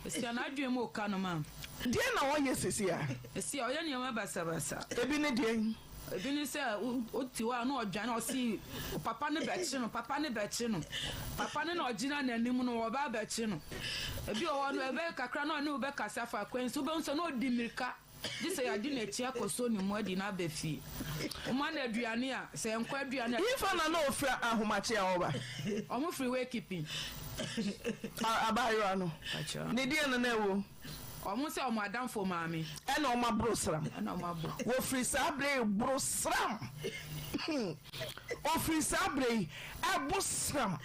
esi ana adwe mo ka no ma de na wo yesisi a esi o ye ne ma basa ebi ne de ebi ni se o ti wa na odwan o si papa ne bechi no papa ne na ogina na anim no wo ba bechi no ebi o no ebe kakra na o be kasa fa kwensu be nso na odi mirika this ya di na chi akoso ni mo adi na befi o ma na aduane a se enko aduane ifa na na ofra ahomache a wo ba o mo free way keeping abayo no ne die no na ewo omo se omo adam fo maami e na omo brosram wo free sabre brosram o free sabre e brosram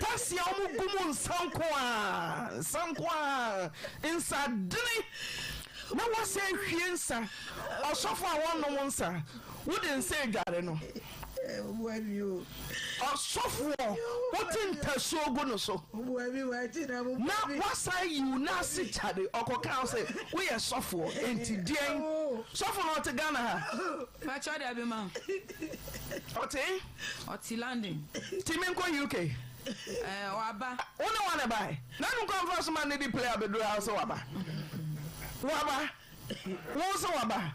tasi omo gumu nsanko a insadri na wase hwiensa osofo a wonno nsa wouldn't say dware no osofo wotinta sogo no so na wasa you na se chade okoka say we are sofo enti dien sofo no te Ghana ha fa chade abema oti landing timenko UK waba wona wana bai na no conference man need play abedura house waba what's waba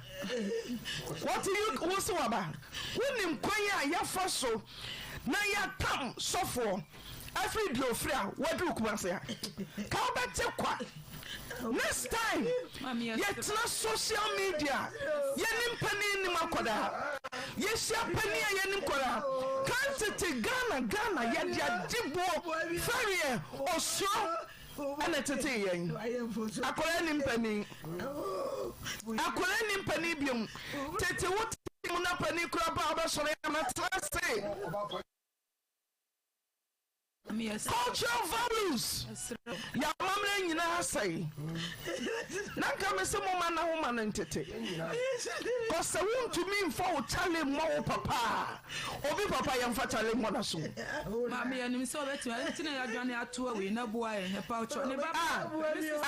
what you what's waba when kwanya ya faso na ya tam sofo every day ofra wadu kumase ka obete kwa next time yet na social media yenim pani ni makoda yesia pani yenim koda kantete Ghana ya dibo ferie oso ana tete yen akora ni mpani biom tete wote mu na pani kura ba obesore na trase cultural values ya mamre nyina say na ka me se mo ma na ho ma no ntete ko se won to me mfa o chale mo papa obi papa ya mfa chale mo na so ma me anim se obeti ma ntina ya dwane ato we na boa e pa ucho ne baba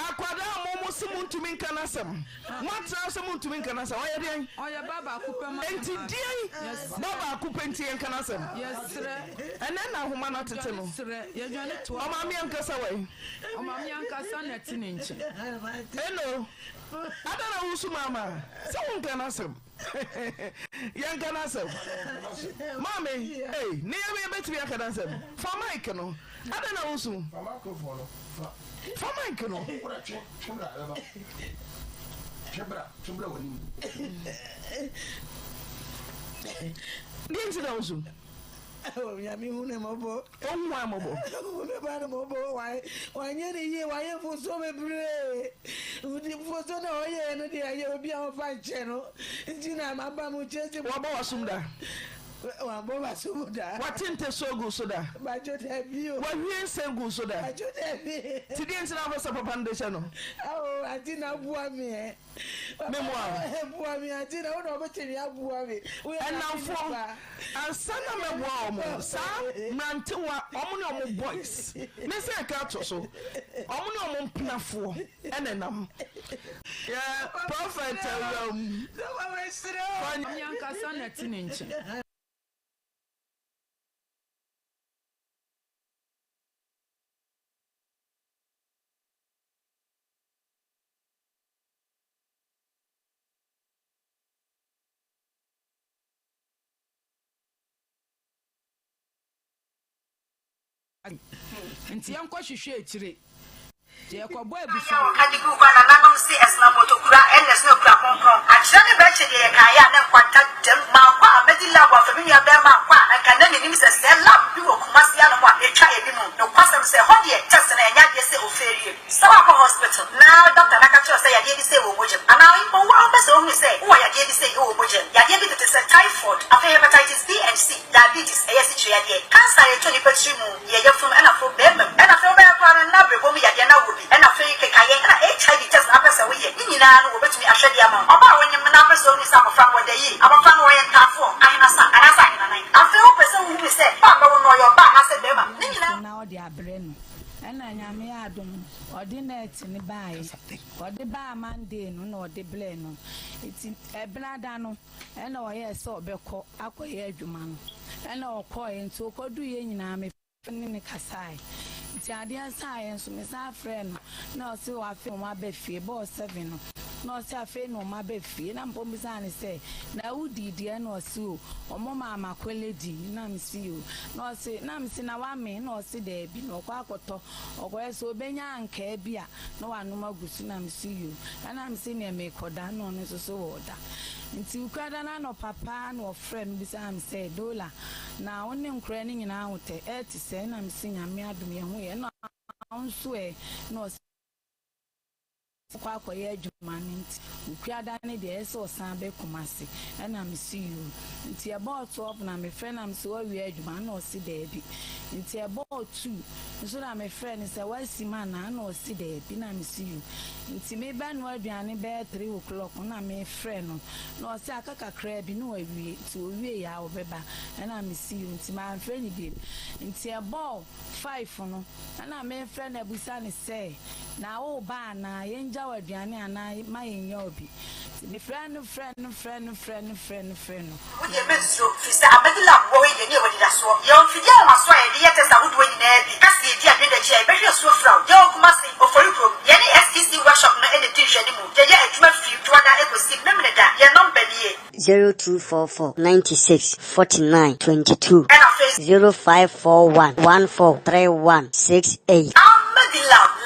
akwada mo se mo ntumi nka na sem mo tra se mo ntumi nka na sem oye den oye baba akupe ma enti dien baba akupe enti nka na sem yes re ene na ho ma na tete no ya dwane to o ma mi ankasa we o ma mi ankasa na tini nche hello adana wusu mama se won kana sem yan kana sem mama hey ne ya beti ya kana sem fa mic no adana wusu fa mic no chebra woni nti na wusu yami hune mobo onwa mobo me ba mobo wa nyeri ye wa ye fuso me bre udi fuso na oye no dia ye obi an fa nche no nti na maba mu chese wa ba wasumda wa bo ba sumuda wa tinte sogu soda ba jote bi o wa hwie sengu soda ba jote bi ti di nti na fa papa ndesha no awo ati na bua mi bua mi ati na ono be tiri abua mi enamfo ansana me bua omo sa mrante wa omo ne omo boys me se ka to so omo ne omo mpnafo enenam ya prophet nyanka sana tini nche nti yanko hwehwe etire je yakobo ebuso kadigu kwa na nanom si esna motokura ns no kura konkron akyere ne beche de ye kan ya na kwanta dem ma kwa amedi lab of me ya be ma kwa anka na ne nim se lab bi wo kumasi ya no kwa etwa ye bi mu no kwasem se ho de test na enya de se oferie sawa ko hospital na doctor na ka cho se ya de bi se wo bojem ana wo wa be se o mi se wo ya de bi se wo bojem ya de bi te se typhoid afa hepatitis B and C diabetes esi twa ya de cancer ye to ni petri mu ye ye fun ana fo be ana fo be kwa na be bo mi ya de na wo and I feel like I am HIV test after so we in na no betumi ahwe dia ma oba wonyem na person ni sa afran wo dey abafan wo yen tafo anasa na nine after wo person wo mi say ba ba wo no yo ba na say be ma ni na o di abre no ena nyame adom odi net ni bae odi ba Monday no na odi ble no iti eblada no ena o ye se obekọ akoye adwuma no ena o ko enti o kodu ye nyina me ni kasai nti adeɛ saa yɛn so me saa frɛ no na ɔse wafe ɔma bɛfie bɔɔ 7 no na ɔse afei na ɔma bɛfie na mpɔ bisa ne sɛ na wodi deɛ na ɔse o ɔmo maama kwele di na msi o na ɔse na msi na wame na ɔse daabi na ɔkɔ akɔtɔ ɔkɔyɛ sɛ obɛnya ankaa bi a na wanom agu so na msi o na msi ne mekɔda na ɔno nso so wɔ da nti ukwada na no papa na ɔfrɛ me bisa am sɛ dola na wone nkora ne nyinaa wotɛ ɛte sɛ na msi nyame adom yɛ ho yɛ na nso na ɔse kwa akɔyɛ adwuma no nti ukwada ne deɛ ɛsɛ ɔsan bɛkɔmase ɛna msi yo nti ɛbɔɔ 12 na mefrɛ na msi wawie adwuma na ɔse daabi nti ɛbɔɔ 2 nso na mefrɛ ne sɛ wasi ma na ɔse daabi na msi yo nti mebɛ no aduane bɛyɛ 3 o'clock na mefrɛ no na ɔse aka kakra bi na wawie nti owie ya ɔbɛba ɛna msi yo nti mamfrɛ ne bi nti ɛbɔɔ 5 no ɛna mefrɛ na abusa ne sɛ na wo ba na yɛngya waduane ana ma yɛnyɛ obi me friend no Would you miss so Fista Abedula boy the near what did I saw? Young Fidel was why the yetters I would win in there because the idea did the chair, but you're so from young Massey or for you. Any SDC workshop no any teacher anymore. They are a few to other echo sick memory that you're not belly 0244 96 49 22 and a face 0541 1431 68.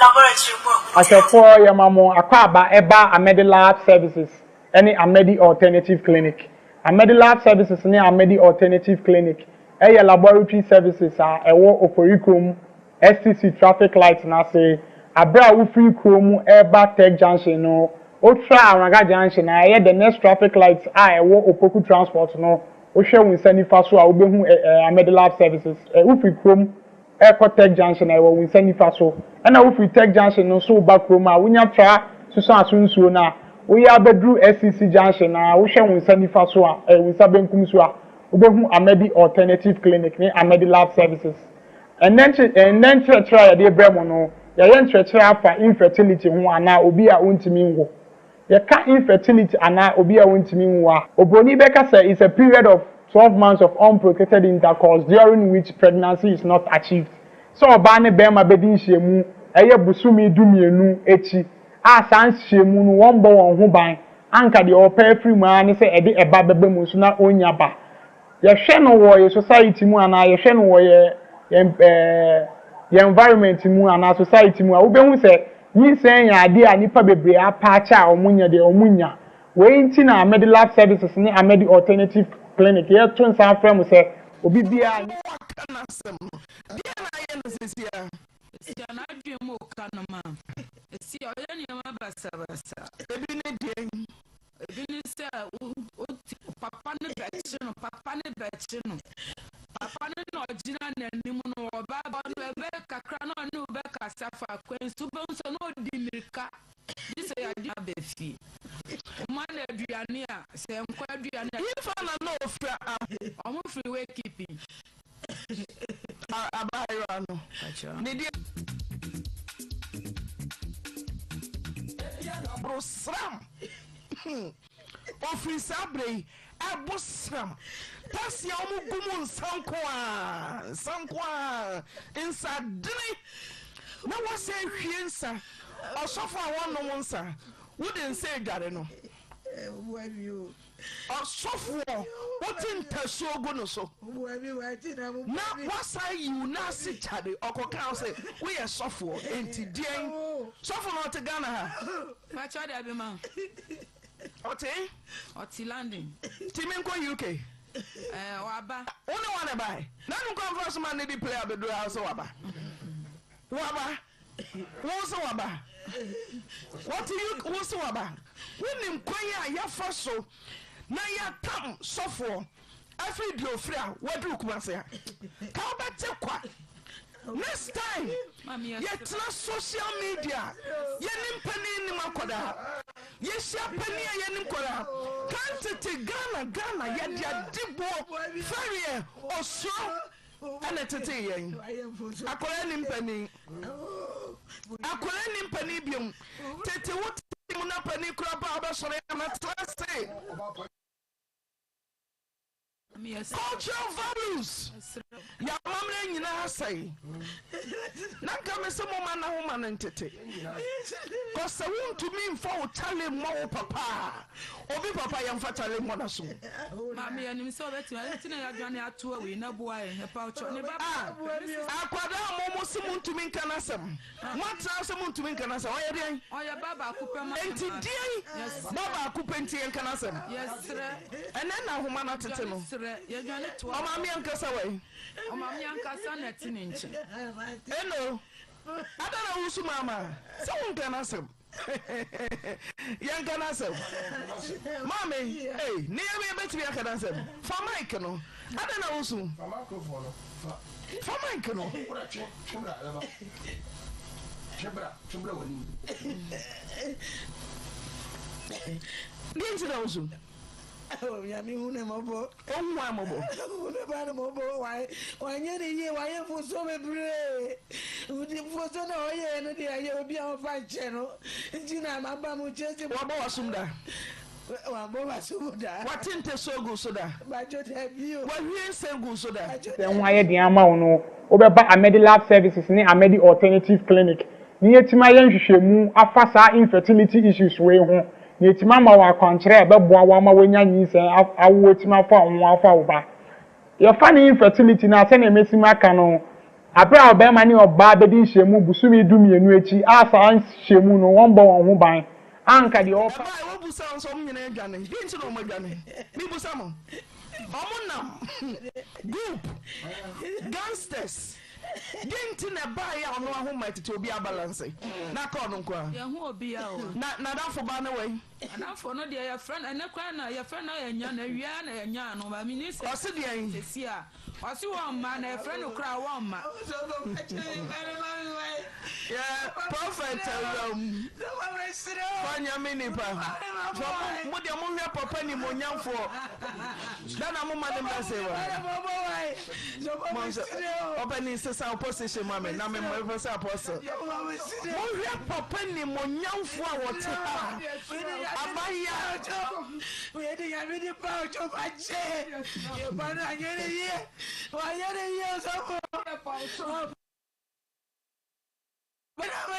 Laboratory. Afutuo yamamo akwaba eba Amedi Lab Services any Amedi Alternative Clinic. Amedi Lab Services ni Amedi Alternative Clinic. Eye laboratory services a ewo oporikum STC traffic light na say abra wo free krom eba Tech Junction no otra Araga Junction na eye the next traffic lights a ewo opoku transport no wo hwe wo nsani fa so a wo behu Amedi Lab Services wo free krom Airport Tech Junction I will send you fast so and now if we Tech Junction no so back room we nya tra so so na we are bedru SCC Junction na we share we send you fast so we sabenkum so a obehu Amedi Alternative Clinic ni Amedi Lab Services and then try dey bremo no ya yen try afa infertility ho ana obi a ontimi nwo ya ka infertility ana obi a ontimi nwo a obroni beka say is a period of 12 months of unprotected intercourse during which pregnancy is not achieved. So obane bema bedin hyemu eye busumi dumienu echi a san hyemu no won bo won ho ban anka de opa free mu ani se ede eba bebe mu so na onya ba ye hwe no wo ye society mu ana ye hwe no wo ye environment mu ana society mu a wo behu se yinsen ya ade a nipa bebre apaacha a omunya de omunya we nti na Amedi Lab Services ni Amedi Alternative Clinic here to San Frem say obi bia ni wakanasem bia na ye no sesia sia na adwemu kanoma esi oye ni ma basa ebi ne den ebi ni se papa ne betche no papa ne no ogina nanim no oba ba no ebe kakra no ne ube kasafa kwensu be nso no di mirika dise ya di abefi mana aduane a se nkwa aduane ifa na no ofra omo free way keeping abayro no ne di brosram office abrei abosram tasia omo gumu nsankoa insadre na wose hwiensa osofo a wono nsa wouldn't say gare no osofo wotintaso ogo no so na wasa you na si chade okoka say we are sofo enti dien sofo no te Ghana ha ma chade abema oti landing timenko UK waba one one buy na no conference man need play abedo house waba what's waba what you what's waba when him kwanya ya faso na ya tam sofo every day ofra wadu kumase ka obete kwa next time yet social media yenim pani ni makoda yeshia pani yenim koda kantete Ghana ya dibo ferie osro ana tete yen akola nimpani biom tete wote muna pani kura ba obesore na trust cultural values ya mamre nyina asai na nka me se mo ma na ho ma no ntete ko se wontu mi mfa wo chale mo wo papa obi papa yemfa chale mo na so mama ya nim se obeti ya tina ya dwane ato we na boa e pa ocho ne baba akwada mo se muntu mi nka na sem matra se muntu mi nka na sem oye den oya baba akupe ma enti den baba akupe enti nka na sem yes sir ene na ho ma na tete no sir ya dwane to o ma mi nka sa we o ma mi nka sa na tini nche hello adana wusu mama se nka na sem yanka na sem mama eh ni ya be tibi yanka na sem fa mic no adana wusu fa microphone fa mic no chubra wani dinti na wusu ya mi hune mobo onwa mobo hune ba mobo wa nyere ye wa ye fo so bebre udi fo so na oye no dia ye obi an fa che no njina ma ba mu chese wa ba wasumda wa bo wasumda wa tinte sogu soda ba jo te bi o wa hwie sengu soda se nwa ye dia ma wo no obeba Amedi Lab Services ni Amedi Alternative Clinic ni yetima ye nhwehwemu afa saa infertility issues we ho ni yetima ma wa kwankyere beboa wa ma wonya nyisen awo yetima fa ho afa wo ba ye fa ni infertility na se na emesima aka no abra obema ni oba bedi nhwehemu busumi dumienu echi asa nhwehemu no won bo won ho ban anka de ofa ba wo busa so mnyina adwane dinti no mo adwane mi busa mo omonam group gangsters dinti na ba ya ono ahoma tete obi abalance na ka ono kwa ya hu obi ya o na dafo ba na we anafo no de ya friend ene kwa na ya friend na ya nya na wia na ya nya no ba mi ni se ose de yin si a ose wo ma na friend kra wo ma yeah prophet fanya minipa mo de mo hwe papa ni mo nyamfo da na mo ma ne mra se wa opening sesa opposition mama na me mo se apostle mo hwe papa ni mo nyamfo a wote ha abaya we de ya mi pa ojo ba je ba na nyere ye wa nyere ye so But I'm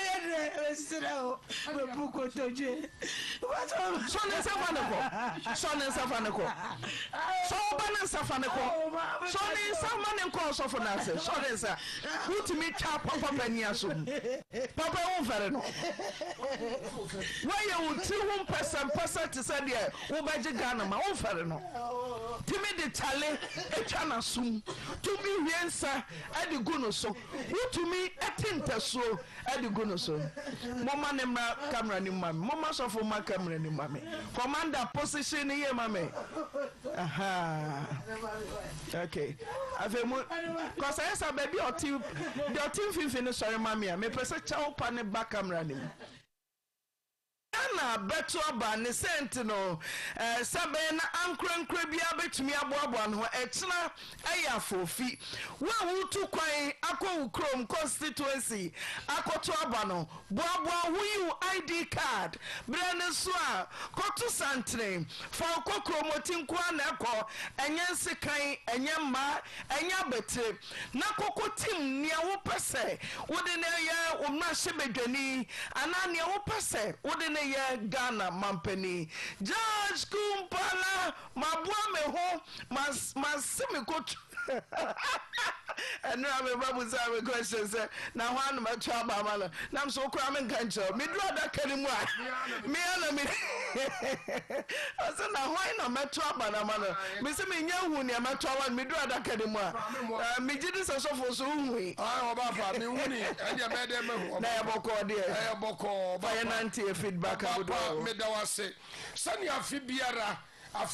Edi guno so mama ne mra camera ni mama mama so for my camera ni mama commander position ni ye mama aha okay afemu cause I said baby or team the team fin sorry mama me pese cha opa ne back camera ni na beto aba ne sentinel sabe na ankrankra bia betumi aboabo no etena eya fofi wa wutu kwan akọ ukrom constituency akoto aba no boabo hu ID card brane so a koto santre fa kokromotin kwa na ekọ enyense kan enyemma enya betre na kokotim ne wo pese wode ne ye umna hyebedwani ana ne wo pese wode ne ye Ghana Mampani George Kumpala mabua me ho masimi kotu and I'm babu say questions na ho an ma twa ba mala nam so kura me nkancho me dro da kanimwa me ana me asa na ho na metwa ba na mala me se me nya hu ne metwa wa me dro da kanimwa me gidi so so so hu oba fa me hu ni e de be de me hu na e boko de e boko ba ya nanti feedback abudo me da wase sani afi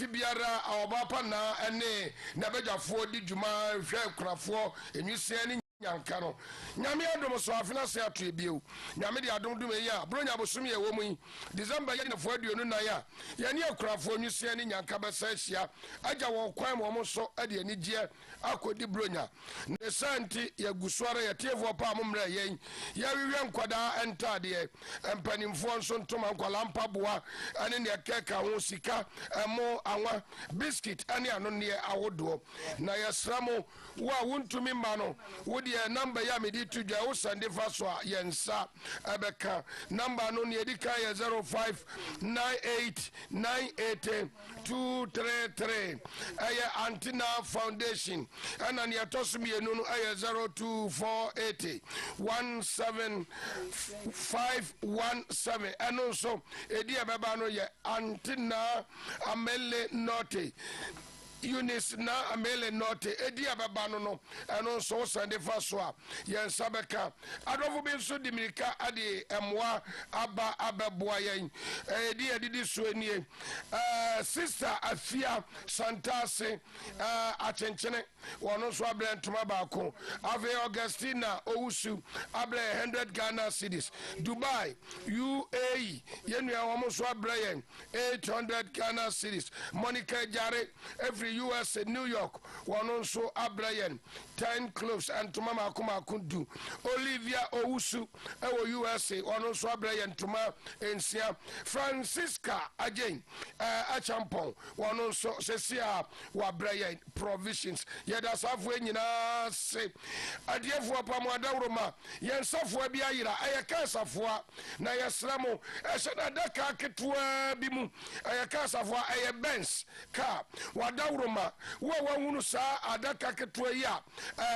biara awobapa na ene na bejafo di djuma hwe kurafo enwusia ni nyanka no nyame adom so afena se ato ebio nyame de adom dum eya bronya bosom ye wo mu yi December ye nefo aduonu na ya ye ne akurafo nwusia ne nyanka besa hia agya wo kwan mo so ade anigye akodi bronya ne santi ya gusuare ya tiefo pa momra ye ya wiwe nkwada entade empanimfo nso ntoma nkwala mpaboa ane ne keka ho sika emo anwa biscuit ane ano ne awodo na ya sramo wa wontumi ma no wodi number ya me di to dwa wo sande fa so a yensa abeka number no ne edika ya 0598982233 aya Antina Foundation ana ne atosumi enu no aya 02480175117 eno so edi abeba no ye Antina Amele Note Eunice na amele note edi ababa no eno so sande fa so a yen sabeka adofo bi so dimirika ade emwa aba abeboa yen edi edidi so enie sister Afia Santase achenchene wono so abre ntoma baako ave Augustina Owusu abre 100 Ghana cedis Dubai UAE yenua womo so abre yen 800 Ghana cedis Monica Jare every US and New York one also abrayen 10 cloves and to mama kuma kundu Olivia Owusu ewo USA one also abrayen tuma ensia Francisca again achampon one also sesia wa abrayen provisions yeda safo nyina se adiefo apamo adawroma yen safo bia yira ayaka safo na yesramo ehena daka ketwa bi mu ayaka safo aye Benz car wadawroma wo wahunu sa adaka ketwa ya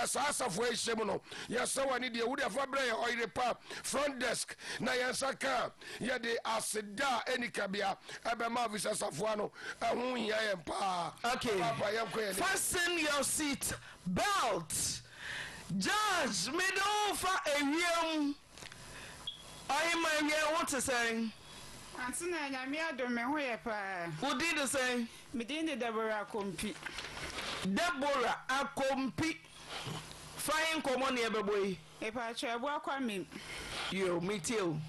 sa safo ehye no yesawa ni de wudi afa bre Oyerepa front desk na yensaka ye de aseda enikabia ebema visa safo no ehun ya yempa okay fasten your seat belt judge me do fa ewiem oyima ewie what to say Auntie na nyame adom me ho ye pa who did the say me din de Deborah Akompi fine common e beboy e pa cho ebo akwa me yo meet you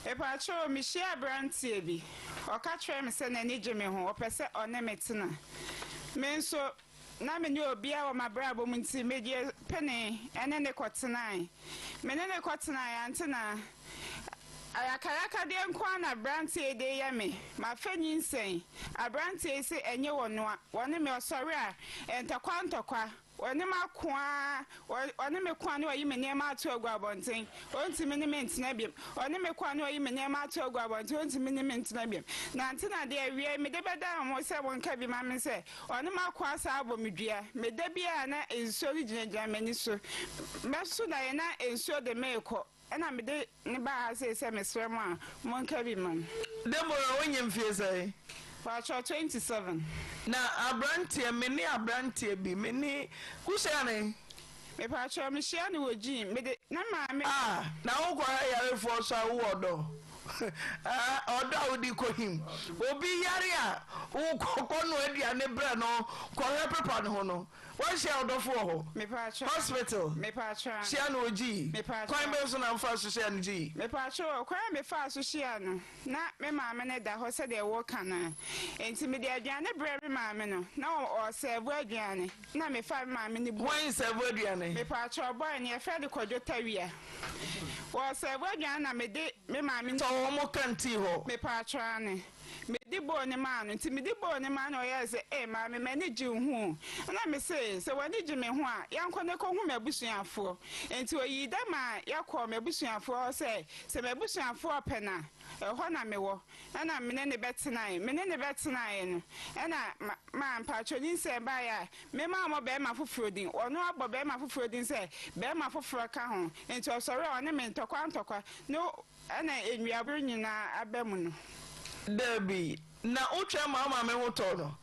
e pa cho me share brantie bi o ka tre me se na ni gye me ho o pese one metena me nso na me ni obi a wo mabra bo munti me die pene ene ne kotenai me ne kotenai ante na ayakayaka de nkwa na brantie de yeme ma fanyi nsen abrantie se enye wono wone me osori a entakwa wone makwa wone me kwa ne oyi me ne ma atu agwa bonten onti me ne mentina biem wone me kwa ne oyi me ne ma atu agwa bonten onti me ne mentina biem na ntina de awie me de beda mo se wonka bi ma me se wone makwa sa abomdua me de bia na enso gina mani so meso na ye na enso de meko ena me de ne ba se mesrem a monka bi man Deborah wonyem fie say for 27 na abrantie me ni abrantie bi me ni kushia ne me pa cho me shia ne woji me de na ma me na wo kwa yare fo so wo odo odo odi ko him obi yare a wo kokko no aduane bre no ko he prepa ne ho no won shia odofo ho me pa cho hospital me pa cho shia no oji kwan be so na mfa so shia no ji me pa cho kwan me fa so shia no na me ma me ne da ho se de wo kana enti me de aduane bre me ma me no na o serve aduane na me fa me ma me ni bu wan serve aduane me pa cho boy ne e fa de kojo tawia wo serve aduane na me de me ma me to wo mo kanti ho me pa cho ane me di bo ne ma no nti me di bo ne ma no ye se ma me mani ji hu na me se wani ji me hu a yanko ne ko hu me busuafo enti oyi da ma yakọ me busuafo se me busuafo pena ho na me wo na me ne betenai no na ma mpacho ni se ba ya me ma mo be ma foforo din ono abo be ma foforo din se be ma foforo ka ho enti osore one me ntokwa no ana enwiabro nyina abemu no Debbie, na utwe mama me hoto no.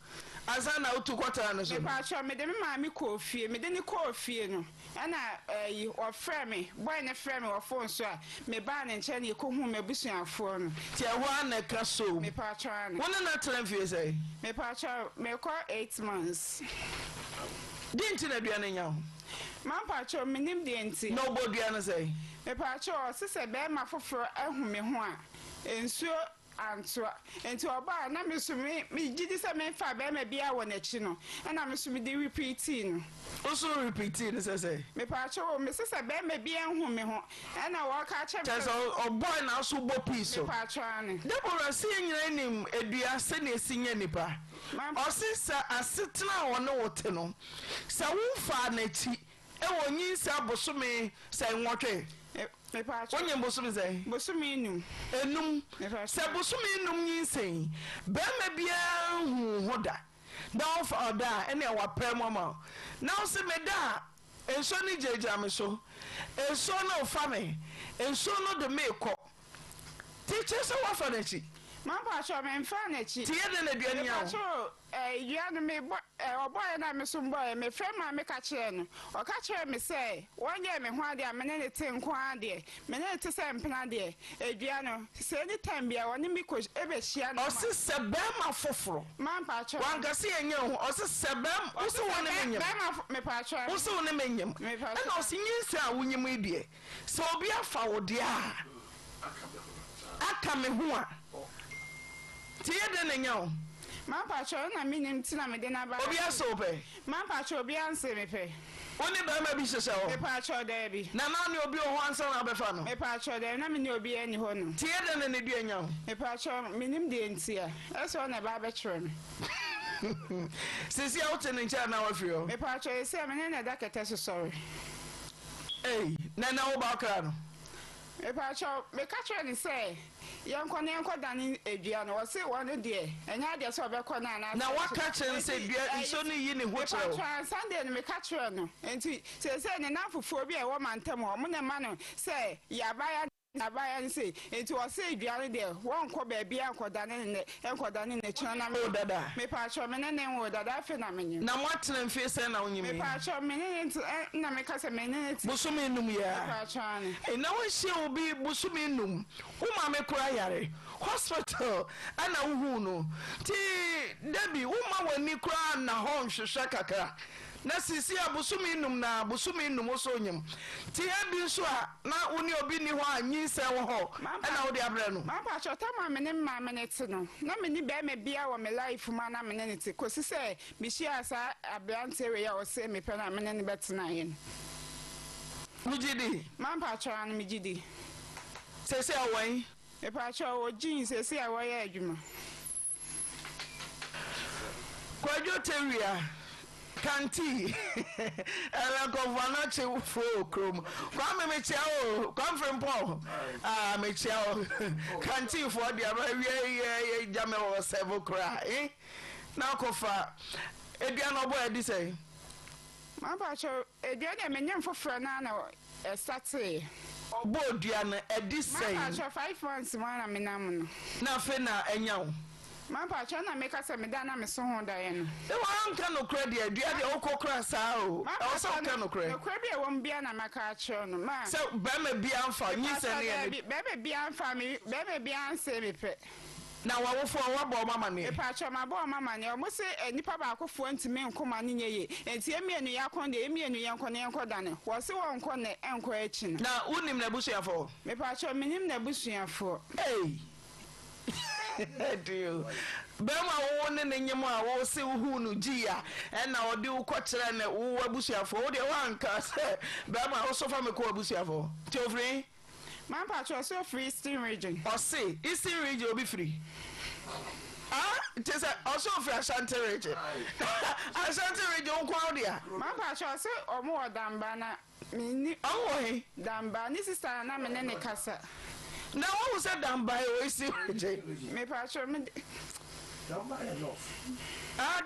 Asa na utukwata no so. Me pa cho me de me mama ko fie, me de ni ko fie no. Ana o frɛ me, boy ne frɛ me o phone so a me ba ne nche ne ko hu me busuafo no. Ti ehwa na ka so. Me pa cho ana. Wona na tren fie say. Me pa cho me ko 8 months. Dinti na duane nya ho. Mampacho minim de enti. Nobody ana say. Mepacho sise be ma foforo ahu me ho a. Ensuo antoa enti oba na mesumi mi gidi se me fa be ma bia wo na chi no na mesumi de repeating no also repeating say mepacho me sise be ma bia hu me ho na wo ka che just o boy na so bo peace so mepacho ani Deborah see nyina nim edua se na esinya nipa o sisa asetena wo no wote no sa wo fa na chi e wo nyinsa bosome sai nwotwe onye bosumi say bosumi enum se bosumi enum nyinsen be ma bia hu hoda down for oda ene wa premoma now se me da enso ni jeja me so enso no fa me enso no de me ko teacher so wa fa na chi Mama cho me mfa na chi tie de na dua ni awo yua no me oboy na me so boy me frema me ka kire no o ka kire me say wonye me ho ade a me ne te nko ade me ne te se mpena de edua no se ni time bia woni me ko ebe hia no o se sebema foforo Mama cho wan ga se enye ho o se sebem o se woni menyem me pa cho o se woni menyem na o se nyinsa a wonyem idie se obi afa wo de a aka me ho a tie de na nyawo Mama cho na minim tina me de na ba obi aso pe Mama cho obi anse me pe oni ba ma bi sese o me pa cho da bi na na ni obi ho ansa na befa no me pa cho da na me ni obi ani ho no tie de na ne dua nyawo me pa cho minim de ntia eso na ba be kire me sisi a wote ne ncha na wafi o me pa cho se me ne da kete so sorry na wo ba kra no me pa cho me ka kire ni say yanko dani edua no wose wonu de enya de so obekọ na waka kire se dua nso ni yi ne ho kire o Sunday no me ka kire no enti se ne na fufuo bi e wo mantem ho mo ne ma no se yabaya nse enti wose edua no de wonko ba bia enkodane ne china na me dada me pa cho me ne wo dada fe na menyi na mwatena mfe se na wonyimi me pa cho me ne na me ka se me ne busumi num ya me pa cho ani na wo hye obi busumi num wo ma me kura yare hospital ana wo no ti debi wo ma wani kura na ho nhwehwe kakra na sisi abusumi num na busumi num so nyim ti ebi nso a na woni obi ni ho anyi se wo ho na wo de abre no ma pa chota ma me ne ma me ne ti no na me ni be me bia wo me life ma na me ne ti kosi se mi hia sa abrante we ya o se me pe na me ne betena yen mujidi ma pa chora na mujidi sisi awan e pa chora o jin sisi awo ya adwuma kwajo tewia kanti ela ko vana che fo krom kwa me chia o conference paul me chia o kanti fo dia ba wie jame wo seven kra na ko fa edua no boy di say ma ba cho edua de me nyem foforo na start obo dua na edi say ma ba cho 5 months ma na me nam no na fe na enya wo ma pa cho na me ka se me da na me so ho da ye no e wa nka no credit dua de okokra sa o o so ka no credit no credit e wo mbia na maka cho no ma so ba me bia amfa nyi se ne ye be bia amfa me be bia anse me pe na wawofo wabo mama ne e pa cho ma bo mama ne o mo se nipa ba akofo ntime nkoma ne nye enti emienu yakon de emienu yankon ne yanko da ne wo se wo nko ne enko achi na unim na busuafo me pa cho minim na busuafo Deal. Bema wo ne nyem a wo se hu no gia na ode wo kwakere ne wo abusuafo wo de wanka se bema wo sofa me ko abusuafo ti ofri man pa cho so free Eastern region o se Eastern region obi free it is also free Ashanti region Ashanti region kwa odia man pa cho so omo odamba na mini owo damba ni sister na me ne kasa na wo say damba o isi region me pa cho me damba enough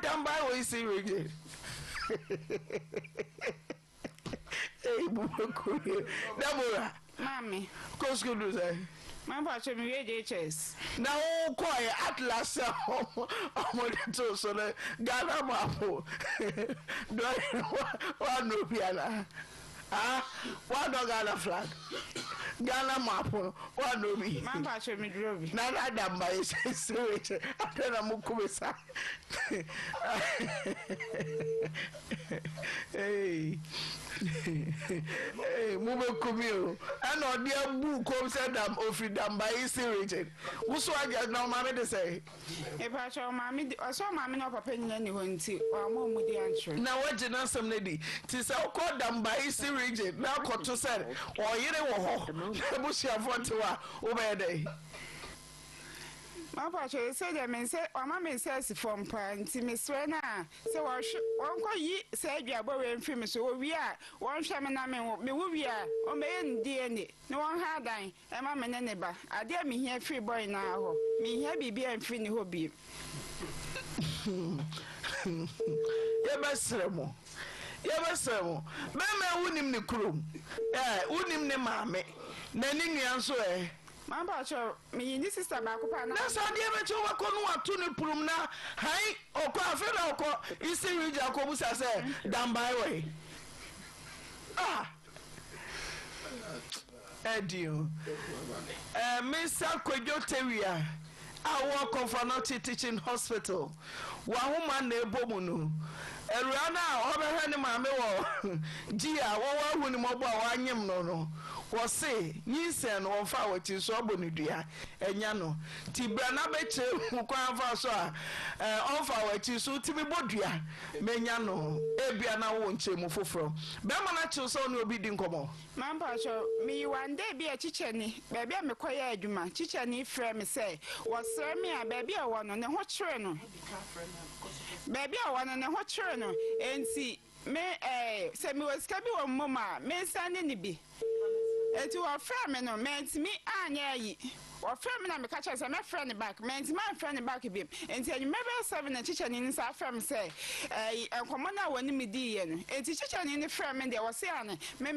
damba o isi region bubuku Deborah mami ko school do say man pa cho me TVGH na wo ko atlas omo de to so le Ghana mapo do wa no piala what do Ghana flag Ghana mapo wa no bi man pa cho me drobi na damba is switch atena mukubesa Mube kumio. And on the book comes said them offered by easy region. Whoso I get now, mammy to say. If I show mammy, I saw mammy not a penny anyone to or more with the answer. Now what you know some lady? Tis all called them by easy region. Now got to say, or you know, Bush have one to over day. My patch said, I mean, say, or mammy says from Panty Miss Rena. So I won't call ye, said you are borrowing from us. So we are one shaman, I mean, we are, or may DNA. No one had dying, and mamma neighbor. I dare me here free boy now. Me heavy beer and free hobby. Yabasremo. Yabasremo. Mama unim the crew. Unim the mammy. Nanning answer. My patch, me, this is a back up. That's how the amateur were to the prum now. Hi, or coffee, or is the region of Cobusa say, down by way. Ah, adieu. Mr. Koyoteria, I work for Fanoti Teaching Hospital. One woman named Bomunu. Rihanna, over her name, Mamma, Gia, what would mobile one yam no. Was say, Nisan or forward to Sobonidia, and Yano, Tibrana Betche, who can't for on forward to Sutimi Bodia, Menyano, Ebiana won't chemo for. Bamanacho son will be dinkomo. Mampacho, me one day be a chicheni, baby, I'm a quiet Juma, chicheni frame say, was sir me a baby a one on the hot treno. Baby a one on the hot treno, and see, me, say me was cabby or mama, me standing be. And to our friend, no, meant me, Annie. Or friend, I'm a catcher, I'm a friend back, meant my friend back of him. And tell you, maybe 7 a teacher in South Farm say, a commander when me dean, and teacher in the firm, and there was saying, me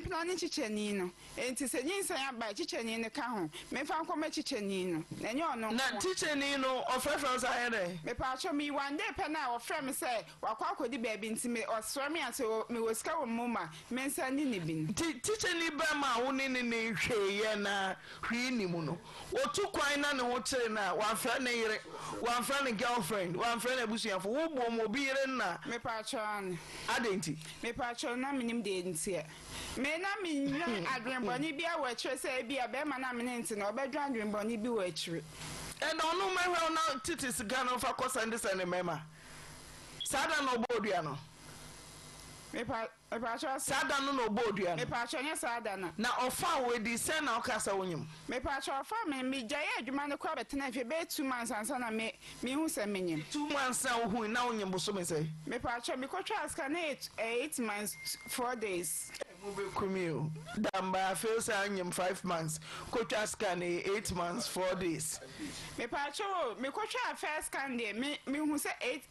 planning chichenino, and to say, yes, I am by chichen in the cow, me found come chichenino, and you know, not chichenino or friends I had. Me patch me one day, penna or friend say, or quack with the baby into me, or swam me until me was cow mumma, men sending the bin. Teacher Libama, who in the Shayana. Nimuno. Or 2 quina and what say now, one friend and girlfriend, one friend a bushia for who will be in now. Me patron, Auntie. Me patron, I mean, didn't see it. May not mean Adrian Bonnie be a waitress, say be a bear man, I'm an auntie, or bedroom Bonnie be waitress. And on no my well now, Titis gun of a course and this and a mema. Sada no Bodiano. Me patron, Sada no Bodiano. Me patron, yes, Adana. Now, or far with the send our castle on you. Me patron, farm me Jaya, you man the crab at 10 if you bet 2 months and son me who send me 2 months now who now in your bosom say. Me patron, me coach ask an 8 months 4 days. Move kumio. Damba feels I'm 5 months. Coach ask an 8 months 4 days. Me patron, me coach a first can day. Me who say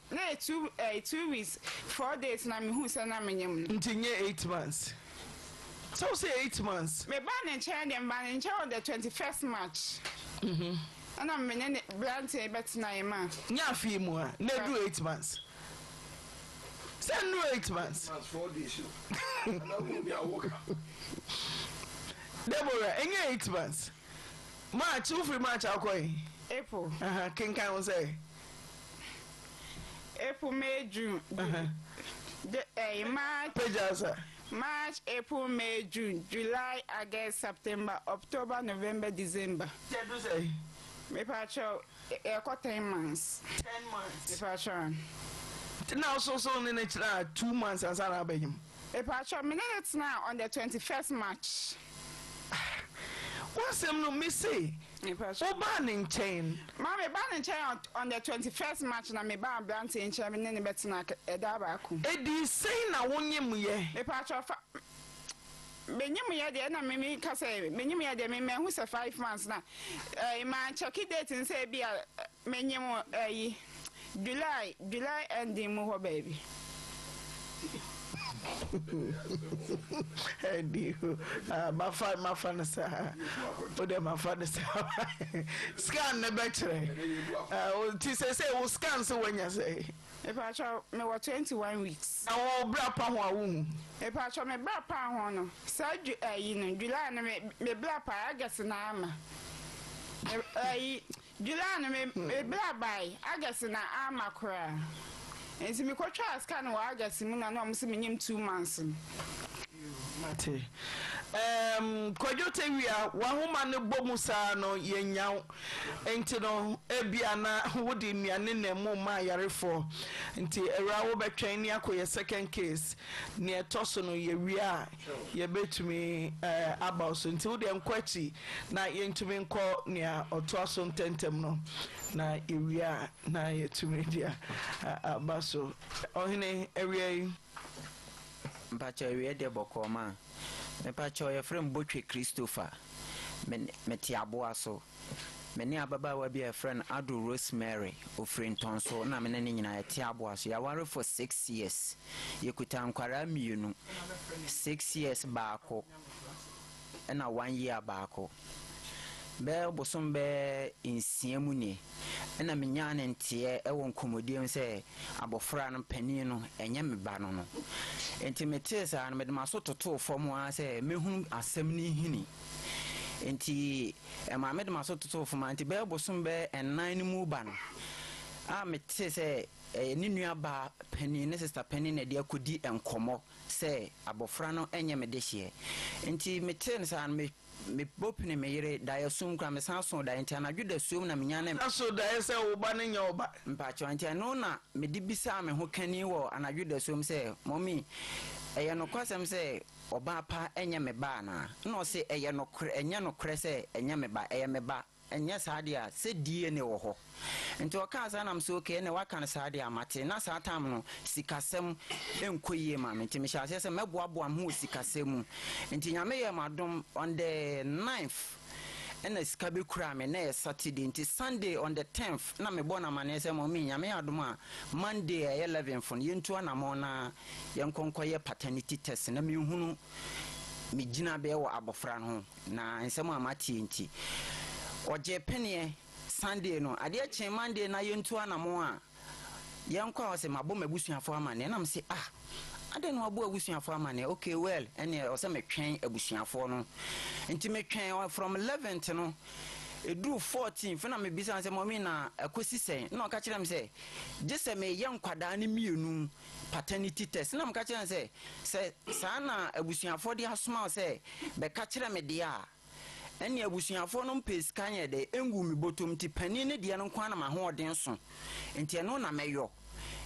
2 weeks 4 days na me who send na me Ntinye 8 months. So say 8 months. Me ban and chair them ban and chair on the 21st March. And I'm in Blanty bet na ma. Nya fi mu a na do 8 months. Send no 8 months. 4 days. Deborah, enye 8 months. March, who free March akoy? April. King can say. April, May, June. March, April, May, June, July, August, September, October, November, December. Me pacho, 10 months. 10 months. Me pacho. Now so in it 2 months as I have him. Me pacho, minutes now on the 21st March. What's him no me say? Oh, banning chain. Mammy banning chain on the 21st March, and me ban Blanty in Chairman and Betsnack a dabaku. Eddie say now one yim ye. Me patch of Benyamin, the enemy can say, Benyamin, the man who's a 5 months now. A man check it date and say, be a menu July and the more baby. My father, sir. My father, scan the battery. Tis say, will scan so when you say. If I shall me 21 weeks. I will bra pound. If I shall me bra pound, Sir, July, me bra pa, I guess an armor. July, me bra by, I guess an armor cry. enti me kotwa aska no wa agasi mu na no am se menyim 2 months mate kwajote wia wahoma ne bomu saa no yenyaw enti no ebia na wodi nnuane na mu ma yarefo enti ewra wo betwen ni akoye second case ne etoso no ye wia ye betumi aba so enti wo de nkwachi na yentumi nko ne otoso ntentem no na ewia na yetumi dia aba so ohine ewia mpacha ewia de bokoma mepacha ye frem botwe Christopher meti aboa so meni ababa wa bi a friend Adu Rosemary ofrenton so na mene ne nyina yeti aboa so ya ware for 6 years yekuta nkwara mienu 6 years baako na 1 year baako be bosom be insiemu ni na menya ne ntie ewo nkomodiem se abofra no panin no enye me ba no no enti metesa na medema so toto fom a se mehu asem ni hini enti ma medema so toto fom anti be bosom be enan ni mu ba no a metese ni nua ba panin ne sister panin na de akodi enkomo se abofra no enye me de hye enti metesa na me bopne me yere da yasum kra me sanso da enti anadwo da sum na menya na so da yese wo ba ne nya wo ba mpacho enti no na me di bisa me ho kani wo anadwo da sum se mommy eye no kwasem se oba pa enye me ba na no se eye no kre enye no kre se enye me ba eye me ba enye sadia se die ne wo ho enti okaza na mso ke ne waka sadia mate na satam no sikasem enkoyie ma enti me hyase se meboaboa ho sikasem enti nyame ye madom on the 9th ena skabe kura me na Saturday enti Sunday on the 10th na me bona mane se mo mi nyame adom a Monday 11th yentu na mo na yenkonkoye paternity test na me hunu me gina be wo abofra no na ensem amati enti oje penie Sunday no ade achen Monday na yentu anamo a yenkwa wose mabo mabusuafo amane na mse ade no abo abusuafo amane okay well ene ose metwen abusuafo no enti metwen from 11th no eduru 14 fena me bisa se momi na akosi sen na ka kire me se gese me yenkwada ne mienu paternity test na me ka kire se sana abusuafo de asoma se be ka kire me de a eni abusuafo no mpes kanye de engu mi botom ti pani ne de no kwa na ma ho odin so enti eno na meyo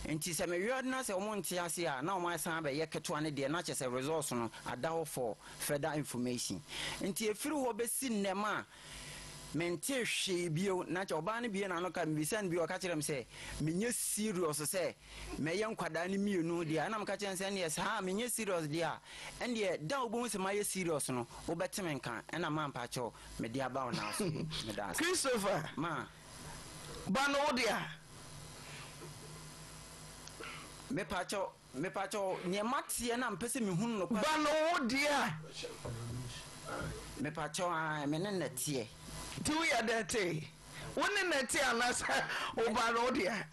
enti se meyo na se omo nti ase a na omo asan be yeketo ne de na che se results no adaho for further information enti efiri ho be si nnema mente hwe bio na che oba ne bio na no ka mbisa ne bio ka kire me se menye serious se meye nkwada ne mienu dia na me ka kire se ne yes ha menye serious dia ende da obo se maye serious no wo beteme nka na ma mpa cho me dia ba ona so me da Christopher ma ba no dia me pa cho nye matie na mpese me hunu no kwa ba no dia me pa cho me ne netie ti we are that woni netie anasa oba no dia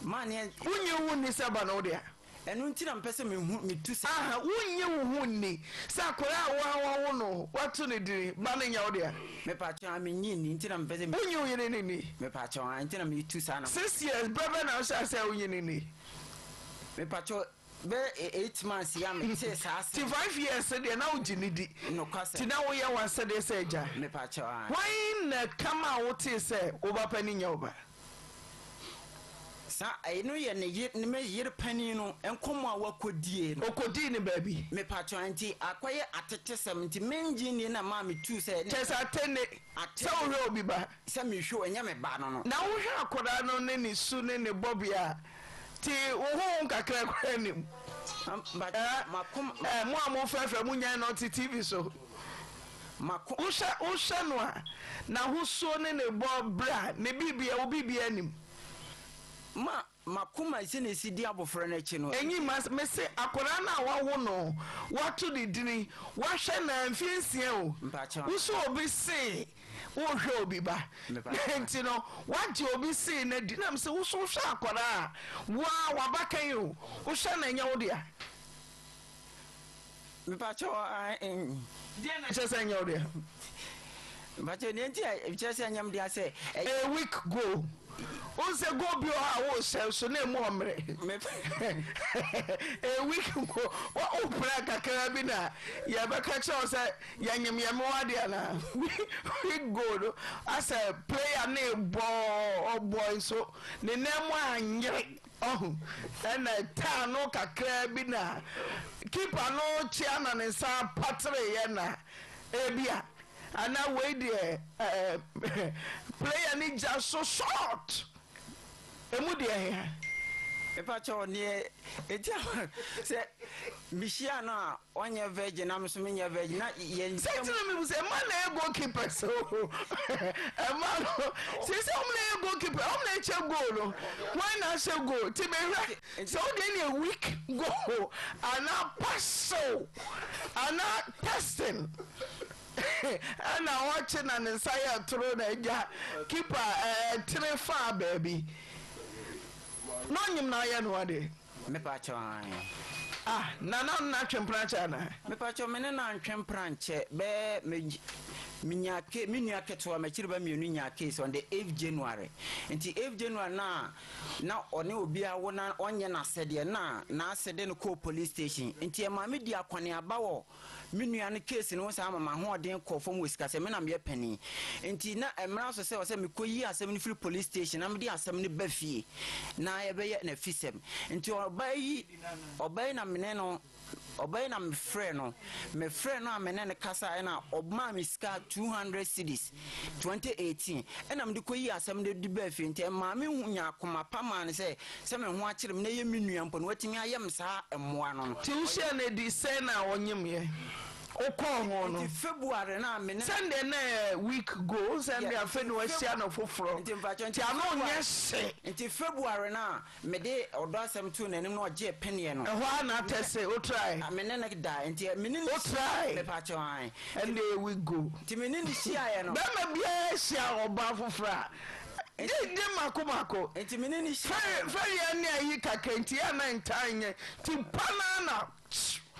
man ye unye woni se ba no dia enu nti na mpese me hu me tu aha unye wo huni sa kwara wo no watu ne diri ba ne nya wo dia me pa cho me nyi ni nti na mpese me unye wo yene ni me pa cho nti na me tu sana 6 years brother na sha say unye ni me pa cho be 8 months ya me say sa 5 years de na ugini di no kwase ti na wo ye wan say de say ja me pa cho why na kama wo ti say oba pani nya oba sa eno ye ne me yire pani no enkomo a wakodie no okodi ni baby me pa cho anti akoye atete 70 menji ni na ma me tu say chesa tene sa wo hwe obi ba sa me hwe enya me ba no na wo hwe akoda no ne ni su ne ne bobia ti wo ho nkakra kwa nim makom mo amo frefre mu nya no TV so makom usha no a na ho so ne ne bobra ne bibia wo bibia nim makoma ise si di abofra na chi no enyi me se akora na wawo no watu di dini wahwe na mfiensia o uso obi se wo hwe obi ba enti no waje obi se na di na me se uso hwe akora wa wabakan o wo hwe na nya wo dia me pa cho dia na chese nya wo dia me pa cho ni enti chese nya me dia se a week go say go be our self so name more a week more what carabina yabaka say yanyamiamadiana we go as a player name boy so the name one oh and a town no carabina keep a no chiana and sa patre yana ebia and now wait there player need just so short emudia Epacho near it say Michiana on your virgin, I'm assuming your virgin, not yen. Say to me, was a man goalkeeper, so a man says only goalkeeper, only a goal. Why not so go? Timmy, so then a week go, and now pass so, and not testing. And now watching an inside throne a keeper, 3 far baby. No, you know, I know what Me pacho na twempranche na me pacho me na twempranche be minyake to amachiri ba mienu nya case on the 8th January nti 8th January na one obi a wona onye na sede na asede no ko police station nti e ma me di akwane abawo minua ne case no sa mama ho odin ko fom wesika se me na me pani nti na emra so se me koyi asem ni free police station na me di asem ni bafie na ye be ye na fisem nti obai na mene no obai na me frɛ no amene ne kasa na obma me ska 200 cedis 2018 ena me de koyi asem de bafie nti ma me hunya koma pama ne se me ho akire me na ye minua mpo no watimi ayem sa emmoa no ti wo hye na di se na wonyem ye Okon February na me Sunday na week go Sunday afa no ahia no foforo nti ano nyese nti February na me de odo asem tu nanim na oje penie no ehwa na tese o try me ne da nti me ne o try me pa chon and we go nti me ne hia ye no ba ma bia hia oba foforo de mako nti me ne hia very ani ayi kakenti ya na ntanye ti panana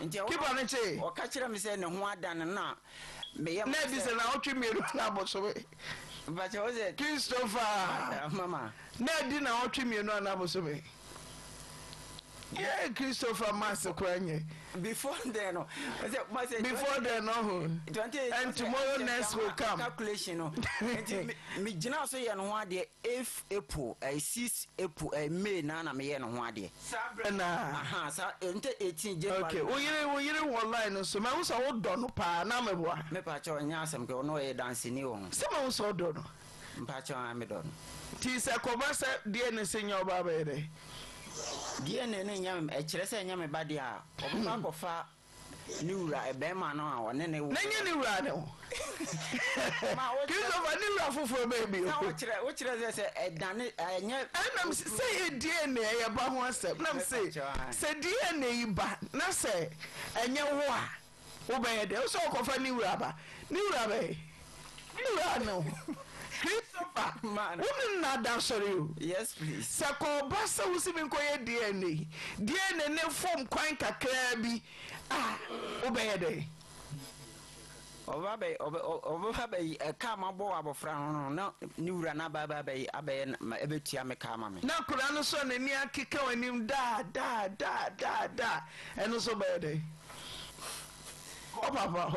keep on it. O catcher me say no adan na me na bi se na otwe meru na boso we but was it Christopher mama na di na otwe meru na boso we yeah Christopher master kwanye before then no before then no 20 and tomorrow next will come calculation no me gina so ye no ho ade if April 6 April May na me ye no ho ade sabre na aha sa 18 January okay wo yire online no so ma wo so wo do no pa na me boa me pa cho nya asem ke no ye dance ni wo se ma wo so do no pa cho me do no ti se ko ba se de ne se nya oba ba ye die ne nyam e kire se nyam ba de a oba ko fa ni wura e be ma no a wone ne wo na nya ni wura ne ma wo kire so fa ni wura foforo baby na wo kire se e dane anya nam se die ne e ba ho asem nam se die ne iba na se enye wo a wo be ye de so ko fa ni wura ba ni wura no Christopher, man. Woman not dance sorry. Yes, please. Sako basa usi minkoye DNA. DNA ne form kwan kakra bi. Obeyede. Obabe kama bo abofra no na ni wura na baba be abe ebetua me kama me. Na kura no so na ni akeka wanim da. Eno so beyede. Oh papa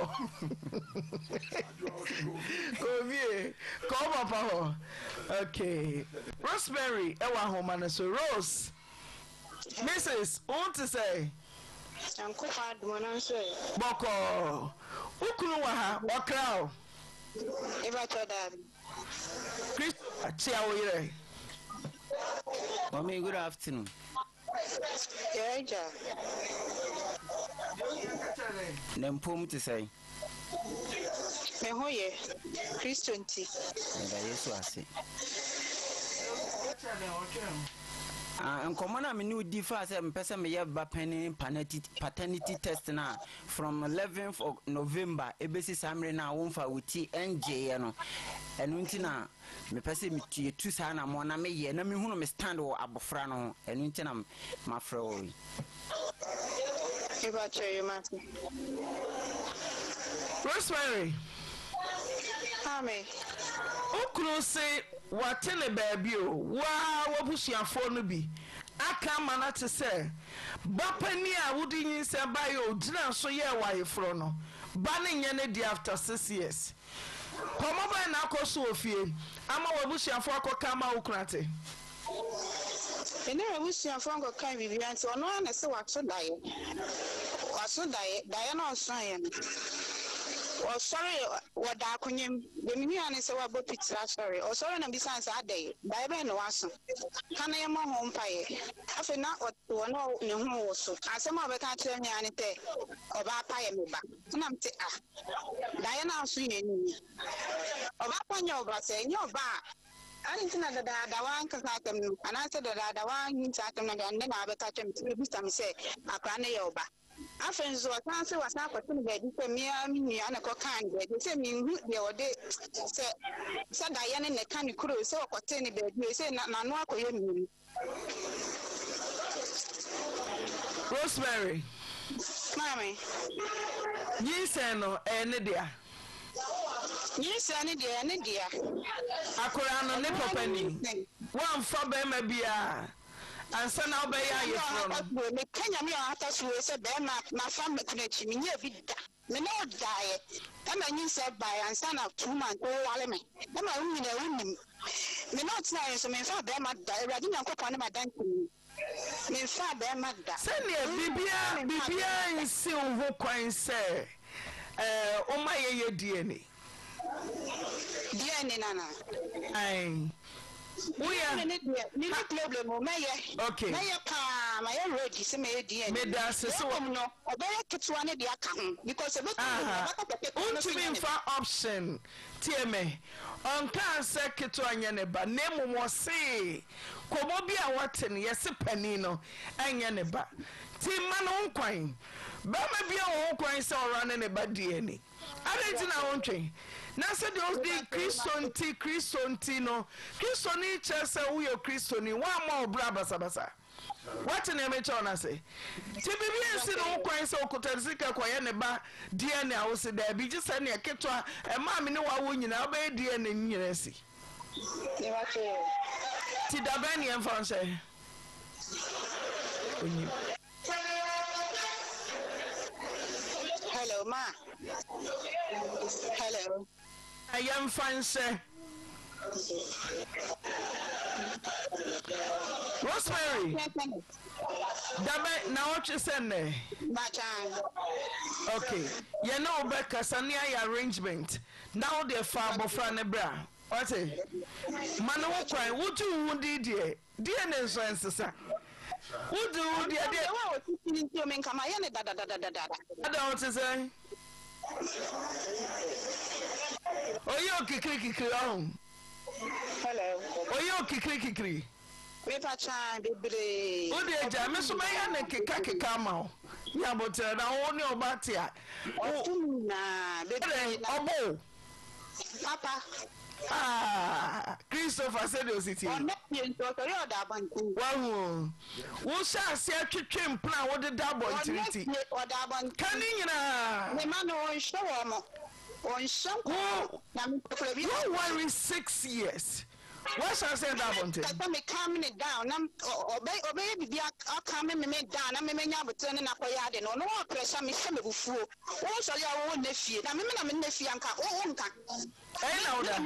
Come papa okay Rosemary ewa homa na so Rose Mrs. want to say Uncle Fad Monanso Boko ukunu wa ha okra o Eva Chodad Chris chia oyire Mommy good afternoon Yeah Nempom to say Me hoye Christian nti da Yesu ase nkomo na me ni odi fa say mpese me ye ba paternity test na from 11th of November ebesi samre na wonfa wuti NJ no enu nti na me pese me tie tu sa na mo na me ye na me hunu me stand wo abofra no enu nti na ma fra wo Eva Choyo Martin Rosemary Mommy. Okunu say watene baabi o wa wabusuafo no bi aka mana te se bapani a wodi nyinse bae o dina so ye wayefro no ba ne nye ne di after 6 years komo ba na akoso ofie ama wabusuafo akoka ma okunate Ene wabusuafo akoka bibia nti ono ana se wato dae na so aye no o sorry wada akunyem de mi ane se wa bo pitira sorry o sorry na bisanse ade dae be no waso kana ye mo ho mpaye afi na o no ne hu wo so asema obeka kire mi ane te oba paye me ba na mte dae na so ye ni oba panya oba se nyo ba ani tina da wan ka satem ana se da wan yin satem na nne na abeka kire mi bi sam se akra ne ye oba afenzo wasanse wasakwatin bedi se mia mi ana ko kan bedi se mi hu de ode se da ye ne kan kuro se wakotin bedi se na no akoye mi Rosemary mami yinse no ene dia ne dia akora no ne papa ni wan fa be ma bia ansa na obey ayefro no me kanya me ata so se be ma fam kunachi me nya bi da me no dae e ma nyin se bai ansa na 2 months o wale me e ma hu na wunim me no tina so me fa be ma da eradi nyankopon ne ma dan me fa be ma da se ne bibia nsi ho kwan se o ma ye DNA nana ai ni problem o meye okay meye pa ma ye ready se me di me da se so no obeye ketwa ne de aka ho because ebe to for option TMA on can se ketwa nya ne ba nemu mo se komo bi a waten ye se pani no anya ne ba ti ma no nkwan ba ma bi a wo nkwan se ora ne ba DNA areti na wontwe na se de os di Christonti no Christoni chese wo yo Christoni wa ma obra basabasa what na me chona say ti bibi ensi no kwan se okotarisika kwaye ne ba DNA wo se da bi gisa ne ketwa e ma me ne wa wo nyina ba DNA nyina si ne wa che ti da ba ne en français onyi hello ma hello I am fancy. Rosemary. Dabe na what you send there? Okay. You know Becca Sania arrangement. Now they far before nebra. What it? Man what cry? Would you wound dear? Dear Nelson sister. Would you dear? I don't say. Oyo kikiri on. Hello. Oyo kikiri. Me pa chan bebre. O de ja me so ya ne kika ma o. Ya botere na wo ne obate a. O na bebre obo. Papa. Christopher said o city. O na yento tori oda banku. Wahu. Wo sha se atwetwe plan wo de da bontiriti. Oda banku. Kani nyina. Me ma no show mo. You worry 6 years. What shall I say that one? Me calming it down. Obey be calming me down. I'm a turning up a yard and no pressure me some of fool. Also, your own nephew. I'm a nephew and Onka. I know that.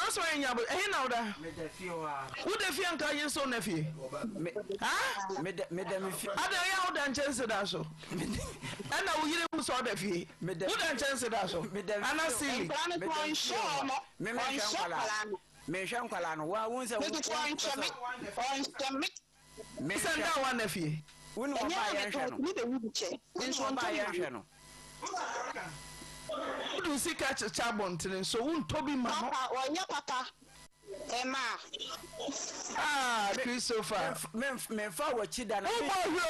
Also, I know that. Who the fianca you so nephew? Ah, Madame, I don't chance that so. And now you saw the fee. Who don't chance that so? And I see. Me shankwala no wa wunse me sanda wa na fie wonu ba ya hwe no do sika cha bontin so won tobi ma no onya papa ema Christopher me fa wachi da na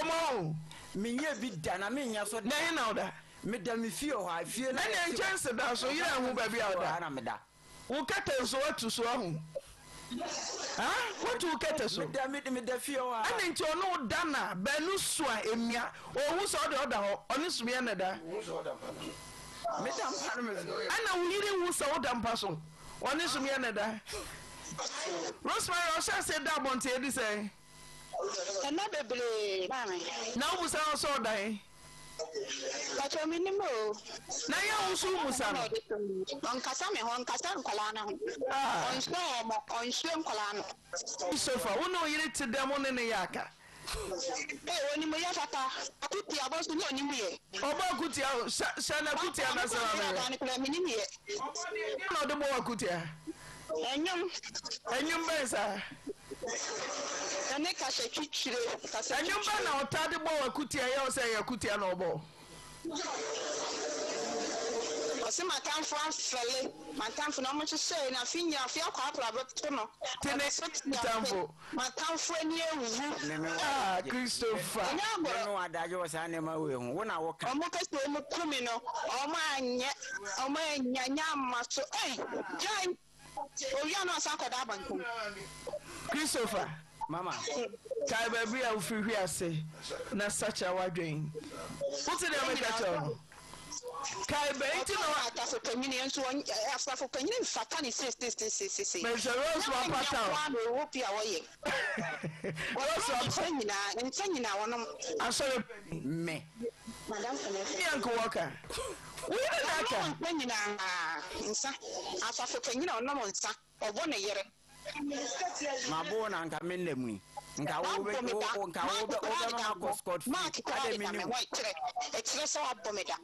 mo me nya bi da na me nya so na he na oda me da me fie ho afie na nya chance da so yira hu ba bia oda na me da wo kata so watu so ahu watu kata so me da fie ho ana nti ono da na banu so a emia ohu so oda ho oni so me na da Madam Parliament. Ana wo yiri wo sa wo dampa so. Oni so me na da. Rosemary o sha say da bonte edi say. Na bebre mame. Na wo sa so dan. Pacho minimo. Na ya wo so musa no. Onkasa me ho onkasa nkwala na ho. Onhwe nkwala no. Sofa wo no yiri ti dem ne yaka. Oni mo ya fata. Akuti abosu ni oni muye. Oba akuti shana akuti na sala me. No de bo akuti. Enyum bensa. Ane ka se twitwire. Enyum ba na otade bo akuti ya o say akuti na obo. Ose matamfo afele. Matamfo na mo hye na finya afia kwa apraboto no. Tene matamfo. Matamfo ani ewu. Christopher. No adaje wo sa na ma we hu. Wo na wo ka. Omo ka se mo kumi no. Omo anya amaso. Jai. Oya no asa koda banku. Christopher. Mama. Kai baby a ufiri ase na sacha wadwen. What did I make that? Kai baby no atafo panyini enso afafo panyini mfata ni 6. Me Rose wa pata. Wo pia wo ye. Rose wa ntanyina wonom. Asore me. Madam Vanessa. Yanko waka. We na ka. Panyina nsa. Afafo panyini onom nsa. Obo ne yere. Mabo na nka menlemni. Nka wo be na go Scott. Ade minimum. Ekire so abomeda.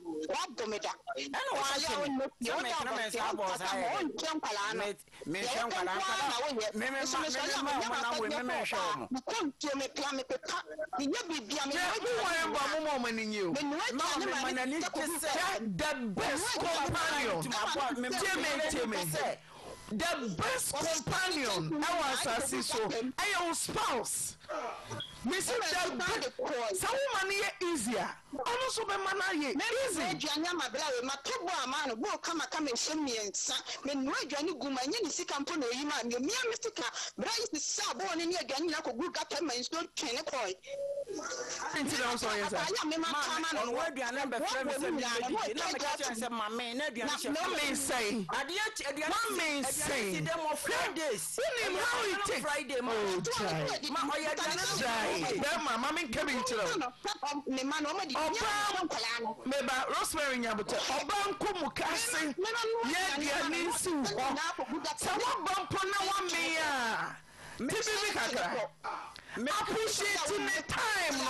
Ana wa ya wonno. Yo da me sa bo sa ya. Me shan kwala nka. Me na we me sha mo. Kontu me plan me pepa. Ni nya bibia me. Wo wa mo ni nyi. Me na ni the best companion. The best companion our so your spouse Miss some woman easier almost be man easy aduanya mabla we matobo amano bo kama ehemiensa me no aduane guma nye ni sika mpo na oyima me mia mistika bra yi sa bo ne ni aduane na kogu gata man so twene koi nti na so yes ya me mama no wo aduane be frɛ me sɛ me na me ka kyerɛ sɛ mama na aduane hyɛ no me say aduane say them on Fridays how it take Friday ma oya aduane mama me come into me man no ma di meba Rosemary Nyabuta oba nkomu kase ye aduane nsi ho sa wo bampo na wa me a tibi kakra appreciating the time no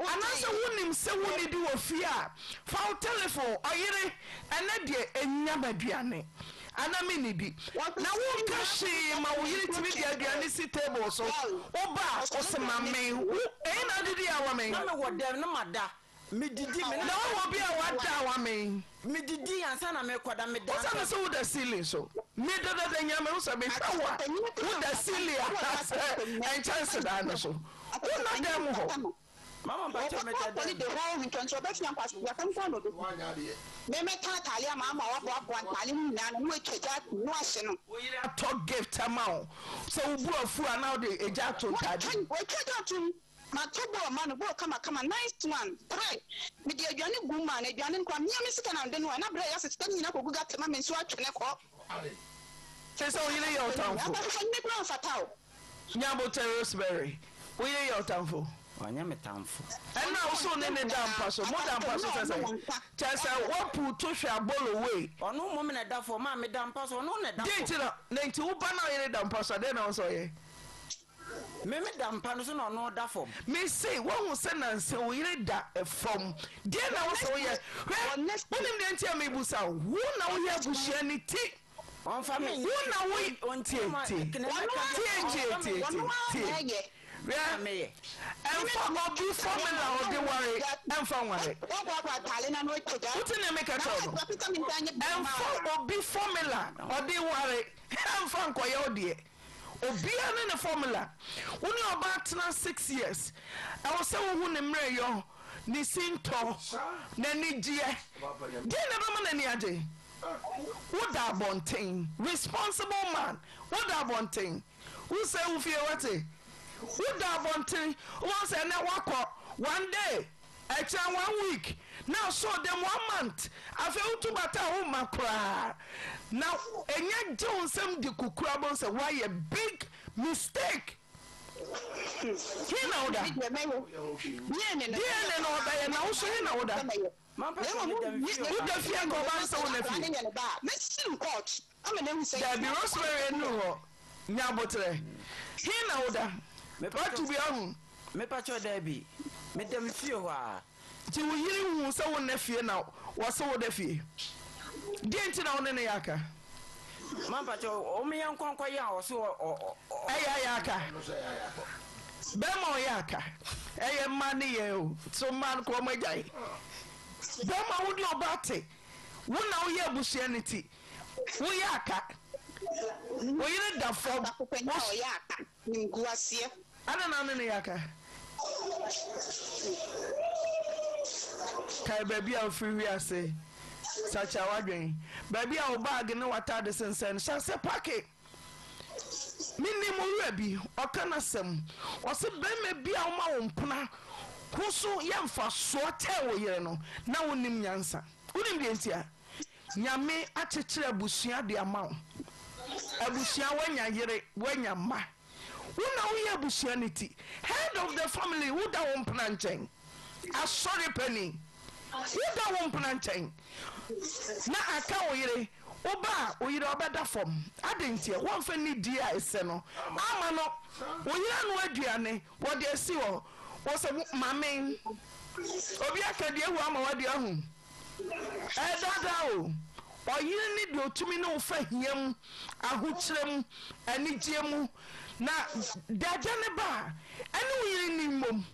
anase wonim se woni di wo fi a fa telephone oyire ene de enyamaduane ana me ni bi na wo ka hye ma wo yiri tibi de aduane si table so oba osema me na didi awa me na me wo dem na mada me didi me na wo bi a wada awa me didi ansa na me koda me da what's so with the ceiling so me da nyame wo sabe shawa with the ceiling and chance da no so wo na dem ho mama ba cha me da the whole weekend so bet na pass ya kan kono do me ta talia mama wa bo antali na no ekeja no ahye no wo yire ato gift amount so wo bu afu ana de eja to tade wo ekeja to matobo manu bo kama nice one try me de aduane guma na aduane nkwa me sika na de no na bra ya sita nyina kogu gata ma me so atwene ko say so yire your tamfo ne bra fatao nyabo Rosemary wo yire your tamfo wanya metamfo na also ne dampa so mo dampa so say chesa wapu to hwe abolo we ono mo me na dafo ma me dampa so ono na dafo date na nti wo ba na yire dampa so de na so ye me dampa no so na ono dafo me say wo hu se na nse wo yire da from de na wo so ye wonim de ntia me busa wo na wo ye bushia ni ti on family wo na wo on tie yeah me and for obi formula or the worry and for worry what in make a trouble and for obi formula or the worry and for koyo die obi an na formula woni oba 6 years I was say wo hu ne mre yo ni sinto na ni die die na ba ma na ni age wo da bonten responsible man wo da bonten who say wo fie wate who da bonten who say na wakọ one day extra 1 week now so them 1 month afi utu bata wo makra now enya jonsem di kukura bon say why a big mistake hina oda DNA no oda ya na wo so hina oda Mampa so me dem uda fie ko ban say wo na fie me sin court am na hu say da bi rosemary no ho nya botre hina oda me pa tu bi ahun me pa cho da bi me dem fie ho a ti wo yiri hu say wo na fie na wo say wo da fie denti na wo ne yaka Mampa cho o me yan kwankwa ya o so yaka bema yaka eye mane ye o so man ko mo jai bema wo di obate wo na wo ye abusuanity wo yaka wo yire da fo wo yaka nguasie ana na ne yaka kai baby a free ase sacha wadwen baby a bag ne wata de sensen se pake minni mo wura bi okana sem o se bema bi a ma wo mpona kuso yemfa so te wo yere no na wonim nyansa wonim de ntia nyame akekere abusua de ama abusua wanya yere wanya ma wona wo ye abusua niti head of the family wo da wo mpona nchen asori penny wo da wo mpona nchen na aka wo yere oba oyire obeda fom adentie won fa ni dia ese no ama no oyire no aduane wo de esi wo se mame obi akade ewu ama wo de ahu dada o oyire ni de otumi no fa hiam ahukyerem anigiemu na dada ne ba ene oyire ni mom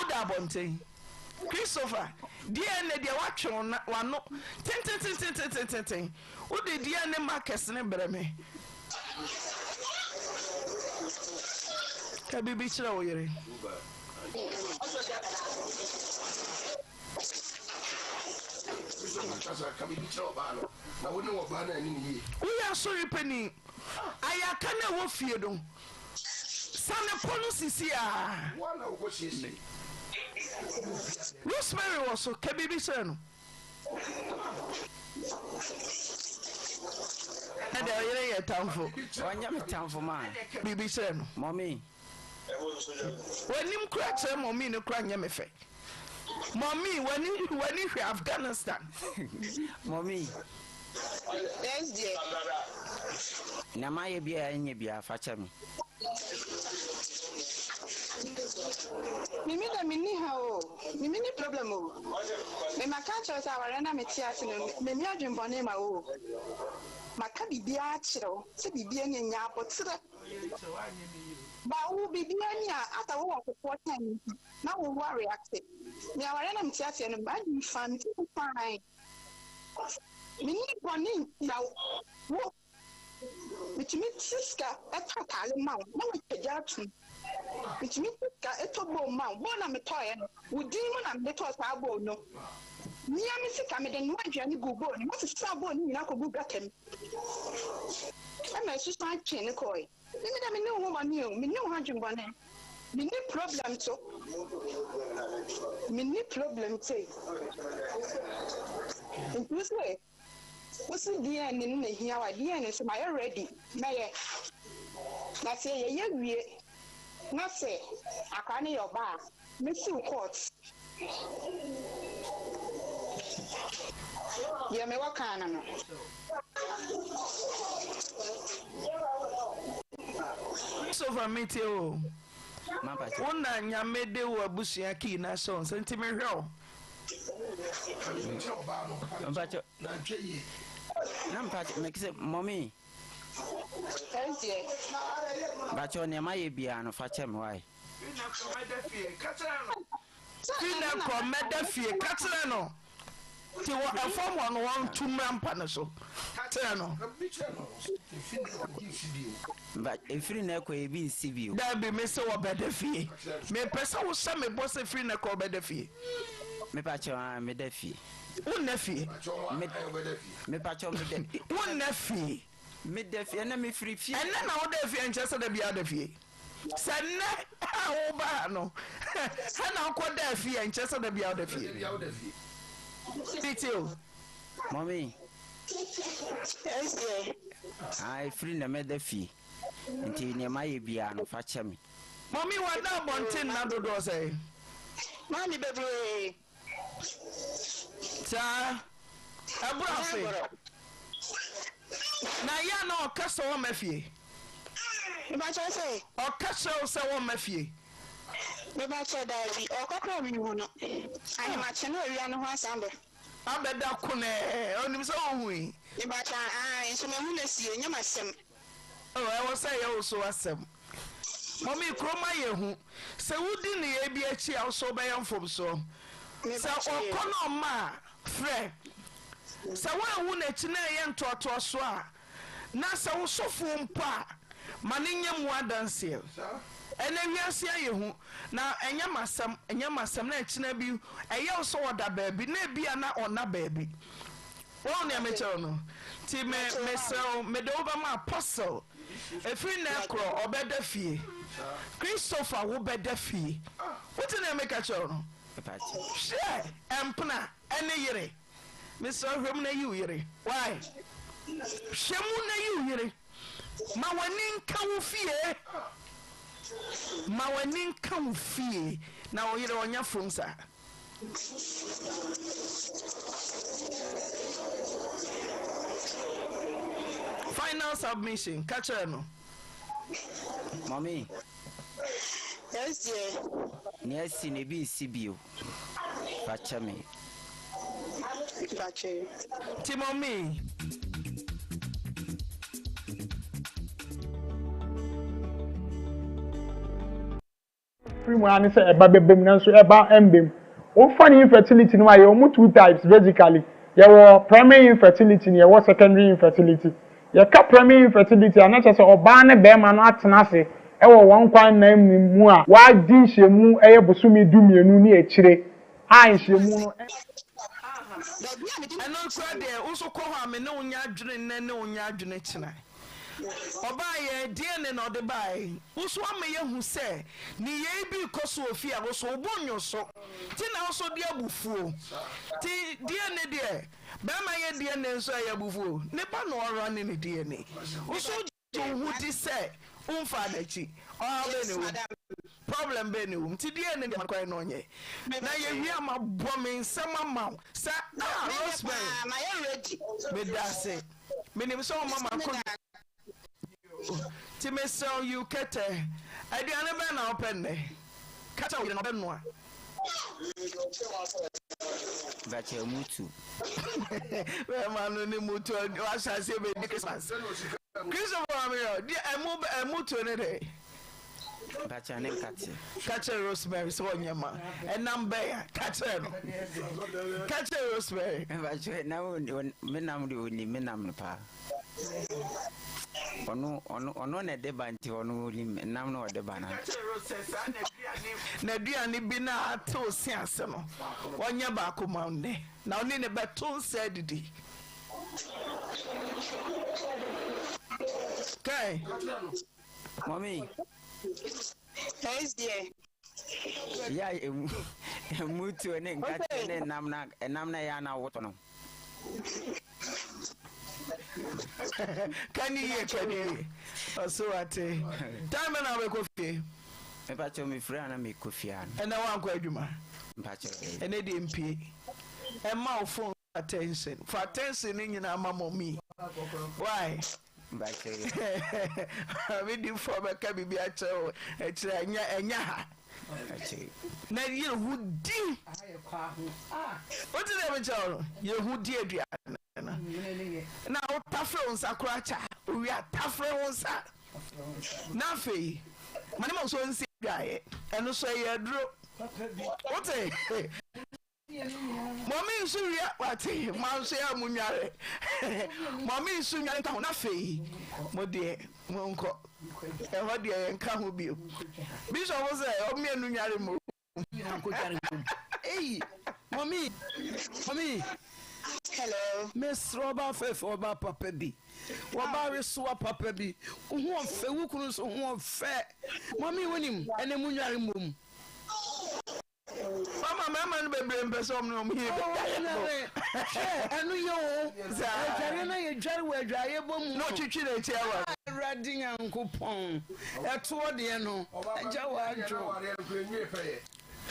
oda bonten Christopher DNA dia watwe na wano ten wo de DNA markers ne breme ka bibi chira wo yere wo ya sorry penny ayaka na wo fie do sane ponu sisi a wana uko sisi Rosemary was so kebibi seno. And there ye tamfo. Wanya me tamfo man. Bibi seno. Mommy. When him crack say mommy no cry nya me fe. Mommy when you Afghanistan. Mommy. Yes dear. Na maye bia enye bia fa cha me. Mimi da mini ha o. Mimi ni problem o. Me maka cho sa ware na meti ase no. Me mi adwembone ma o. Maka bibia a kire se bibia ni nya abotre. Ba wo bibia ni ata wo akoko tan na wo wa react. Me ware na meti ase no ba di fan ti fine. Mini boni ya wo. Mitimi siska etakale ma na wo peja tu. Mitimi siska etobo ma wo na metoye no wudi mu na meto sa bo no nia mi sika me de no adwane gubo ni mo sa bo ni na ko guga tem ama su sa chen ko e mi da me ne wo ma ni o mi ne wo hadwumba ne mi ni problem so mi ni problem say inclusive what's the DNA in the here? DNA is my ready. May I say, ye, not say, I can't your bar, Miss Courts. Yeah, me what can So for me too. Una nyamede wo abusia ki na so sentime hwe. Nampacho make say mommy. Bacho ne maye bia no fa chem why. Fina komeda fie katra no. Ti wo afom won won tumrampa ne so. Katra no. But efiri na ko e bi nsi Da bi me se wo beda fie. Me pesa wo sa me boss efiri na ko beda fie. Me pacho me da fie. Una fie. Me pacho me da. Una fie. Me da fie na me free fie. Ena na wo da fie nche se da bia da fie. Sanne wo ba no. Hana ko da fie enche so da bia da fie. Detail. Mommy. Yes, dear. I free na me da fie. Nti ne maye bia no fa che me. Mommy wa na bontin na dodo say. Mommy baby. Ta. Abrafe. Na ya na okasa wo mafie. Ibacha say. Okasa wo say wo mafie. Ibacha davi. Okakra mi hu no. Ayi ma che no wi no ho asambe. Abeda kune onim so hui. Ibacha nso me hu na sie nyama sem. Oh, I was say you so asem. Mommy kroma ye hu. Se wudi ne ye bi achi a so be yam fom so. Se okono ma frɛ. Se wa hu na chi na ye ntoto so a. Na se wo sofo mpa ma ne nyam wadanse. Ene wiase ye hu na enyamasem na chi na bi eye so woda baabi na bia na ona baabi. Won ne meche no. Ti me sell me do ba ma apostle. Efiri na ekro obeda fie. Christopher wo beda fie. What na make a show no? Share empna ene yere. Me so hwem na you yere. Why? Shemu na you yere. Ma wani nka wo fie. Ma wani nka wo fie. Na wo yere onya from sa. Final submission. Catch her no. Mommy. Yes, dear. Nesi ne bi sibio. Facha me. Facha. Timomi. Free money say eba bebem na so eba embem. Wo funny infertility no aye omu two types basically. There were primary infertility and there was secondary infertility. You ka primary infertility and not say oba ne be ma no atena ase e wo won kwan na mu a wa di nhemu eye bosumi du mienu ni akire a nhemu no eno kra de uso ko ha me ne onya adwene ne onya adwene kina oba ye DNA no de bai uso ame ye hu se ni ye bi koso ofi a so obonyo so ti na so de abufuo ti DNA de be ma ye DNA so ya abufuo ne pa no oro ne DNA uso hu ti se umfa da chi o be ne problem be ne ti DNA de makwa no nye na ye wi ama bo me nsema ma sa Rosemary Ma ye ready. me da se me ne so mama ko ti me so you kete aduane be na open ne kata wo no be no a Vache mutu. we manu ni mutu wa sha se be di Christmas Christmas me yo di mutu ne de Vache ne kate. Kache Rosemary so nyama enambe kache no kache Rosemary Vache na me nam de oni me nam pa. Ono ne de banti ono nam no de bana. Na duane bi na ato si ase no wonya ba akoma ne na oni ne beto se didi kai Mommy. Yes, dear. Ya mutu ne nkate ne nam na ya na woto no. Can you so ate time na we kofi Me pacho me frɛ na me kofia no. and na wan kwa adwuma Pacho. and e dey mp e ma phone attention for attention ni nyina mama me why Pacho. we do for be ka bibi a chew e kire enya ha Pacho. na ye hu di what did they tell you hu di aduane na o tafre unsa kracha we are tafre unsa na fe mane ma so nsi gae eno so ye duro what mommy nsu ria wate ma so ya munware mommy nsu nyan ka ho na fe mo de mo nko e ho de en ka ho bio bishop wo say o me enu nware mo Hey, mommy. Hello. Miss Robert Faith Oba Papa B. Oba Resua Papa B. Who fe wukunu so who fe. Mommy winim ene munware mum. Mama no be blame person no me. Enu yo. Ejare na ye dware wa adwaye bom. No twitwi na tia wa. Awurade Nyankopɔn. Eto de no. Eja wa adwo.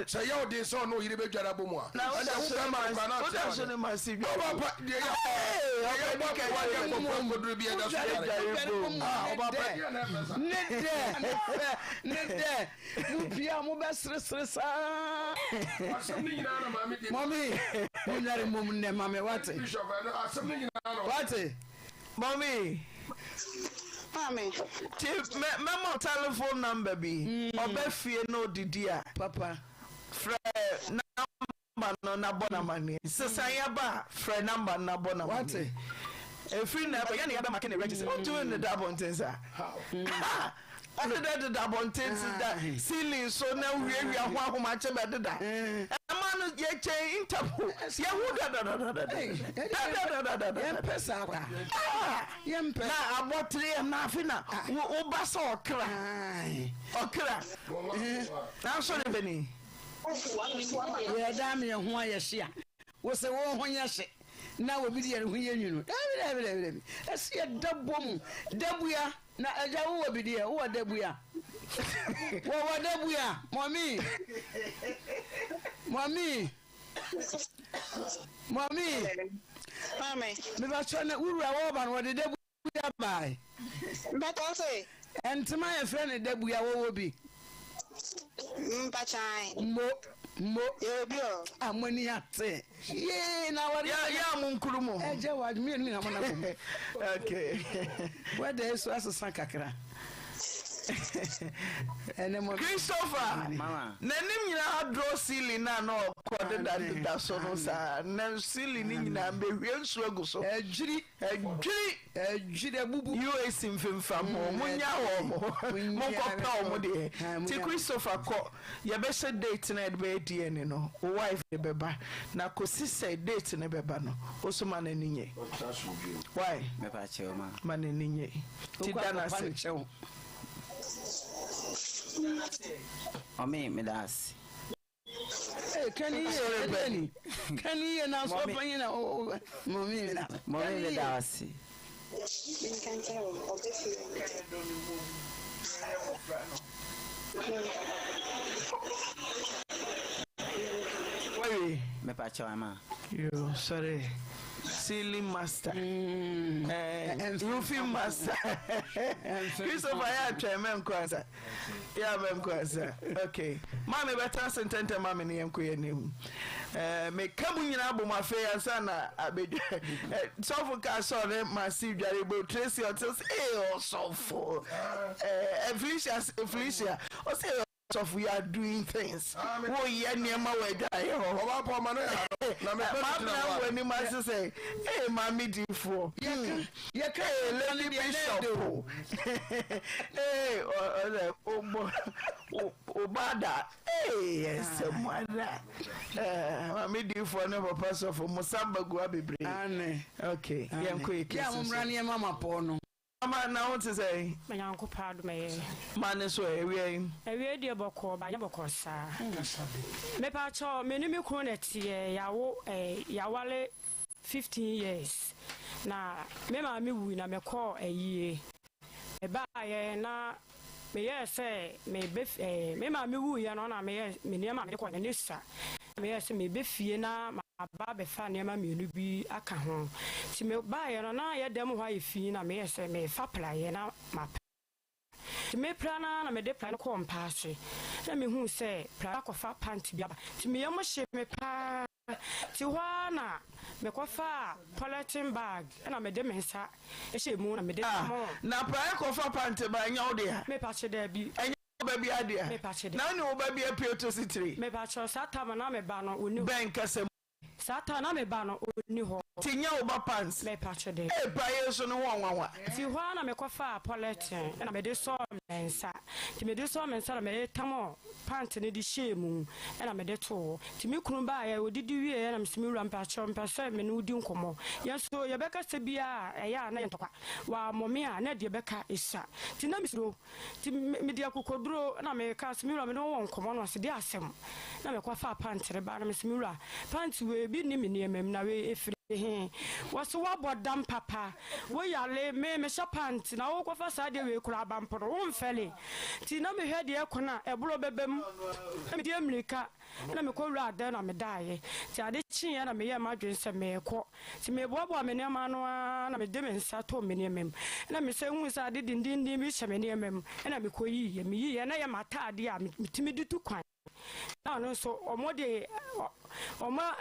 So you dey so no yiri be dwara bomu a. Na what so no masi dwa. Papa dey ya. Ne Mupia mo be sresre sa. Mommy, you nyare mum ne mame what? What? Mommy. Mami. Memo telephone number bi. Obefie no didia. Papa. Fre number no na bona mani. Sesanya ba fre number na bona mani. What? Free number ya na make register. What doing the double things ah? After that the double things that ceiling so na we ho ma che be deda. E ma no ye che interpol. Ye hu da. Ye pesa kwa. Ye mpesa. Na abotre na afina. Wo ba so okra. Okra. Na so ne beni. Ye da me ho aye hia. Wo se wo ho ye hye. Na wo bi de ho ye nwunu. Dabi. Esi ye dabom. Dabuya. Na eja wo bi de wo dabuya. Wo dabuya. Mommy. Mami. Me ba chona wura wo ba no de dabuya bai. Beto say. Entima ye friend dabuya wo bi. Mpachai. Mo Ebio. Amoni ate. Ye na wari ya munkurumo. Eje wa mi ni amona ko. Okay. Where there so asasa kakra. Christopher, nanim nyina draw ceiling na no kode da so no sa na ceiling ni nyina be hwensu aguso ejiri bubu US mfemfa mo munya wo mo kopra wo de ti Christopher ko ye be se date na be die ni no o wife de beba na ko sise date ne beba no o so ma na ninye why me pa che o ma na ninye ti dana se Omi medas. Can you now so funny na mommy medas. Wait, me pa chama. You sorry. Ceiling master, roofing master. Christopher, ya chairman kwanza. Ya mem kwanza. Okay. Mami better sentente mami ni yankuye ni. Me kabu nyina abo mafe ansa na abedu. Sofo ka so ne massive jare bo Tracy Otis sofo. Felicia. O say of we are doing things. Oh yeah, near my way die. Na me when you must say, hey, mommy D4. Yeah, lady bishop. Hey, Obada. Hey, yes, mother. Mommy D4 never pass off for Musamba Guabi. Okay, yeah, quick. Yeah, I'm running mama porno. Mama, now what to say? My uncle pardon me. Man, so we dear Boko by Yabocosa. Me pacho, many coronet, Yawale 15 years. Na me mammy win, me call a year. A buy na me say, me biff, me mammy woo, and on a me near my nissa. Me say, me biffy na. Ababe fa niema mienu bi aka ho ti me ba ye no na ye dem ho afi na me se me fa pra ye na ma ti me pra na me de pra no ko mpa hye na me hu se pra ko fa pant bi aba ti me yemo hye me pa ti ho na me ko fa polythene bag na me de me nsa e hye mu na me de mo na pra ko fa pant ba nya wo de ha me pa hye da bi baby idea na ni wo baby appeal to city me pa hye sa ta na me ba no oni ben kase Sata na me ba no oni ho Tinya oba pants. Me patch de. Eh, prayer so no one. Ti ho na me kofa polythene na me de so mensa. Ti me de so mensa na me tamo pant ne di shame na me de to. Ti me kunu ba ya odidi wie na me simi wura mpase me no di nkomo. Yenso ye beka se bia eya na yentokwa. Wa momi a na de beka isa. Ti na misro ti me de akokoduro na me ka simi wura me no won nkomo no se de asem. Na me kofa pant re ba na me simi wura. Pant we bi ni me ne emem na we efiri was what dam papa we yale me shapant na wo kofa sade we kura bamporo wo mfele ti na me hwede ekona ebro bebem me de amerika na me ko wura da na me daaye ti ade chi na me ye madwen se me ko ti me boabo me ne ma no na me de me nsa to me ne mem na me se hu sa ade dindin bi hye me ne mem na me ko yi me yi na ye mata ade a me timi ditu kwan na no so omode oma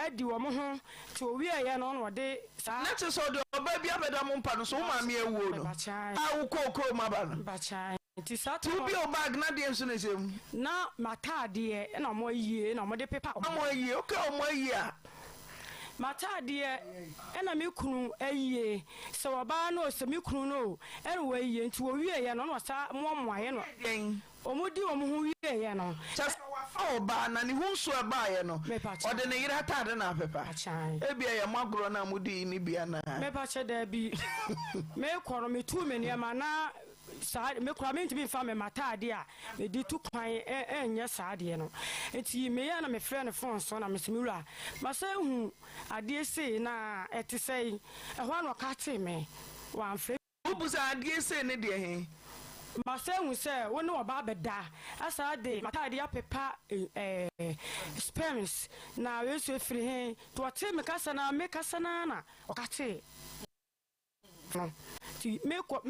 edi wo mo ho ti owi eye no no de sa na ti so de oba bia beda mo mpa no so ma me ewu no a wo kokro ma ba no ba chan ti sa to bi o bag na de nso na sem na mata de na mo yie na mo de pepa mo yie o ka mo yie a mata de na me kunu ayie se oba no se me kunu no e wo yie nti owi eye no no sa mo aye no omudi omo hu wie ye no just ba na ni hu so ba ye no o de ne yira ta de na pepa e bia ye magoro na mudi ni bia na me pa che da bi me kworo me tu me ne ma na sa me kworo me nti fa me mata de a me di tu kwan enye sa de no enti me ya na me frɛ ne phone so na me simura ma sa hu ade sei na eti sei e ho no ka te me wa mfrɛ ubusa ade sei ne de he masengu se woni oba beda asa de matade apepa sperms na wesu efiri he to te me kasa na okate no ti me ko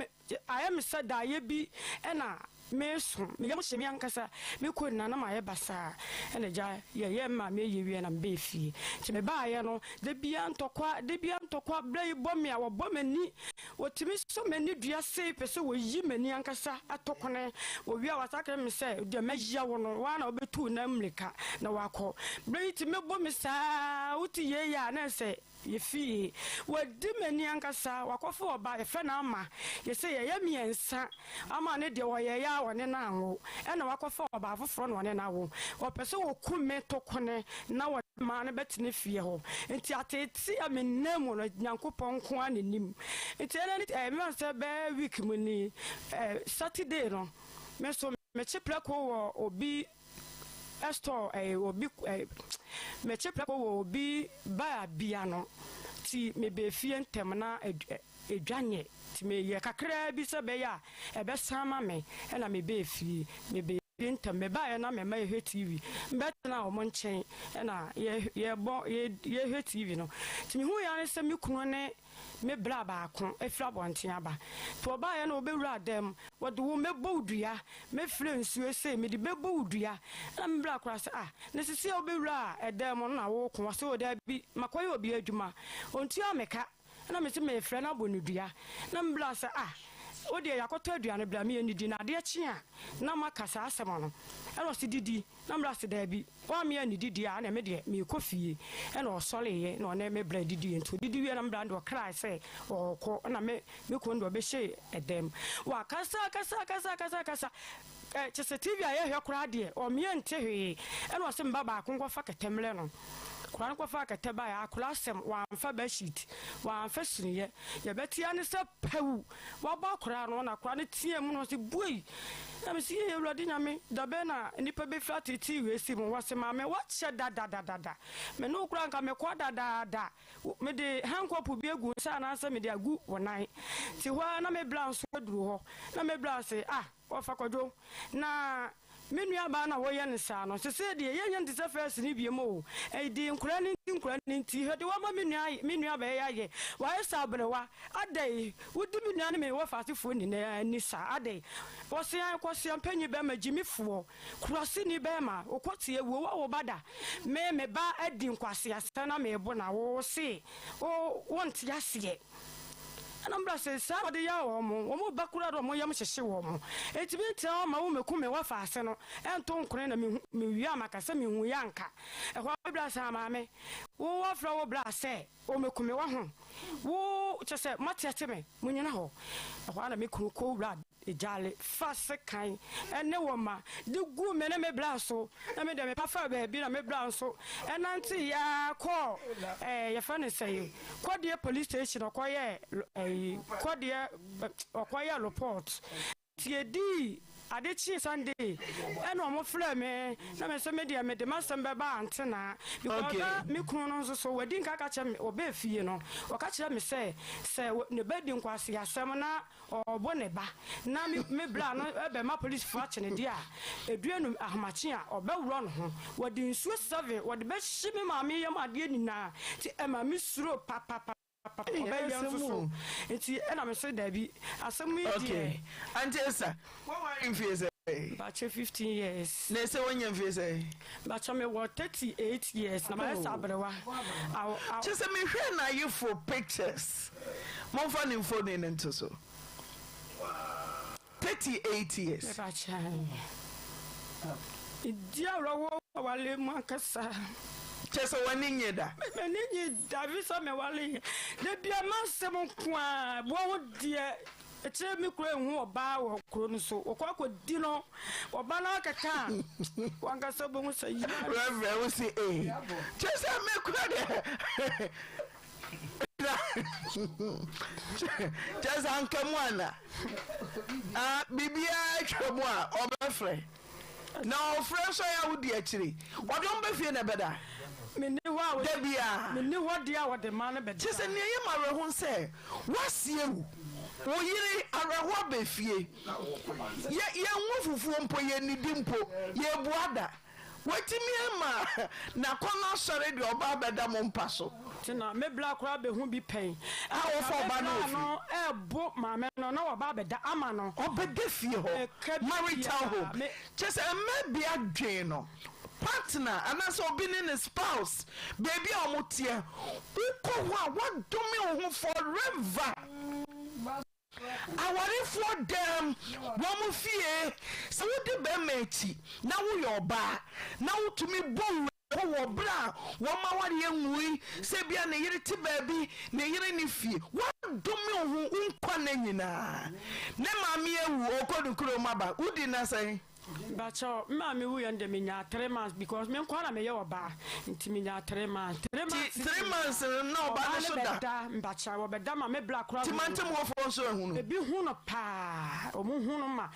I am said da ye bi na me so me yam hye me ankasa me ko na na ma ye basa ena ja ye ma me ye wie na mbe fie ti me ba ye no de bia ntokwa bra yi bom ya wo bom ani wo timi so mani dua sei pese wo yi mani ankasa atokone wo wi awasa ka me se de magya wo no wa na obetu na mlika na wakọ bra yi ti me bom sa wo ti ye ya na se ye fie wadi mani ankasa wakọfo oba efe na ama ye se ye miensa ama ne de wo ye ya wone na anwo e na wakọfo oba afoforo no wone na wo wo pese wo kume tokone na wo ma ne betine fie ho enti ateti amenemu no nyankopon ko anenim enti ene me se be week mu ni Saturday no me so me chepra ko wo obi esto obi me chepra ko wo obi ba bia no ti me be fie ntem na edwane ti me ye kakra bi se be ya e be sama me e na me be fie me be ntem me ba ya na me ma ye TV mbet na o mo nchen e na ye bo ye he TV no ti me hu ya ne se me kunu ne me bra ba ko efra bonten aba to ba ya na obewura dem wode wo me bowdua me fre nsuo se me di be bowdua na me bra kora se ne sisi obewura edem no na wo ko se o da bi makoye obi adwuma ontu ameka na me se me fre na bonudua na me bra se o de yakoto aduane bra me ni di na de chi a na makasa asem no e no se didi na mbra se da bi wa me ani didi a na me de me kofie e no sole ye na one me bra didi ento didi we na mbra ndo cry say o ko na me ko ndo be she edem wa kasa chese TV a ye hwe kora de o me ente hwe e no se mba ba konko fa ketemle no kwan ko fa kateba ya aklasem wa mfa ba sheet wa mfa siniye ya betia ne se pewu wa ba kora no na kora ne tie mu no se buyi na me si ye wradi nyame da be na nipa be flat ti we si mu wase ma me wa che da me no kora nka me kwa da me de hankopu bi egu sa na se me de agu wonan ti ho na me bla nso duru ho na me bla se wa fa kojo na menu aba na wo ye nsa no se de ye nya ntise first ni bie mo di nkura ni nti he de wa ma menu aba ye wa esa brewa adai wudi menu ani me wo fast fo ni na ni sa adai wo se an ko se ampanyi be ma jimifo kurase ni be ma okotie wo bada me ba adi nkwase asa na me bo na wo se wo nti ase ana bra se sa de ya wo mo bakura do mo yam hyehye wo mo enti bi tell ma wo meku me wa fa ase no ento nkone na me wi amaka se me hu yanka e ho bra sa ma me wo wa fra wo bra se o meku me wa ho wo chese matiate me munyina ho e ho na me kunu ko bra ejale fase kan ene wo ma de gu me na me bra so na me de me pa fa ba bi na me bra so enanti ya ko ye fa ne say ko de police station ko ye ko de ko ye report tie di adechi Sunday eno mo frɛ me na me se me de me de masem be ba antena because me kunu no so wadi nka ka kyerɛ me obe fie no o ka kyerɛ me se ne bedi nkwase asɛm na obo ne ba na me bla no ebe ma police fo akyene dia eduenu ahmachi a obewuro no ho wadi nsuo 7 wadi be hye me ma me yam ade nina ti ema me suro papa Enti ena me say dabi asem me die Auntie Esther what were you fear say about 15 years na say when you fear say but me what 38 years na my sabrewa just me hwe na you for pictures mo fa ni phone ni nto so 38 years me ba chan idia rowo wale makasa Chesa waninye da. Meninye da visa me wale. De bia mansem kwa bo die eche mi kure hu oba wo kuro no so okwa di no oba na kaka wanga so bo so yi. Reverend we say Chesa me kure de. Chesa ankamwana. Bibia twemu a obefre. Na ofre so ya wudi akiri. Odon be fie na beda. Meni wa Debia meni wa dia wa de man be chese ne ye mare ho se wasiewu wo yiri areho be fie ye nwo fufuo mpo ye nidi mpo ye buada watimi ma na kono sore de oba beda mo mpa so tina me bla kura be hu bi pen a wo fo ba no no e bo ma me no na oba beda ama no obede fie ho marital home chese me bia dwen no partner and that's obeying a spouse baby omotie uko wa what do me forever awari for them womu fie so wo de be mechi na wo your ba na wo to me bon wo bra wo ma wari enwi se bia ne yire ti baby ne yire ni fie what do me unkwa na nyina ne ma me ewu okodu kuro maba udi na say Bacho, mammy, we and me 3 months because me kwa na me yo ba intiminya 3 months. 3 months no ba so da. Bacha wo be da ma me black crowd. Timantem wo fo so ehunu. E bi hu no pa. Omo hu no ma.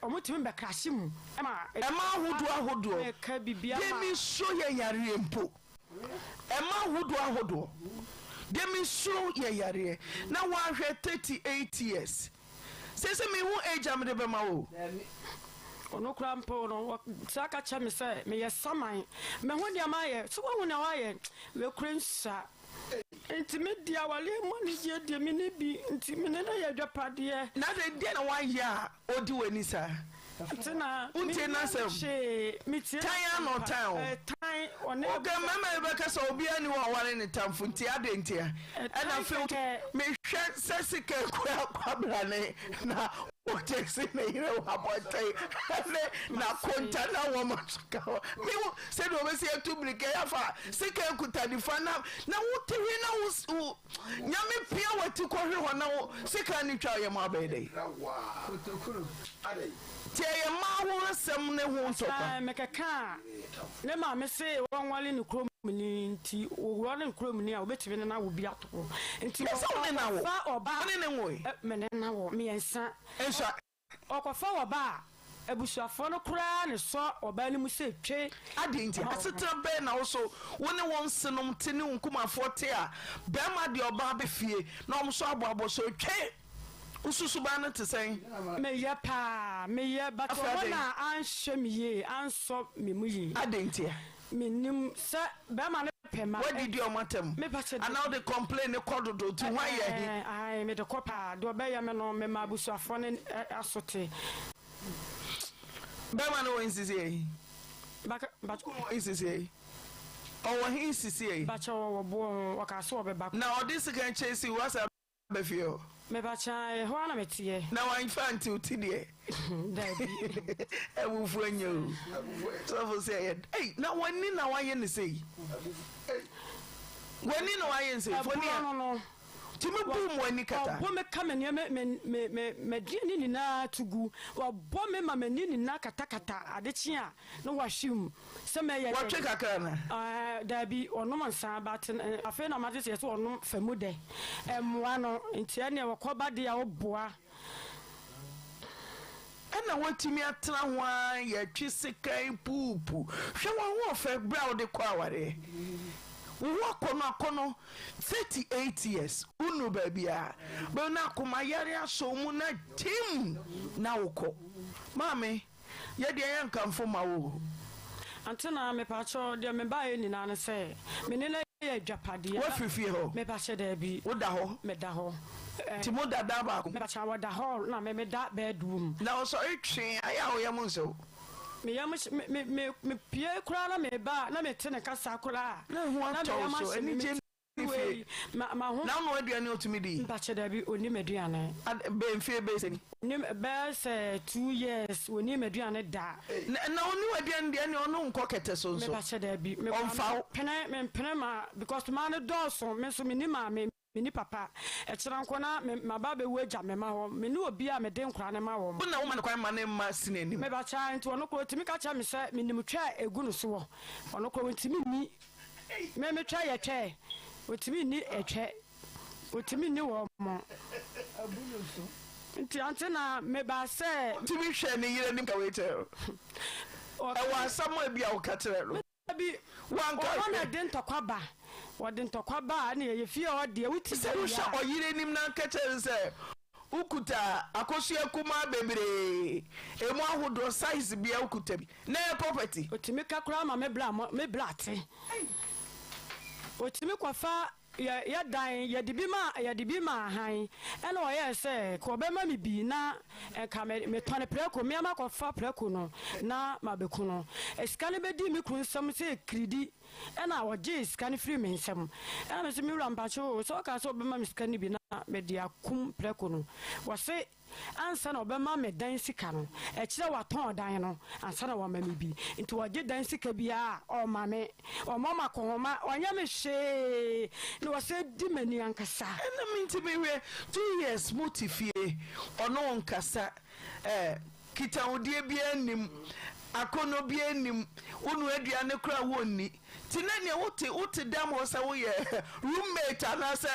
Omo timi be crash mu. E ma ahodo. E ka bibia ma. Demi so ye yare mpo. E ma ahodo. Demi so ye yare. Na wa hwe 38 years. Sese me hu age am de be ma wo. Ono krampo no saka cha me se me yesaman me ho dia maye so wo na waye we krensa intimedia wale mo ni je de me ne bi intimene na ya dwapade na de dia na waye a odi wani sa tina unte na se time no time time one o ga mama be ka so obi ani wo ware ne tamfo nti ade nti e na fe me hwe sesike kwa brane na o tesi me yire wa botai na konta na wo masuka mi se do be se tubrike ya fa sike kuta di fa na wo tewi na wo nyame pia wati ko hwe ho na wo sika ni twa ye ma be dai tie ma ho sem ne ho ntopa me kaka ne ma me se won wale ni krom ni nti wo ne krom ni a obetime na wo bi ato nti fa oba ne wo me ne na wo me ensa ensa okofa oba ebusuafo no kura ne so oba ni mu se twe ade nti asetra be na wo so wo ne won senom te ne nkumafo te a be ma de oba be fie na om so aboabo so twe ususu ba na te sen me ye pa me ye but wona anhwe me ye anso me mu yi adentia me nim se be ma ne pema what did you matem and now they complain the kododo to why ye ai me de kopa do be ye me no me ma busuafo ne asote be ma no insisi but insisi o he insisi ba cho wo bo o ka so be ba na o this can chase you was a befio Me ba cha ho na metie. Na wan fanti uti de. Dabi. E wo fu anyo. So for say, hey, na wani na waye ne sei. Wani na waye sei. Foni no. Timi bu mo ani kata. Bo me ka me me dini ni na tugu. Wa bo me ma me ni na kata adechi a no wa hwim. Se me ye. Wa twe kakra na. Dabi ono mansa bat afa na ma te se ono famu de. Emwa no ntia ne wa koba de a oboa. Ana watimi atena ho a ya twi sekan pupu. Hwe won ho fa bra de kwa aware. Wakono 38 years unu babia be na kuma yare aso mu na tim na woko mame ye de yan kamfo ma wo antena me pacho de me ba ni na ne se me ne na ye dwapade wo fifie ho me pa che da bi wo da ho me da ho ti mo da ba ko me pa cha wo da ho na me da bedroom na wo so etwe aya ho ye mo nso me pie kura na me ba na me tene kasa kura na ho ato so eni je ma ho na no aduane otumi di ba che da bi oni meduane be mfie be se ni be se 2 years oni meduane da na oni aduane de ne ono nko kete so me ba che da bi me pene ma because man do so me so me ni ma me mini papa e chiranko na ma ba be waja me ma ho me ni obi a me den kura ne ma wo na wo ma ne kwan ma ne ma sinani me ba cha nti ono ko timi ka cha me se me nim twa egu no so wo ono ko timi ni me twa ye twa otimi ni etwe otimi ni wo mo abulo so nti antena me ba se timi hwe ne yire nim ka we tell e wa samu bia wo ka tere no bi wan ka na den tokwa ba wode ntokwa ba na ye fie o de wuti se wo sha oyire nim na ka tere se ukuta akosua kuma bebre emu ahodo size bia ukuta bi na property otimi ka kura ma me bla te otimi kwafa ya dan ya dibi ma han ena o ye se ko be ma mi bi na ka me tone preko me ma ko fa preko no na ma be ku no eskane be di mi ku nsam se kridi ena o je skane free me nsam ena me se mi wura mpacho so ka so be ma mi skane bi na me dia kum preko no wo se ansa na obema me dan sika no e kire waton dan no ansa na wo ma me bi nti wo je dan sika bia o ma me o mama ko homa onya me hwe no wo se di mani ankasa na me nti me we 2 years motifie ono nkasa kita odie bia anim akono bia anim unu aduane kra wonni ti na ne wote dam wo se wo ye roommate anasa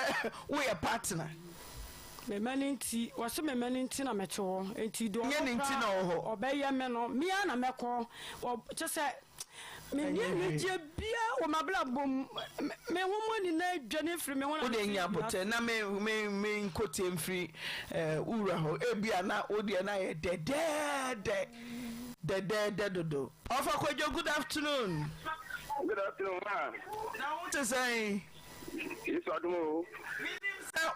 wo ye partner me maninti waso me maninti na meto enti do ye ninti na ho obeye me no mia na meko chese me ni je bia o mabla bom me homo ni na dwane firi me wona o de nya bote na me nkote mfiri ura ho ebia na o de na ye de dodo ofa kojo good afternoon ma na what to say Isso adumo.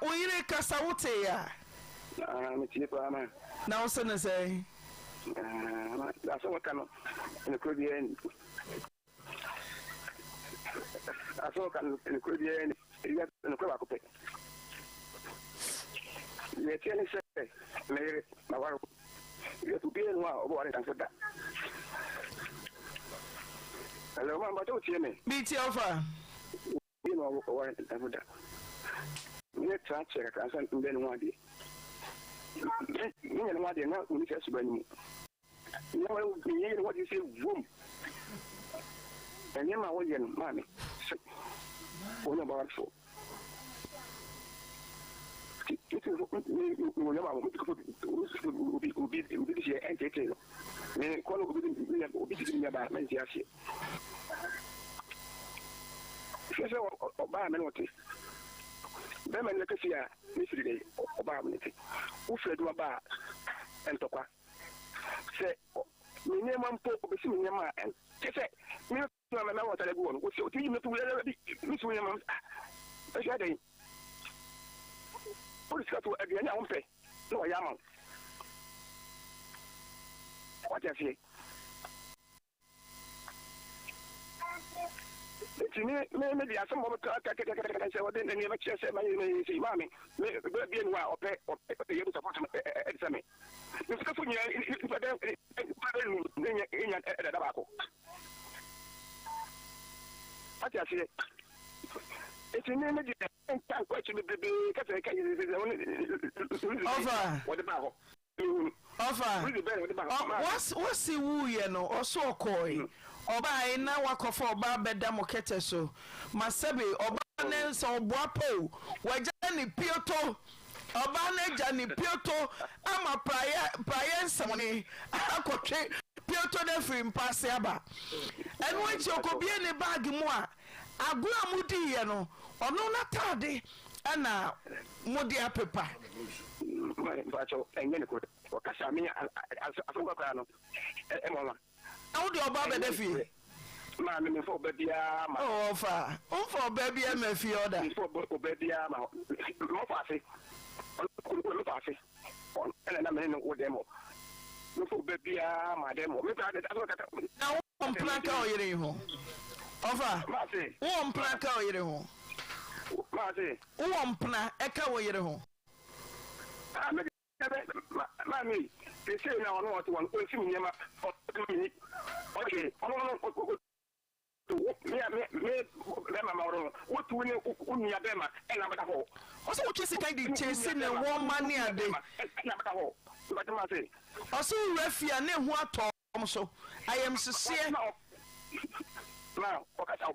Oyire kasa wote ya. Me tie pa ma. Na wo se na say. Da so wakano. Ne ko bi en. Aso kan ne ko bi en. Ya ne ko ba ko pe. Le tiene se. Le ma waro. Ya tu bien wa obo wa tan so da. Hello ma ba to tie me. Bi tie ofa. You know, or that. Let's check and send them one day. You know what they're not going to say. You know what you say, room. And you know what you're mommy. What about so? It will be entertainment. Then call will be Sese oba me note. Be me ne kafia ni siride oba me note. Wo fredu oba entokwa. Se mi ne mam po obesi mi nyama en. Sese mi no me wota le go no. Wo se o ti mi to le bi mi so nyama. E sha dai. Police ka to abianya wo mpe. No ya ma. What you say? me dia some of say what then never say my see mommy be in wa ope you support me because when you it's in the question what's the woo you know or so coy oba ina wakofo oba beda mokete so masabe oba ne so boapo wajani pioto oba ne jani pioto ama prayer nsone akotwe pioto na free mpasse aba enu enchi okobie ne bag mu a agua mudi ye no ono na tade ana mudi apepa bacho engene ko wakasha mi afunga kwa no emoma how do oba be da fi ma me fo ba bia ma oh fa on fo ba bia ma fi order fo ba bia ma mo fa se ko fa se on na me no wo demo mo fo ba bia ma demo me fa da kata na on plan ka oyire ho ofa ma se on plan ka oyire ho ma se on plan e ka oyire ho Mami, they say now I want to one see me okay. What to win unia bema and I'm at home. Also, what is kind of chasing a woman near day? Also, refia ne what Tom so I am sincere now. Now, okay, I'll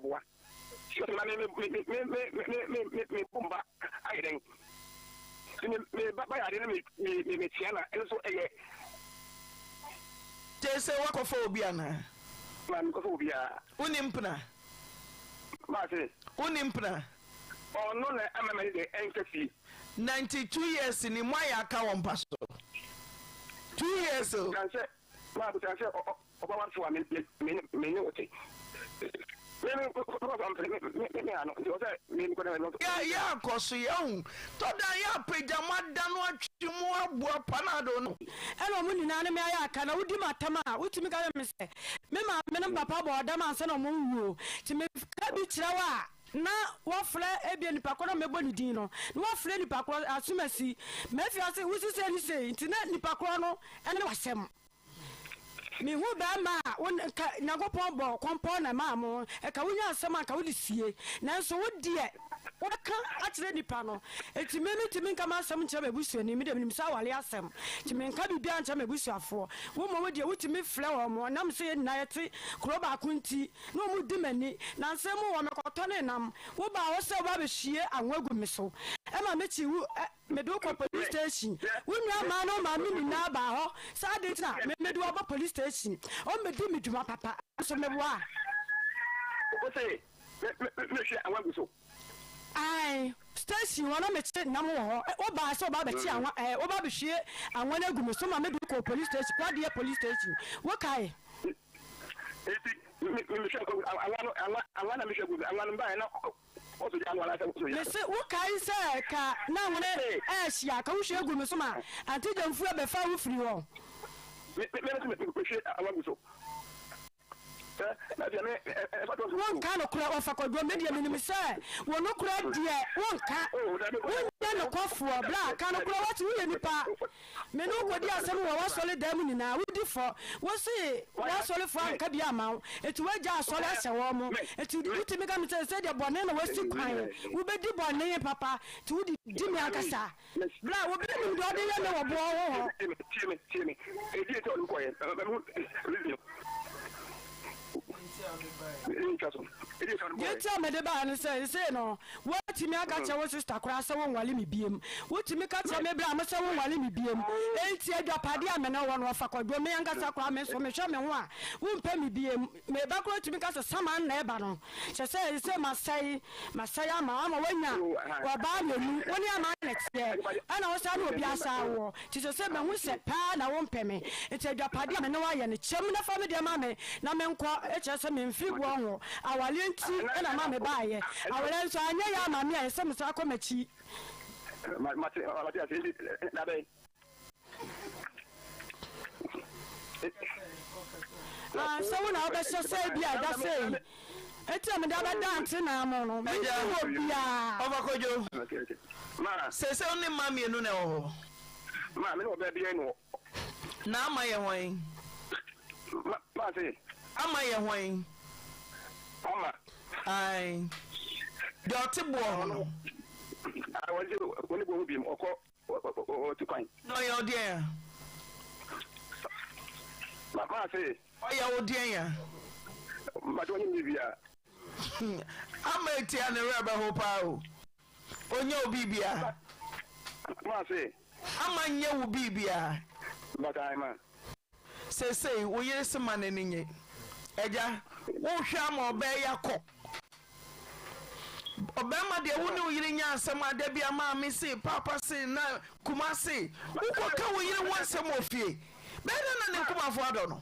me bomba. I think. Me baba ya me tiana enso eye te se wakofobia na man ko fobia unimpna ma se unimpna no na amama de enkasi 92 years ni mwaya aka won paso 2 years o kan se ma bu kan se oba wan so me ni ote ya koso ya toda ya pejama danu atwimu abua panado no eno mu nyina ne me aya aka na wudi matama wutimi ka me se me ma me no papa bo odam anse no mo wuo ti me ka bi kirawa na wofre ebie nipa ko na mebo ni din no na wofre nipa ko asumasi me fi ase wusi se ni se nti na nipa ko no ene wasem mi hu ba ma na go pombo kompo na ma mo e ka wunya asema ka wudi sie nanso wudi e waka akire nipa no eti memi timi nka ma asem nche mebusu ni mi dem ni sa wale asem timi nka bibia nche mebusu afo wo mo wudi e wutimi fle wo mo nam se na yeti kro ba kunti no mu di mani na nsem wo me koto ne nam wo ba wo se ba be hie anwagu mi so e ma mechi wu medu ko police station wunwa ma no ma mi na ba ho sa de tina medu oba police station o medu mi duma papa so meboa o se me hwe anwagu so ai station wona me che nam ho o ba so ba be chi anwa o ba be hwe anwa na gu mi so ma medu ko police station kwa de police station wo kai me hwe anwa na me hwe anwa ba na Lese wo kai se ka na wone hia ka wo hwe gu mi so ma anti jamfu be fa wo firi wo me hwe anwa so won ka no kura ofa ko do media minim se won no kura die won ka won no kofo bla ka no kura wat wo nipa me no ko di asem wo wasole dam ni na wudi fo wo se wasole fo anka bi ama etu waja asole ase wo mo etu witi me ka me se de bone na wasi kwan wo be di bone papa tu wudi di me akasa bla wo bi ni do de ye na wo bo wo timi e di to ko ye Yeti me de ba ne say no what me aka che wo sister kura se won wale me biem what me ka che me bra me se won wale me biem enti adwapade a me na wo no fa kwadwo me yanka sa kura me so me hwe me ho a wo mpa me biem me ba kura timi ka se saman na e ba no che se masai ama wanya wa ba me nu woni ama na tie ana wo sa na obi asa wo ti se me hu se pa na wo mpa me enti adwapade a me na wa ye ne chem na fa me de ma me na me nko e che se me mfiri bo ho awale nti na ma me ba ye awale nso anya ya ma me a se me sa komachi mate ase na be so na obe so say bia da say Eti me da ba dance na mo no. Me wo bia. Obakojo. Okay. Ma. Se oni ma mienu na wo. Ma me no be bia no. Na ama ye hwan. Ma say. Ama ye hwan. Ama. Ai. Do ti bo no. I want you when you go be oko to coin. No you there. Ma say. Oh ya odien ya. Ma do ni bia. Ama eti an reba ho pa o. Onye obi bia. Ma say. Ama nye wo bibia. But I man. Say wo yere se man ni nye. Eja, wo hwa ma obe yakọ. Obema de wo ne wo yere nya asem ade bia ma me se papa se na kuma se. Wo ko ka wo yere wo asem ofie. Be na ne kuma fo ado no.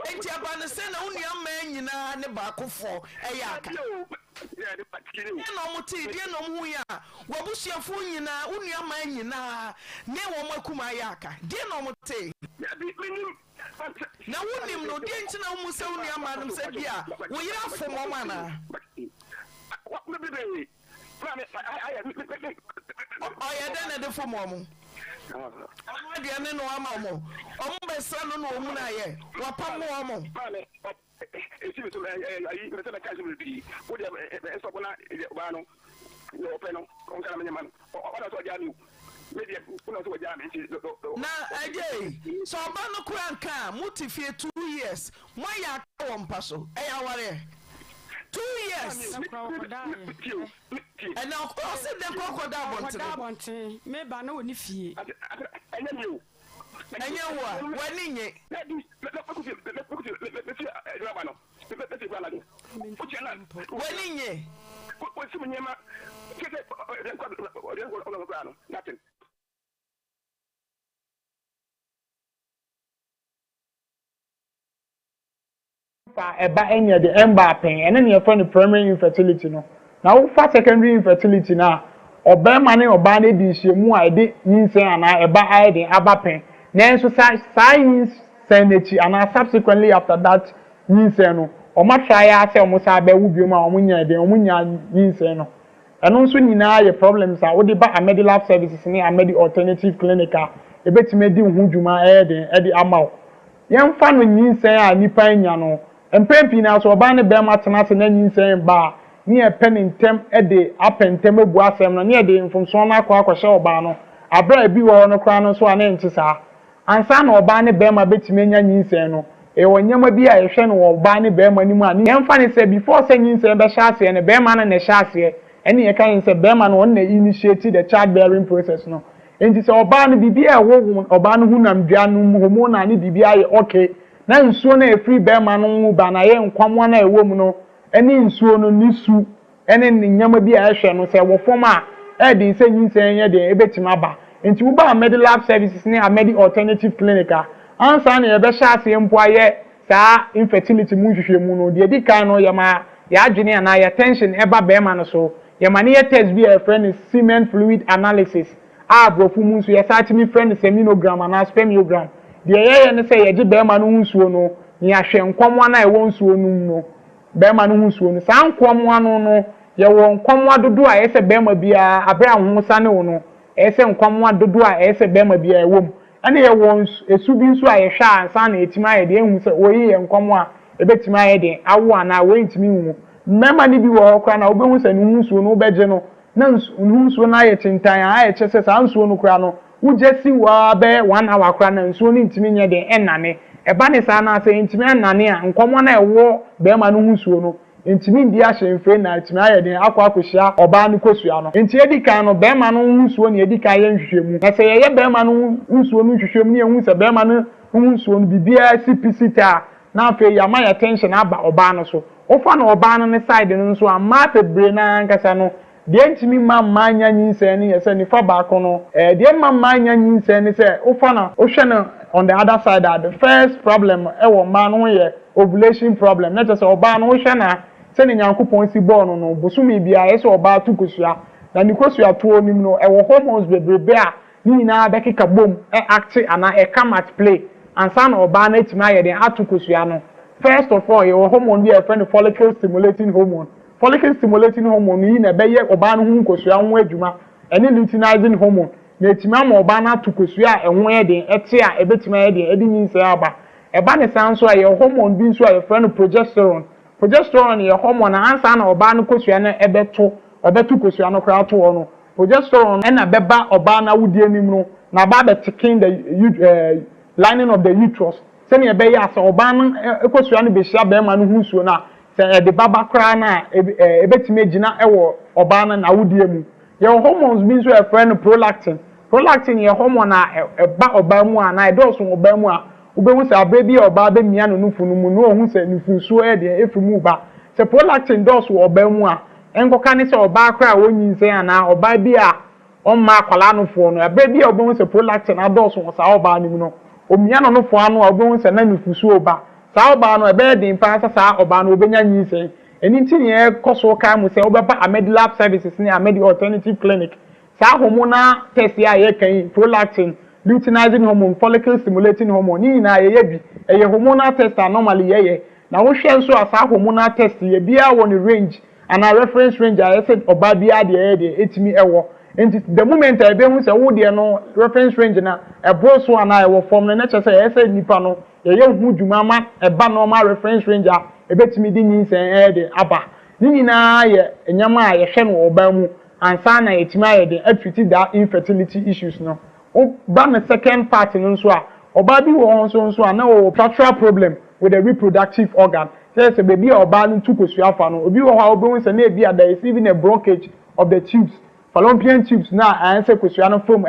Enti abane se na wo nua ma nyina ne ba kofo eyaka. No muti die no mu ya wabusuafo nyina wo nua ma nyina ne wo makuma yaka die no muti na wonim no die nti na wo se wo nua ma no se bia wo yira afo mo ma na oya dene de fo mo mu de ne no ama mo besa no no mu na ye wapa mo mo esi me so ayi me se na kaje me bi wo de so bona ba no no pe no on kana me man o da so ja ni me de kuna so ja me na aje so ba no kranka mutifie 2 years mo ya ka wo mpa so e ya ware 2 years and now also the crocodile bonte me ba na woni fie anya mi o anya wa wani nye wani nye eba enye de emba pen ene ne yefo ne primary infertility no na wo fa secondary infertility na obema ne oba na di nhyiemu a ede nyinsen ana eba aide aba pen nenso science senechi ana subsequently after that nyinsen no o ma try ase o mo sa ba wu biom a o mo nya de o mo nya nyinsen no eno nso nyina ye problems a wo de ba Amedi Lab Services ne Amedi Alternative Clinic a ebetime di hu dwuma ede amaw yemfa no nyinsen a nipa nya no empempi na so oba ne be ma tena se na nyinsen ba ni e pen ntem ede apentem ebu asem no ni ede infomso na akwa hye oba no abra bi wo no kra no so ana nti sa ansa na oba ne be ma betime nya nyinsen no e wonyama bi a ehwe no oba ne be ma ni mu ani yemfa ne se before se nyinsen be hye ase ne be ma na ne hye ase ene ye kan se be ma no on na initiate the childbearing process no enti se oba ne bibia e wo oba no hunam dua no hormone ani bibia ye okay na nsuo na efiri be ma no mu ba na ye nkwamwa na ewo mu no ene nsuo no nisu ene nyama bi a ehwe no se wo fom a e de se nyinsen ye de ebetima ba enti wo ba Amedi Lab Services ne Amedi Alternative Clinic a ansa na ye be hye ase mpo aye saa infertility mu hwehwe mu no de di kan no ye ma ya adwene ana ya tension eba be ma no so ye ma ne ye test bi a friend semen fluid analysis a brofu mu so ye satimi friend seminogram ana spermiogram de ye ne se ye gi be ma no nsuo no ni ahwe nkwamwa na ewo nsuo no no be ma no nsuo no sa nkwamwa no no ye wo nkwamwa dodo a ye se be ma bia abra ho sa ne wo no ye se nkwamwa dodo a ye se be ma bia ewom ane ye wo esu bi nso a ye hwa ansa na etima ye de ehu se oyi ye nkwamwa ebetima ye de awo ana we ntimi hu mmema ni bi wo okra na obehu se no nsuo no obeje no na nsuo na ye tintan a ye chese sa nsuo no kra no ujesi wa be 1 hour kra na nsuo ni ntimi nye de enane eba ne sa na se ntimi enane a nkwamwa na ewo be ma no nsuo no ntimi ndi a hyenfre na ntimi aye de akwa akohia oba ne kosua no nti edikan no be ma no nsuo ne edikan ye nhwehwemu na se ye be ma no nsuo no nhwehwemu ne ehu se be ma no nsuo no bibia CPC ta na afi ya ma ya tension aba oba no so ofa na oba no ne side no so ama pebre na nkasa no de ntimi mamma nya nyinsen ne yesa ni fa ba ko no de mamma nya nyinsen ne se ofa na ohwe no on the other side the first problem wo ma no ye ovulation problem na just oba no ohwe na se ne nyankopon si ball no bosumi bia yesa oba tu kosua na ni kosua to onim no wo hormones bebrebe a ni na bekeka bom act ana come at play ansa na oba na etima ye den atu kosua no first of all your hormone be a friend follicle stimulating hormone yi na be ye oba no hu nkosua ho adwuma ene luteinizing hormone na etima ma oba na to kosua ehwo ye den ete a ebetima ye den edi nyinse aba eba ne sanso a your hormone bi nso a your friend progesterone ye hormone ansa na oba no kosua na obeto kosua no kra to no progesterone na beba oba na wudie nim no na ba be taking the lining of the uterus se ne be ya se oba no kosua no be hia be ma no hu suo na se de baba kra na ebetime gina ewo oba na wudie mu your hormones bi nso a friend prolactin ye hormone a eba oba mu a na edoso oba mu a ubehu se abrabi oba be mia no nufu no mu no ohun se nufunsuo e de efimu ba se prolactin doso oba mu a enkoka ne se oba kra wonyinse ana oba bi a omma akwala no fo no abrabi oba se prolactin adoso wo sa oba ni mu no omia no fo ano oba se na nufunsuo ba sa oba no ebe din pa sa oba no obenya nyinse eni ntini e koso ka mu se obeba Amedi Lab Services ni Amedi Alternative Clinic sa hormonal test ya ye kan prolactin luteinizing hormone follicle stimulating hormone ni na ye bi eye hormonal test normally ye na wo hwe nso asa hormonal test ye bia won range and a reference range I said oba bia de etimi ewo enti the moment I be hu se wo de no reference range na e bro so ana e wo form na che se ye said nipa no ye hu dwuma ma e ba normal reference range a ebetimi di nyinsen de aba ni na ye enyama a ye hwe no oba mu ansa na etimi aye de afiti that infertility issues no o ba na second part no so a oba bi wo so a na o structural problem with the reproductive organ say baby oba no tukosua fa no obi wo ha obo se na e bia there is even a blockage of the tubes fallopian tubes na anse kosua no form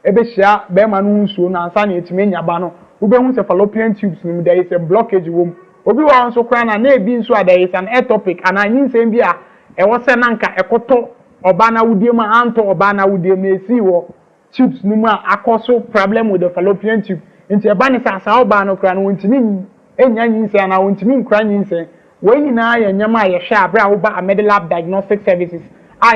ebe hia be ma no nsuo na ansa na etimi nyaba no obehu se fallopian tubes no there is a blockage wom obi wo so kra na ebi nso a there is an ectopic and anyinse bi a e wo se na nka ekoto oba na wudie ma anto oba na wudie ma esi wo tubes no mu akoso problem with the fallopian tube nti eba ne sa oba no kra no wontimi enya nyinse na wontimi nkra nyinse we nyina ya nyama ya hwe abra wo ba Amedi Lab Diagnostic Services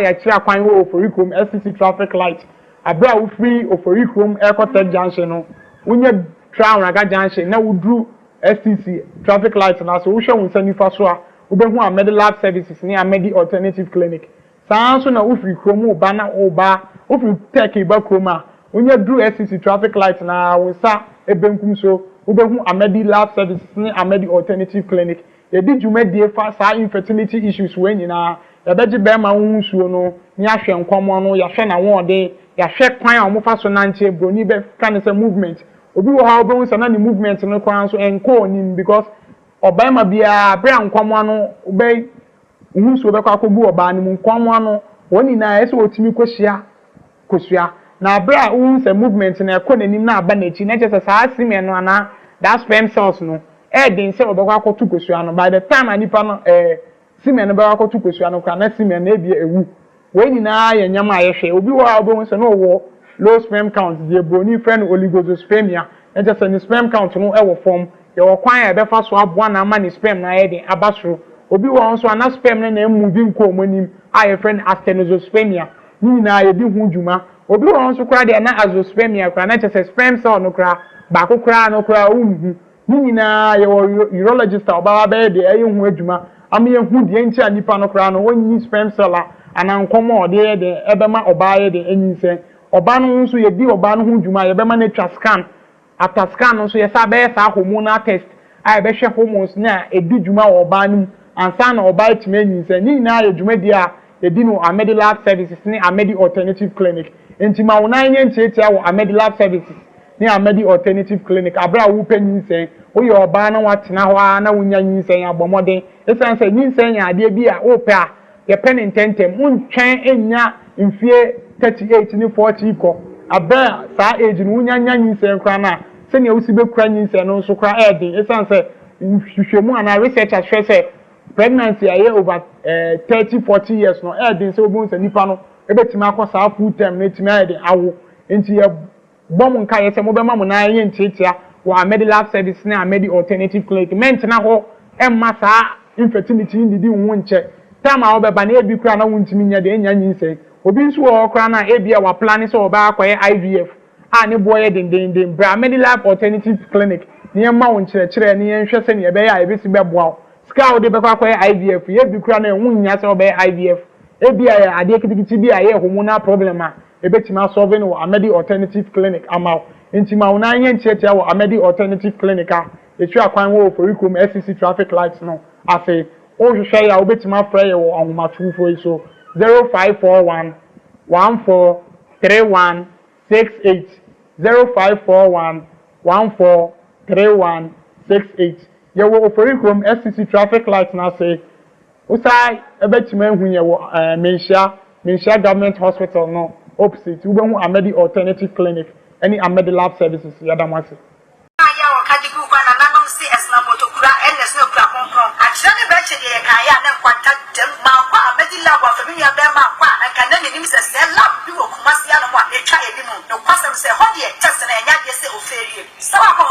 ya kira kwan wo oforikom SCC traffic light abra wo free oforikom airport junction no wonye crown raga junction na wudru SCC traffic light na so wo hwe wonsa nifa so a wo be hu Amedi Lab Services ni Amedi Alternative Clinic sanso na wo free krom ba na wo ba wo free take ba krom a wonye dru SCC traffic light na wonsa ebenkum so wo be hu Amedi Lab Services ni Amedi Alternative Clinic ye di dwumadie fa sa infertility issues we nyina ya beji be ma wonsuo no ni ahwe nkomo no ya hwe na wode ya hwe kwan a omofa so nanche broni be kan se movement obi wo ha obo nsa na ni movement no kwan so enko nim because oba ma bia bra nkomo no be wonsuo be kwa kobu oba ni nkomo no woni na ese otimi kosua na bra wonsa movement na ekọ nanim na aba na chi na chese sa asime no ana that sperm cells no din se obekwa akotu kosua no by the time anipa no semen no be akotu kosua no kwa na semen na ebia ewu we nyina ya nyama ayehwe obi wo obo nso no wo low sperm count the broni friend oligospermia and just any sperm count no e wo form ye wo kwan e be fa so aboa na ama ni sperm na ye den abasoro obi wo nso ana sperm na moving nko monim aye friend astenospermia nyina ye di hu dwuma obi wo nso kra de na azoospermia kra na chese sperm cell no kra ba kokra no kra umhu nyina ye urologist oba ba de aye hu adwuma ame hu de nchi anipa no kra no wonyi sperm cell anankomo de ebema oba ye de enyinse oba no nso ye di oba no hu dwuma ye bema na twa scan after scan no so ye sa be sa hormonal test aye be hwe hormones na edi dwuma oba no ansa na oba etime enyinse nyina ye dwuma di a ye di no Amedi Lab Services ni Amedi Alternative Clinic enti ma wona nye ntiatia wo Amedi Lab Services ni Amedi Alternative Clinic abra wo panyinse wo ye oba na watena ho na wonya nyinse abomoden esanse nyinse nya ade bi a wo pe a ye pen intentem untwen enya mfie 38 ni 40 ko abra sa age no wonya nyinse kra na se ne wo si be kra nyinse no so kra edin esanse hwehwemu ana researchers hwe se pregnancy aye over 30-40 years no edin se obun se nipa no ebetima akosa full term na etima edin awo enti ye bom nka ye se mo be ma mo na ye ntiatia wa Amedi Lab Service na Amedi Alternative Clinic mentena ho emma saa infertility ndidi wo nche tama obeba na ebi kura na wontimi nya de enya nyinse obi nso wo kura na ebi wa plan so oba akoye IVF a ne boye den bra Amedi Lab Alternative Clinic nneɛma wo nkyerɛkyerɛ ne yɛnhwɛ sɛ ne ɛbɛyɛ a ebesi bɛboa sika wo de bɛkɔ akɔyɛ IVF ye bi kura na ɛho nya sɛ ɔbɛyɛ IVF ebi a adeɛ kitikiti bi a yɛ hormonal problem a ebetimi asolve no wɔ Amedi Alternative Clinic ama nti ma wo na yɛ nkyerɛkyerɛ wɔ Amedi Alternative Clinic a etwi akwan wɔ Oforikom SCC traffic lights no afi o hwehwɛ ya obetimi afrɛ yɛ wɔ ahomatufo yi so 0541 143168 0541 143168 yɛwɔ Oforikom SCC traffic lights na say usai ebetimi ehu yɛ wɔ Menhia Government Hospital no opposite ubehu Amedi Alternative Clinic any Amedi Lab Services yadamase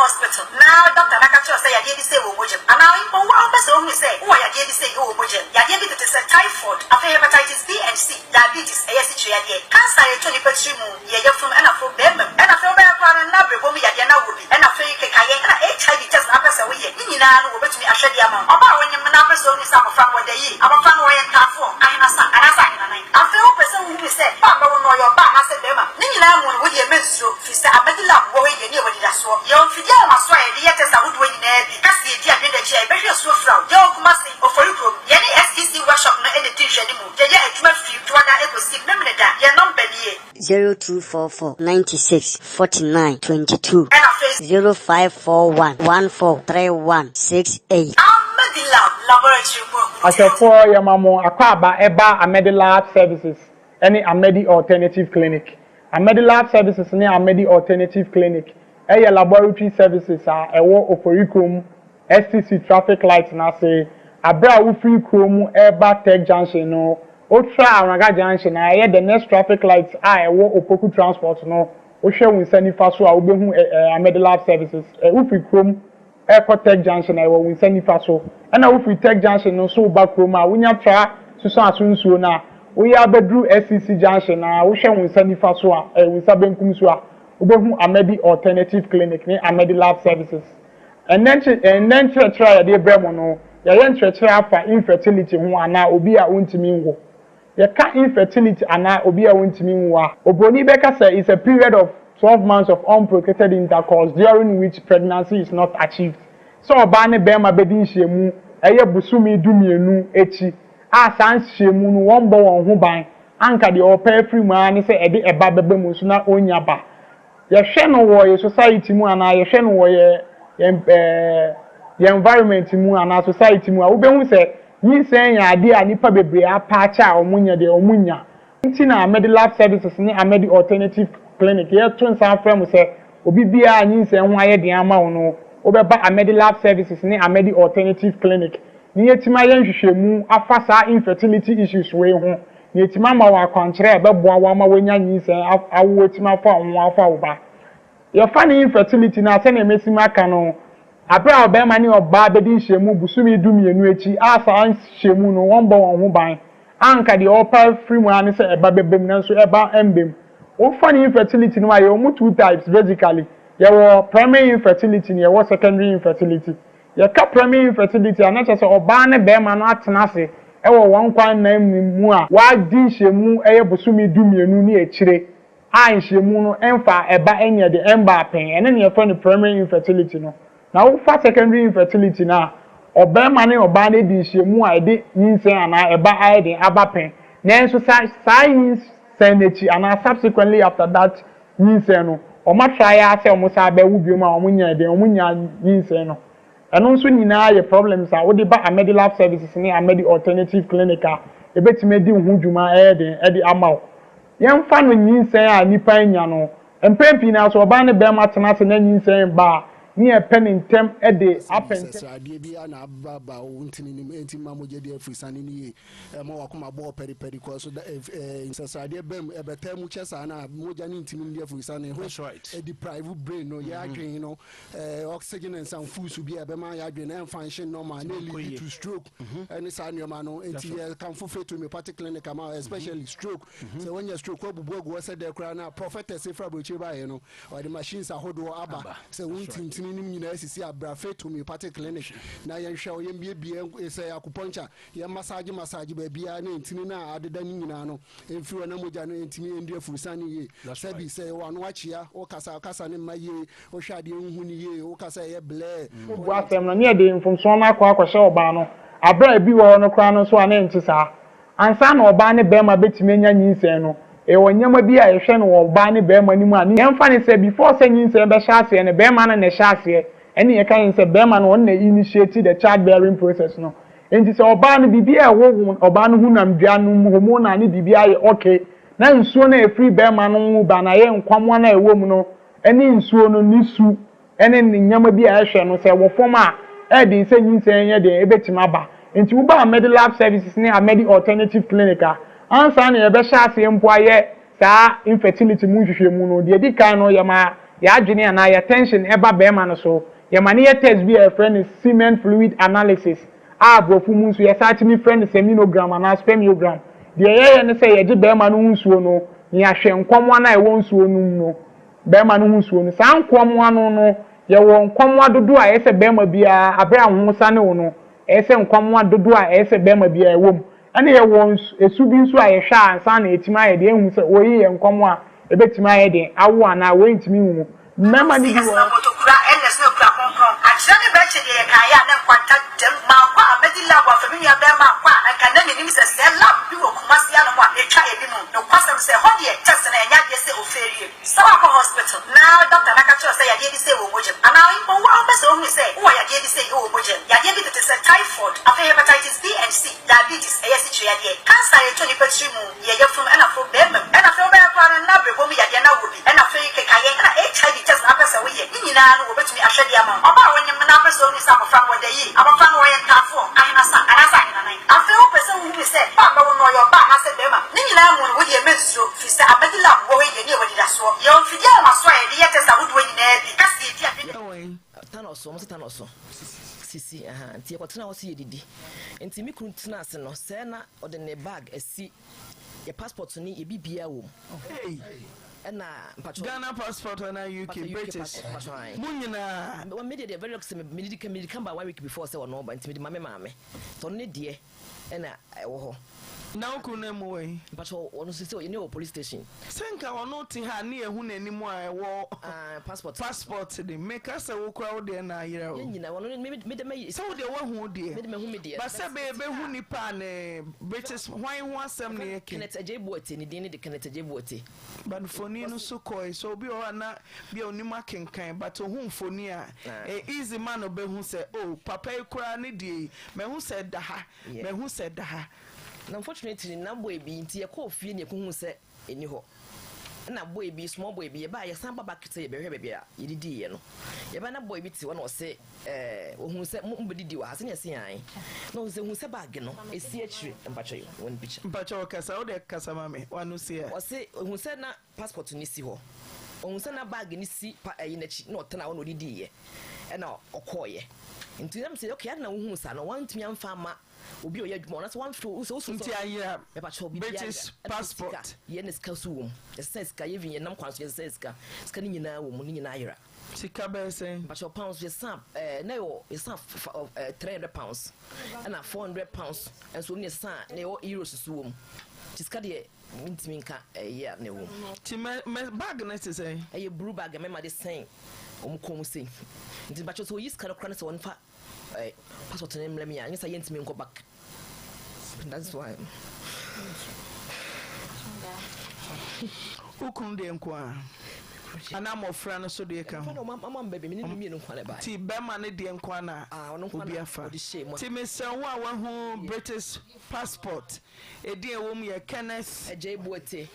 hospital now doctor nakacho say ya dey say wo bojem and now in one person who say who ya dey say wo bojem ya dey to say typhoid after hepatitis B and C diabetes e yesi twa dey cancer e to ni petri mu ye ye from and afro bem and afro be kwa na brebo mu ya dey na wo bi and afro ke kaye na HIV test na person we ye ni nyina no wo betumi ahwede ama oba wonyem na person ni sa abafa wo dey yi abafa no ye tafo ayina sa anasa ayina nine after who person who say ba ba no yo ba na say bema ni nyina mu wo ye menstro fi say Amedi Lab wo ye ni e wo di da so ye mfidi a maso ye dey test a wo do nyina bi kasi e di adwede che e be hwe so fra ye okuma say Oforikom ye ni SDC workshop na e dey hwe ni mu ye ye adwuma fi to ada e go see memne da ye number ni 0244 96 49 22 0541 143168 Amedi Lab laboratory mo Asefo yamamo akwaba eba Amedi Lab Services any Amedi Alternative Clinic Amedi Lab Services ni Amedi Alternative Clinic eye laboratory services a ewo Oforikom STC traffic light na say abra wo free krom eba Tech Junction no otra Araga Junction na eye the next traffic lights a ewo Opoku Transport no wo hwe wo nsani fa so a wo behu Amedi Lab Services wo free krom Airport Tech Junction na ewo wo nsani fa so na wo free Tech Junction no so ba krom a wonya tra suso asunsuo na wo ya bedru SCC Junction na wo hwe wo nsani fa so a wo nsabenkum so a ubehu Amedi Alternative Clinic ni Amedi Lab Services and then try ya dey bremo no ya yen try afa infertility ho ana obi a wontimi nwo ya ka infertility ana obi a wontimi nwo a obroni beka say is a period of 12 months of unprotected intercourse during which pregnancy is not achieved so oba ne bema bedi nhyiemu eye busumi dumienu echi a san hyiemu no won bo won ho ban anka de opa free mu ani say ede eba bebe mu so na onya ba ye hwe no wo ye society mu ana ye hwe no wo ye environment mu ana society mu a wo behu se yinsen ya ade a nipa bebre apaacha a omunya de omunya nti na Amedi Lab Services ni Amedi Alternative Clinic ye to nsan frem se obi bia yinsen ho aye de ama wo no wo be ba Amedi Lab Services ni Amedi Alternative Clinic ni yetima ye nhwehwemu afa sa infertility issues we ho ni yetima ma wa kwankyere be boa wa ma wonya yinsen awo yetima fa ho afa wo ba your funny infertility na se na emesi maka no abra obema ni oba bedi nhyiemu busumi dumienu echi asa nhyiemu no won bo won ho ban anka de opa free mu ani se eba bebem na so eba embem o funny infertility no aye o two types basically there were primary infertility and there was secondary infertility ye ka primary infertility ana che se oba ne bema no atena se e wo won kwan na mu a wa di nhyiemu eye busumi dumienu ni echire a nhyiemu no emfa eba enye de emba pen ene ne yefo ne primary infertility no na wo fa secondary infertility na obema ne oba ne di nhyiemu a ede yinsen ana eba aye de aba pen na enso science senechi ana subsequently after that yinsen no o ma try ase o mo sa ba wubiom a o munya de o munya yinsen no eno nso nyina ye problems a wo de ba Amedi Lab Services ne Amedi Alternative Clinic a ebetime di hu dwuma ede ama o yemfa no nyinsen a nipa anya no empempi na so oba ne be ma tena se na nyinsen ba ni e pen ntem ede apent adie bi ana baba wontini nim enti mamoje de afrisane ni ma wakoma bo peri ko so insasade bem ebeta mu chesa na moja ni ntimi de afrisane that's right e deprive brain no ya adwen no oxygen and some food so bi e be ma ya adwen na function normal na lead to stroke any sa nyoma no enti kan fo fetu me clinic ama especially stroke so when you stroke obubu go se de kra na prophetess efra boche ba ye no or the machines ahodo aba so wontimi ntini nim nyina asisi abrafe to me party clinic na yɛn hwɛ yɛn bie sɛ acupuncture yɛn massage ba bia na ntini na adeda ni nyina no emfiri na mogya no ntimi endu afurusa ne ye sabi sɛ wa no akyia o kasa ne ma ye o hwade enhu ne ye o kasa ye ble obu asɛm no ne de mfomso na akɔhyɛ ɔbaa no abra bi wɔ no kra no so ane nti saa ansa na ɔbaa ne bɛrima betumi anya nyinsɛn no ɛwɔ nyɛma bi a ɛhwɛ no wɔ ɔbaa ne bɛrima ni mu a yɛmfa ne sɛ before sɛ nyinsɛn bɛhyɛ aseɛ no bɛrima no na ɛhyɛ aseɛ ɛne yɛka yɛn sɛ bɛrima no ɔno na initiate the child bearing process no nti sɛ ɔbaa no bibi a ɛwɔ ɔbaa no ho nam dua no mu hormone ne bibi ayɛ okay na nsuo na ɛfiri bɛrima no mu ba na yɛ nkwamoa na ɛwɔ mu no ɛne nsuo no ne su ɛne nyɛma bi a ɛhwɛ no sɛ wɔ fam a ɛde sɛ nyinsɛn yɛ de ebetumi aba nti wo ba Amedi Lab Services ne Amedi Alternative Clinic a ansa na yɛbɛhyɛ aseɛ mpo ayɛ saa infertility mu nhwehwɛ mu no deɛ di kan no yɛma yɛadwene ana yɛ tension ɛba bɛrima no so yɛma ne yɛ test bi a yɛfrɛ no semen fluid analysis a aborɔfo mu nso yɛsa atumi frɛ no seminogram anaa spermiogram deɛ yɛyɛ ne sɛ yɛgye bɛrima no ho nsuo no ne yɛahwɛ nkɔmmoa no a ɛwɔ nsuo no mu no bɛrima no ho nsuo no saa nkɔmmoa no yɛwɔ nkɔmmoa dodoɔ a ɛsɛ bɛrima biara abere ahosa ne wo no ɛsɛ nkɔmmoa dodoɔ a ɛsɛ bɛrima biara ɛwɔ mu ɛne yɛwɔ esu bi nso a yɛhwɛ a ansa na ɛtumi ayɛ deɛ ehu sɛ oyi yɛ nkɔmmoa a ɛbɛtumi ayɛ den awo anaa wɔn ntumi hu mmarima ne bi wɔ Amedi Lab wa family ya bema kwa anka na ni se se lab bi wo kumasi ya no mo e twa ye bi mu no kwasem se ho de test na enya de se oferie sawa ko hospital na doctor na ka cho se ya de bi se wo bojem ana wo wa be se o hu se wo ya de bi se wo bojem ya de bi te se typhoid afa hepatitis B and C diabetes e yesi twa de cancer ye to ni petri mu ye ye from ana fo be mem ana fo be kwa na be bo mu ya de na wo bi ana fo ke ka ye ana HIV test na pese wo ye ni nyina no wo betumi ahwede ama oba wo nyem na pese o ni sa abafa wo de yi abafa no ye tafo anasa nai afi o pese wo hu se ba ba wo no yo ba na se be ma ni nyina mu wo de menstro fi se Amedi Lab wo ye ni e wodi da so ye on fidi a ma so ye de ye test a wo do nyina bi kasi e dia tanoso mo tanoso sisi nti ekotena wo se ye didi nti mi kun tena ase no se na ode ne bag asi ye passport ni ye bibia wo na Ghana passport na UK British munyina one media they very lucky me come by 1 week before say no but me mame so ne de na wo ho na ukune mu we but ono say you know police station senka ono ti ha na ehu nanim a wo passport de make us wo kura wo de na yira o nyina ono me de me so de wo hu de me hu me de ba se be hu nipa ne British hwan hu asem ne yake Kenneth Jahbless ni de Kenneth Jahbless but foni no so koi so bi o na bi onima kenkan but hu foni a easy man obehu se oh papa e kura ne de me hu se da ha me hu se da ha. Unfortunately, na boy be nti ekofie neekuhu se eni ho na boy be small boy be ba ye san baba kete be hwe be a yedidi ye no ye ba na boy be ti wo na o se ohun se mbedidi wa ase ne se yan no se hu se bag no esi akire mpacho yo won picture mpacho kasa o de kasa mame wanu se e o se ohun se na passport ni si ho ohun se na bag ni si pa ayi na chi na o tena wo no didi ye e na okoye nti na mse okay na ohun sa no want me amfa ma obi oya dwuma na so one flow so nti ayira me pa cho bi British passport ye ne ska so wom ye sense ka ye vin ye nam kwan so ye sense ka ska ni nyina wom ni nyina ayira sika be sen pa cho pounds ye sam na yo ye sam 300 pounds and 400 pounds and so ni sam na yo euros so wom sika de mintimi nka ye na wom ti me bag na se sen ye blue bag me ma de sen omkom sen nti pa cho so yis kana kra na se won fa passport name let me and say yent me go back. That's why. Ukun de nkwa. Ana mo fra no so de ka. Mama baby me ni no nkwa na ba. Ti be ma ne de nkwa na. Obi afa. Ti me se wo a wa hu British passport. E de wo mu ye Kenneth Jahbless.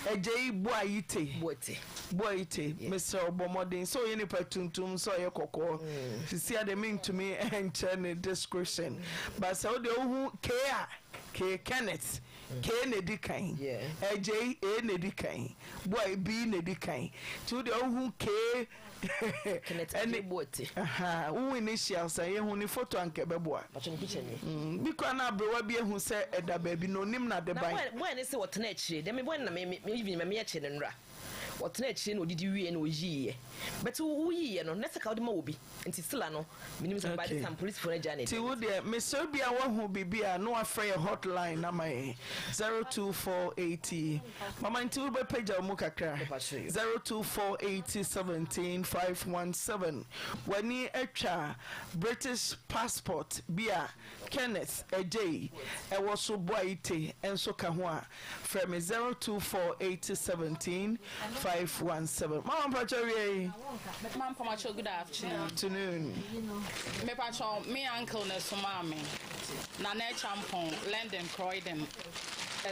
Ejeibu ayite. Boite. Mr. Obomodin. So you ni patuntum so ye kokko. Sisi ade mean to me and description. But so de hu K Kenneth. K ne di kan. Ej e ne di kan. Boy B ne di kan. To de hu K Kenneth Jahbless. Who initial say ye hu ni photo anke beboa. Biko na abrewa bi ehu se eda baby no nim na de ban. Boy ne se what na chire. Dem boy na me even me che ne nra. ɔtena akyire na odidi wie na oyiye but woyiye no na saka wode ma obi nti sila no minim so by the time police for Janet ti wo de me so bia wo hu bibia no afrɛ hotline na my 02480 mama nti wo be page mu kakra 0248017 wani atwa British passport bia Kenneth Ejay e wo so boite enso ka ho a frɛ me 0248017 mama pacho wie mama pacho good afternoon me pacho me uncle na sumame na na champon London Croydon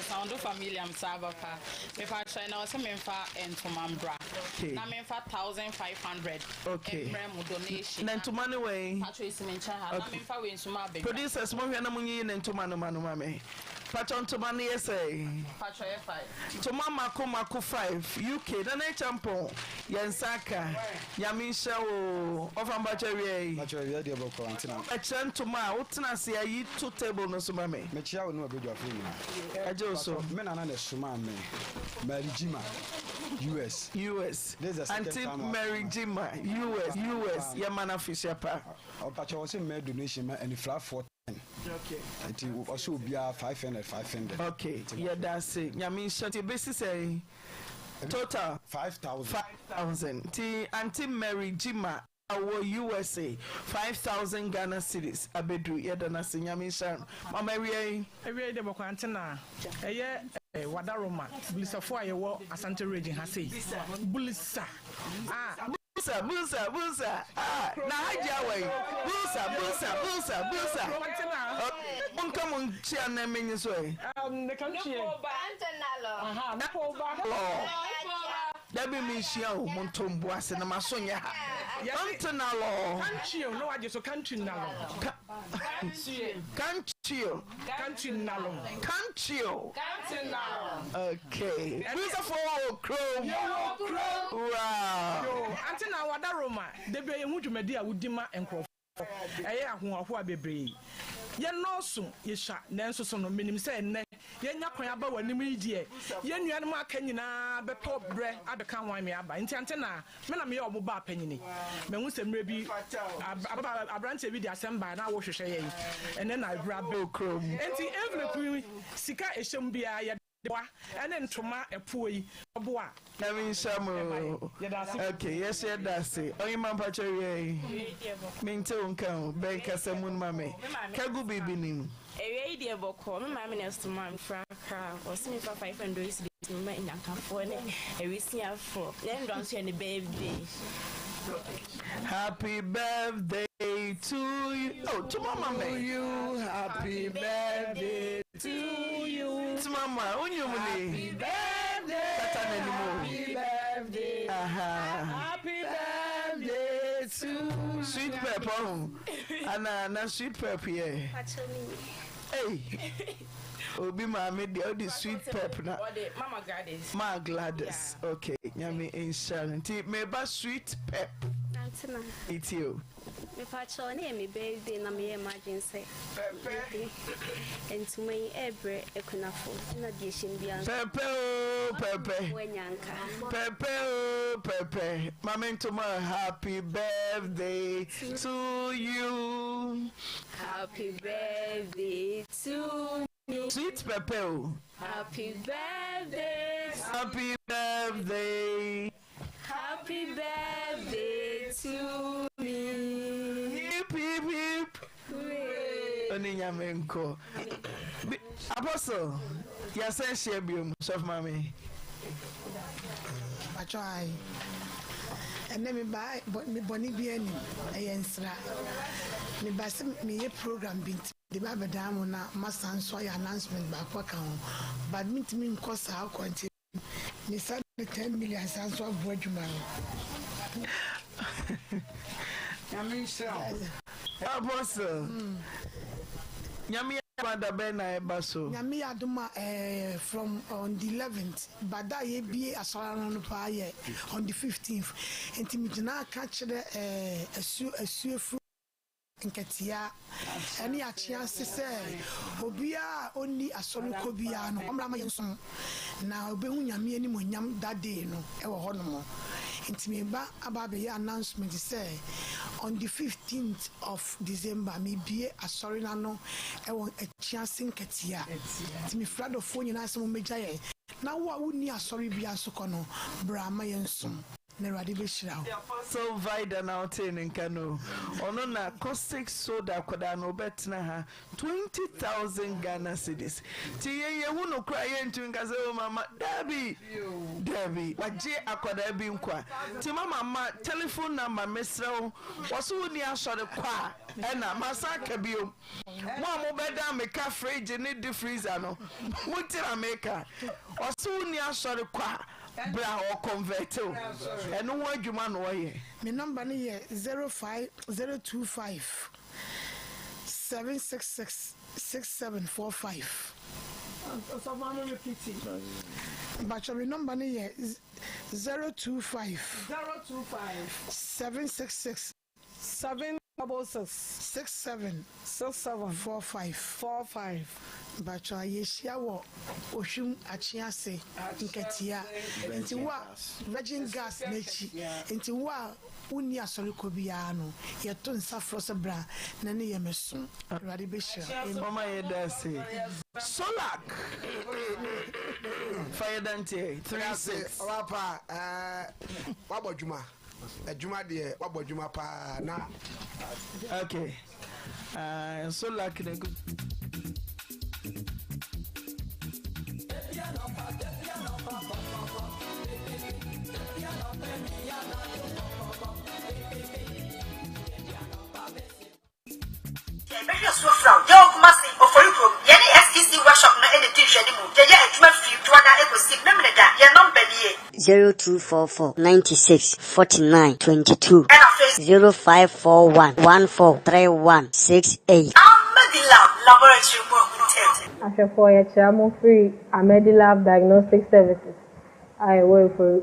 Sound familiar Sabapa. If I try now, some infa and to Mambra. Now, infa 1,500. Okay. Donation. Then to money way. Patrice Mincha. Now, infa win some baby. Producers, Mummy, and to Manu. Patron to money essay. Patron 5. To Mama Komako 5. UK. Then a champon. Yansaka. Yamisha of Ambachery. A chant to my Utanasi. I eat 2 tables no sumame. Mechia will know a bit of him. Also, men are not a Sumame, Mary Jima, US. There's a Auntie Mary Jima, US, Yamana Fisherpa. Our patch was in made donation and the flat 410. Okay. It will also be 500. Okay, yeah, that's it. Yamin Shanti basis say total 5,000. T Auntie Mary Jima. Our USA 5,000 Ghana cedis abedru yedana sinyamisha mama ewie de bokwantena eye wadaroma bulisafo ayewo asante region ha sei bulisa busa na haja wai busa unka mun chia na menyi so ne country aha na ko ba dabi mi shia o montombo ase na masonya ha country na law country no waje so country na law country na law okay busa for chrome wow yo anti na wada roma debi ye hu dwumadi a wudima enkrofo eye ahoaho abebre ye noso ye sha nanso so no menim se enne ye nya kwan aba wanim yidie ye nuanom aka nyina beto bre adeka hwan me aba nti ante na me na me ye omoba apanyini me hu semre bi abrante bi di asemba na wo hwehwe ye enne na abra be krom nti envelope sika ehyem bia ye ene ntoma epuoyi oboa na mi nshamo okay yes that's it oyin man pacho ye minte unkan be kasamun mame kagu bibi nim ewe die boko me mama next man franka was me for 500 days me nyanka for ne ewe sia for then don so any birthday. Happy birthday to you. Oh, to mama you. Happy birthday to you. To mama, happy birthday. Happy birthday. Happy birthday to you. Sweet pepper. Anna, sweet pepper. Hey. Obi mama the sweet pep na Mama Gladys okay nyame inshallah ti me ba sweet pep antina it's you me pacho na me birthday na me emergency pepe entumai ebre ekunafo na die shimbia pepe mama ntuma happy birthday to you happy birthday to sweet Pepeo. Happy birthday. Happy birthday. Happy birthday to me. Hip hip hip. Oninyamenko. Apostle. Yasen shebium sof mami. I try. And then me buy me boni bieni ayensra. Me bas me program bint the Baba Dam na master so announcement back account. But me cost how quantity. Me said 10 million sans so bojuman. Apostle. Nyami Mada Bena Basso. Nyami Aduma from on the 11th, but that ye be a salon on the 15th. And Timidina catch a fruit nketia ene achia sese obia oni asoriko bia no omra ma yenso na obehu nyame ani monyam that day no e wo hono intimi ba ababe ya announcement say on the 15th of December me bie asori na no e won achia sinketia intimi frado fo nyina asem meja ye na wo uni asori bia so kono bra ma yenso so vida now in Kano. Ono na caustic soda koda no betna ha 20,000 Ghana cedis. Ti ye hu no kra ye ntu nka se mama Dabi waje akoda bi nkwa. Ti mama telephone number mesrew waso ni asore kwa na masaka biom. Wa mo beda meka fridge ni di freezer no. Mutira meka. Waso ni asore kwa bra or convert and no one man way. My number is 05025 766 6745. So I'm repeating. But my number is 025 766 6745. But I yeshia wo oshum achiase nketia enti wa virgin gas nechi enti wa uni asoriko bia no yeto nsafro se bra na ne yemeso rade be share mama yedase solak fire dante 36 wapa wabodjuma ejuma de wabodjuma pa na okay solak ne good. Workshop na any teacher ni mu. Ye adwuma fi tuada ekosi memle da. Ye number ni 0244-96-49-22 0541-143168. Amedilab Laboratory Limited. Ashafo Yachamo Free Amedilab Diagnostic Services. I work for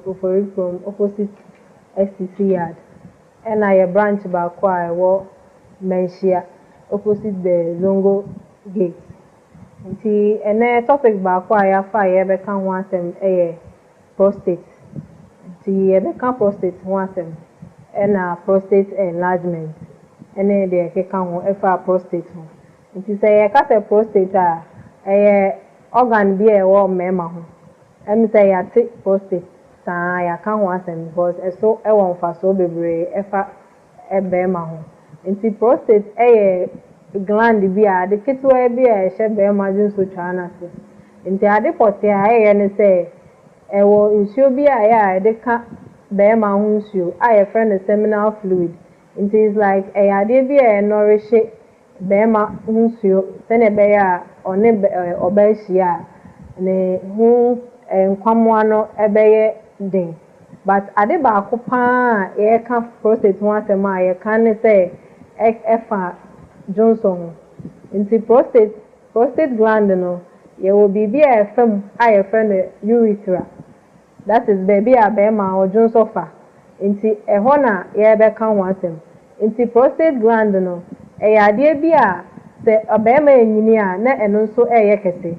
from opposite STC yard. And I branch back where I work Menshia opposite the Zongo gate. Nti ene topic ba kwa ya fa ye be kan ho asem prostate. Nti ye be kan prostate ho asem na prostate enlargement. Ene de ke kan ho e fa prostate ho. Nti se ye ka se prostate a organ bi e wo mema ho. Em se ya ti prostate sa ya kan ho asem because so e won fa so bebre e fa e be ma ho. Nti prostate gland bi a de ketwa bi a ehye be imagine so twana se nti ade pote a ne se ewo nsuo bi a ya de ka be ma hu nsuo a ye friend seminal fluid nti is like ade bi a nourish be ma hu nsuo se ne be ya one oba hia ne hu nkwamo no ebeye den but ade ba ko pa ye ka prostate ho asema ye kan ne se efa Johnson into prostate gland no you will be a fem a friend urethra that is baby a bema or Johnson fa into a hona ye be kan wasem into prostate gland no ade bi a se obema enyini a na eno so kese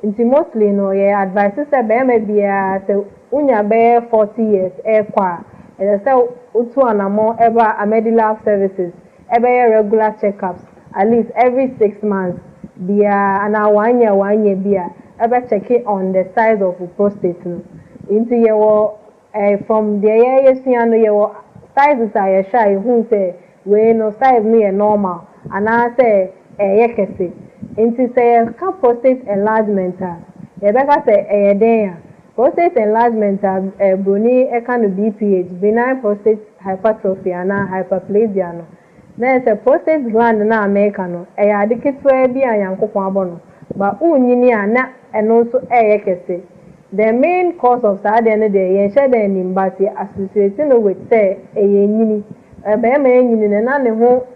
into mostly no ye advice se bema bia se unya be 40 years kwa e se utu anamo eba Amedilab services ebe regular checkups at least every 6 months bia ana 1 year bia ebe check it on the size of the prostate no into yewo from the year no yewo sizes are ye shy who say we no size me normal ana say kese into say ka prostate enlargement e be ka say den prostate enlargement broni ka no BPH benign prostate hypertrophy ana hyperplasia no there's a prostate gland na America no ade ketwa bi ayankopon abono ba unyini ana eno so kese the main cause of that and the yen shade nim but associated with say nyini be ma nyini na ne ho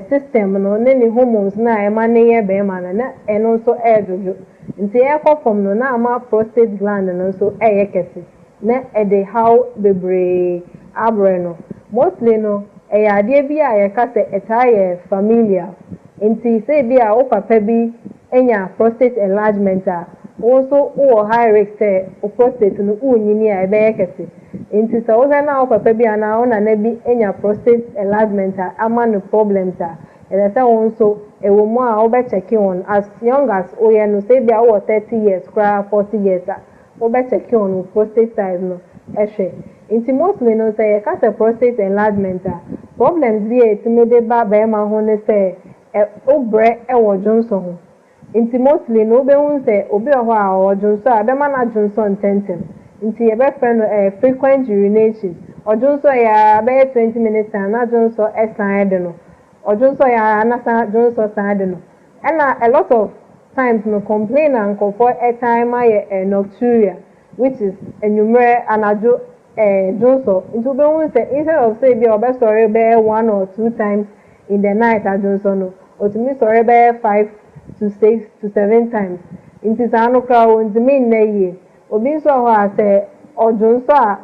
system no ne hormones na e ma ne ye be ma na eno so dojo nti from no na ama prostate gland no so kese na e dey how bebre abre no mostly no adeɛ bi a yɛka sɛ ɛtaa yɛ familial nti sɛ bi a wo papa bi enya prostate enlargement a wo nso wɔ high risk sɛ wo prostate no wonyini a ɛbɛyɛ kɛse nti sɛ wohwɛ na wo papa bi anaa wo nana bi enya prostate enlargement a ama no problems a ɛsɛ sɛ wo nso ɛwɔ mu a wobɛkyɛke on as young as woyɛ no sɛ bi a wowɔ 30 years koraa 40 years a wobɛkyɛke on prostate size no ɛhwɛ nti mostly no sɛ yɛka sɛ prostate enlargement a problems bi a ɛtumi de ba bɛrima ho ne sɛ wobrɛ ɛwɔ dwonso ho nti mostly no wobɛhu sɛ obi wɔ hɔ a ɔwɔ dwonso a bɛma no adwonso ntɛntɛm nti yɛbɛfrɛ no frequent urination ɔdwonso yɛ bɛyɛ 20 minutes time na adwonso ɛsan de no ɔdwonso yɛ anasa adwonso san de no ɛna a lot of times no complain na nkɔfɔ ɛtan ma yɛ nocturia which is enumere anadwo dwonso nti wobɛhu sɛ instead of say bi a ɔbɛsɔre bɛyɛ 1 or 2 times in the night adwonso no otumi sɔre bɛyɛ 5 to 6 to 7 times nti saa no koraa wɔntumi nnɛ yie obi nso wɔ hɔ a sɛ ɔdwonso a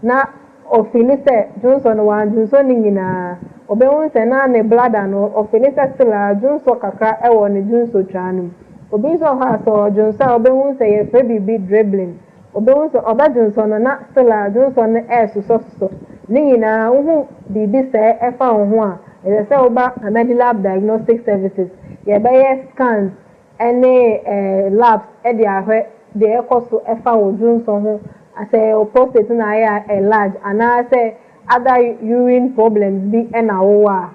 na ɔfili sɛ dwonso no wɔadwonso no nyinaa obɛhu sɛ na ne bladder no ɔfili sɛ still a dwonso kakra ɛwɔ ne dwonso twaa no mu obi nso wɔ hɔ a sɛ ɔdwonso a obɛhu sɛ yɛfrɛ biribi dribbling obɛhu sɛ ɔbɛdwonso no na still a dwonso no ɛɛsosɔsosɔ ne nyinaa wohu biribi sɛ ɛfa wo ho a ɛsɛ sɛ woba Amedelab diagnostic services yɛbɛyɛ scans ɛne labs ɛde ahwɛ deɛ ɛkɔ so ɛfa wo dwonso ho asɛ o prostate na ayɛ enlarge anaasɛ other urine problems bi ɛna wowɔ a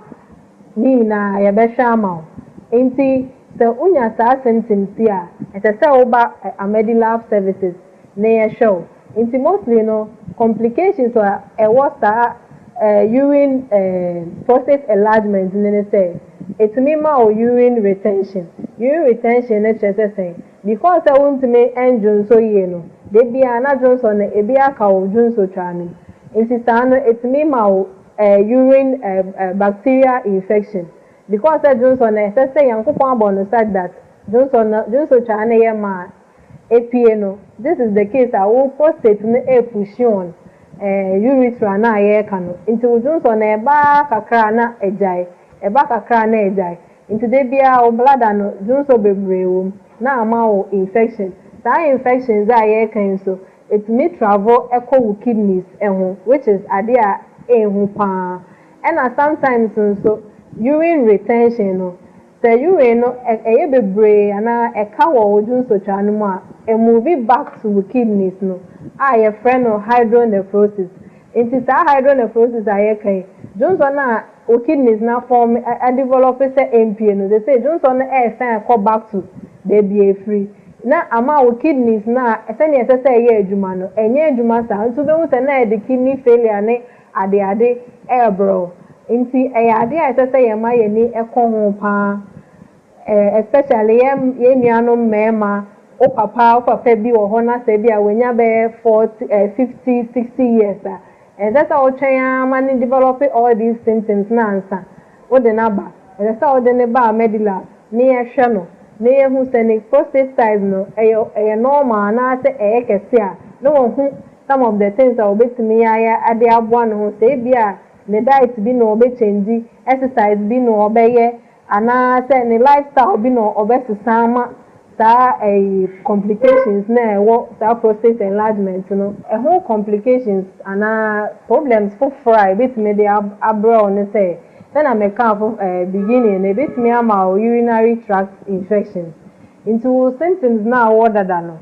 ne nyinaa yɛbɛhwɛ ama wo nti sɛ wonya saa symptoms a ɛsɛ sɛ woba Amedelab services na yɛhwɛ wo nti mostly no complications a ɛwɔ saa urine prostate enlargement ne sɛ etumi ma o urine retention ne kyerɛ sɛ sɛn because sɛ wontumi ɛndwonso yie no de bia na dwonso no ebi aka wo dwonso twa no nti saa no etumi ma o urine bacterial infection because sɛ dwonso no ɛsɛ sɛ Nyankopɔn abɔ no such that dwonso twa no yɛ ma epie no this is the case a wo prostate no push on urethra na ayɛka no nti wo dwonso no ɛba kakra na agyae nti de bia o bladder no dwonso bebree wɔ mu na ama wo infection saa infections a yɛka nso etumi travel ɛkɔ wo kidneys ɛho which is ade a ɛhu paa ɛna sometimes nso urine retention no sɛ urine no ɛyɛ bebree ana ɛka wɔ wo dwonso twa no mu a move back to wo kidneys no a yɛfrɛ no hydronephrosis nti saa hydronephrosis a yɛka yi dwonso no a wo kidneys na form develop sɛ MPA no they say dwonso no ɛsan ɛkɔ back to baby efiri na ama wo kidneys na ɛsɛnea ɛsɛ sɛ ɛyɛ adwuma no ɛnyɛ adwuma saa nso bɛhu sɛ na ɛde kidney failure ne ade ɛɛbrɛ nti ɛyɛ ade a ɛsɛ sɛ yɛma yɛni ɛkɔ ho paa especially yɛn nuanom mmarima wo papa bi wɔ hɔ na sɛ bi a wɔnya bɛyɛ 50 60 years a ɛsɛ sɛ wotwɛn ama ne develop all these symptoms na ansa wode n'aba ɛsɛ sɛ wode ne ba Amedelab ne yɛhwɛ no na yɛhu sɛ ne prostate size no ɛyɛ normal anaasɛ ɛyɛ kɛse a na wɔhu some of the things a wɔbɛtumi ayɛ ade aboa ne ho sɛ ebi a ne diet bi na wɔbɛkyɛngyi exercise bi na wɔbɛyɛ anaasɛ ne lifestyle bi na ɔbɛsesa ama saa complications na ɛwɔ saa prostate enlargement no ɛho complications anaa problems foforɔ a ebɛtumi de abrɛ wo ne sɛ sɛna mɛka beginning na ebɛtumi ama wo urinary tract infections nti wo symptoms na awɔ dada no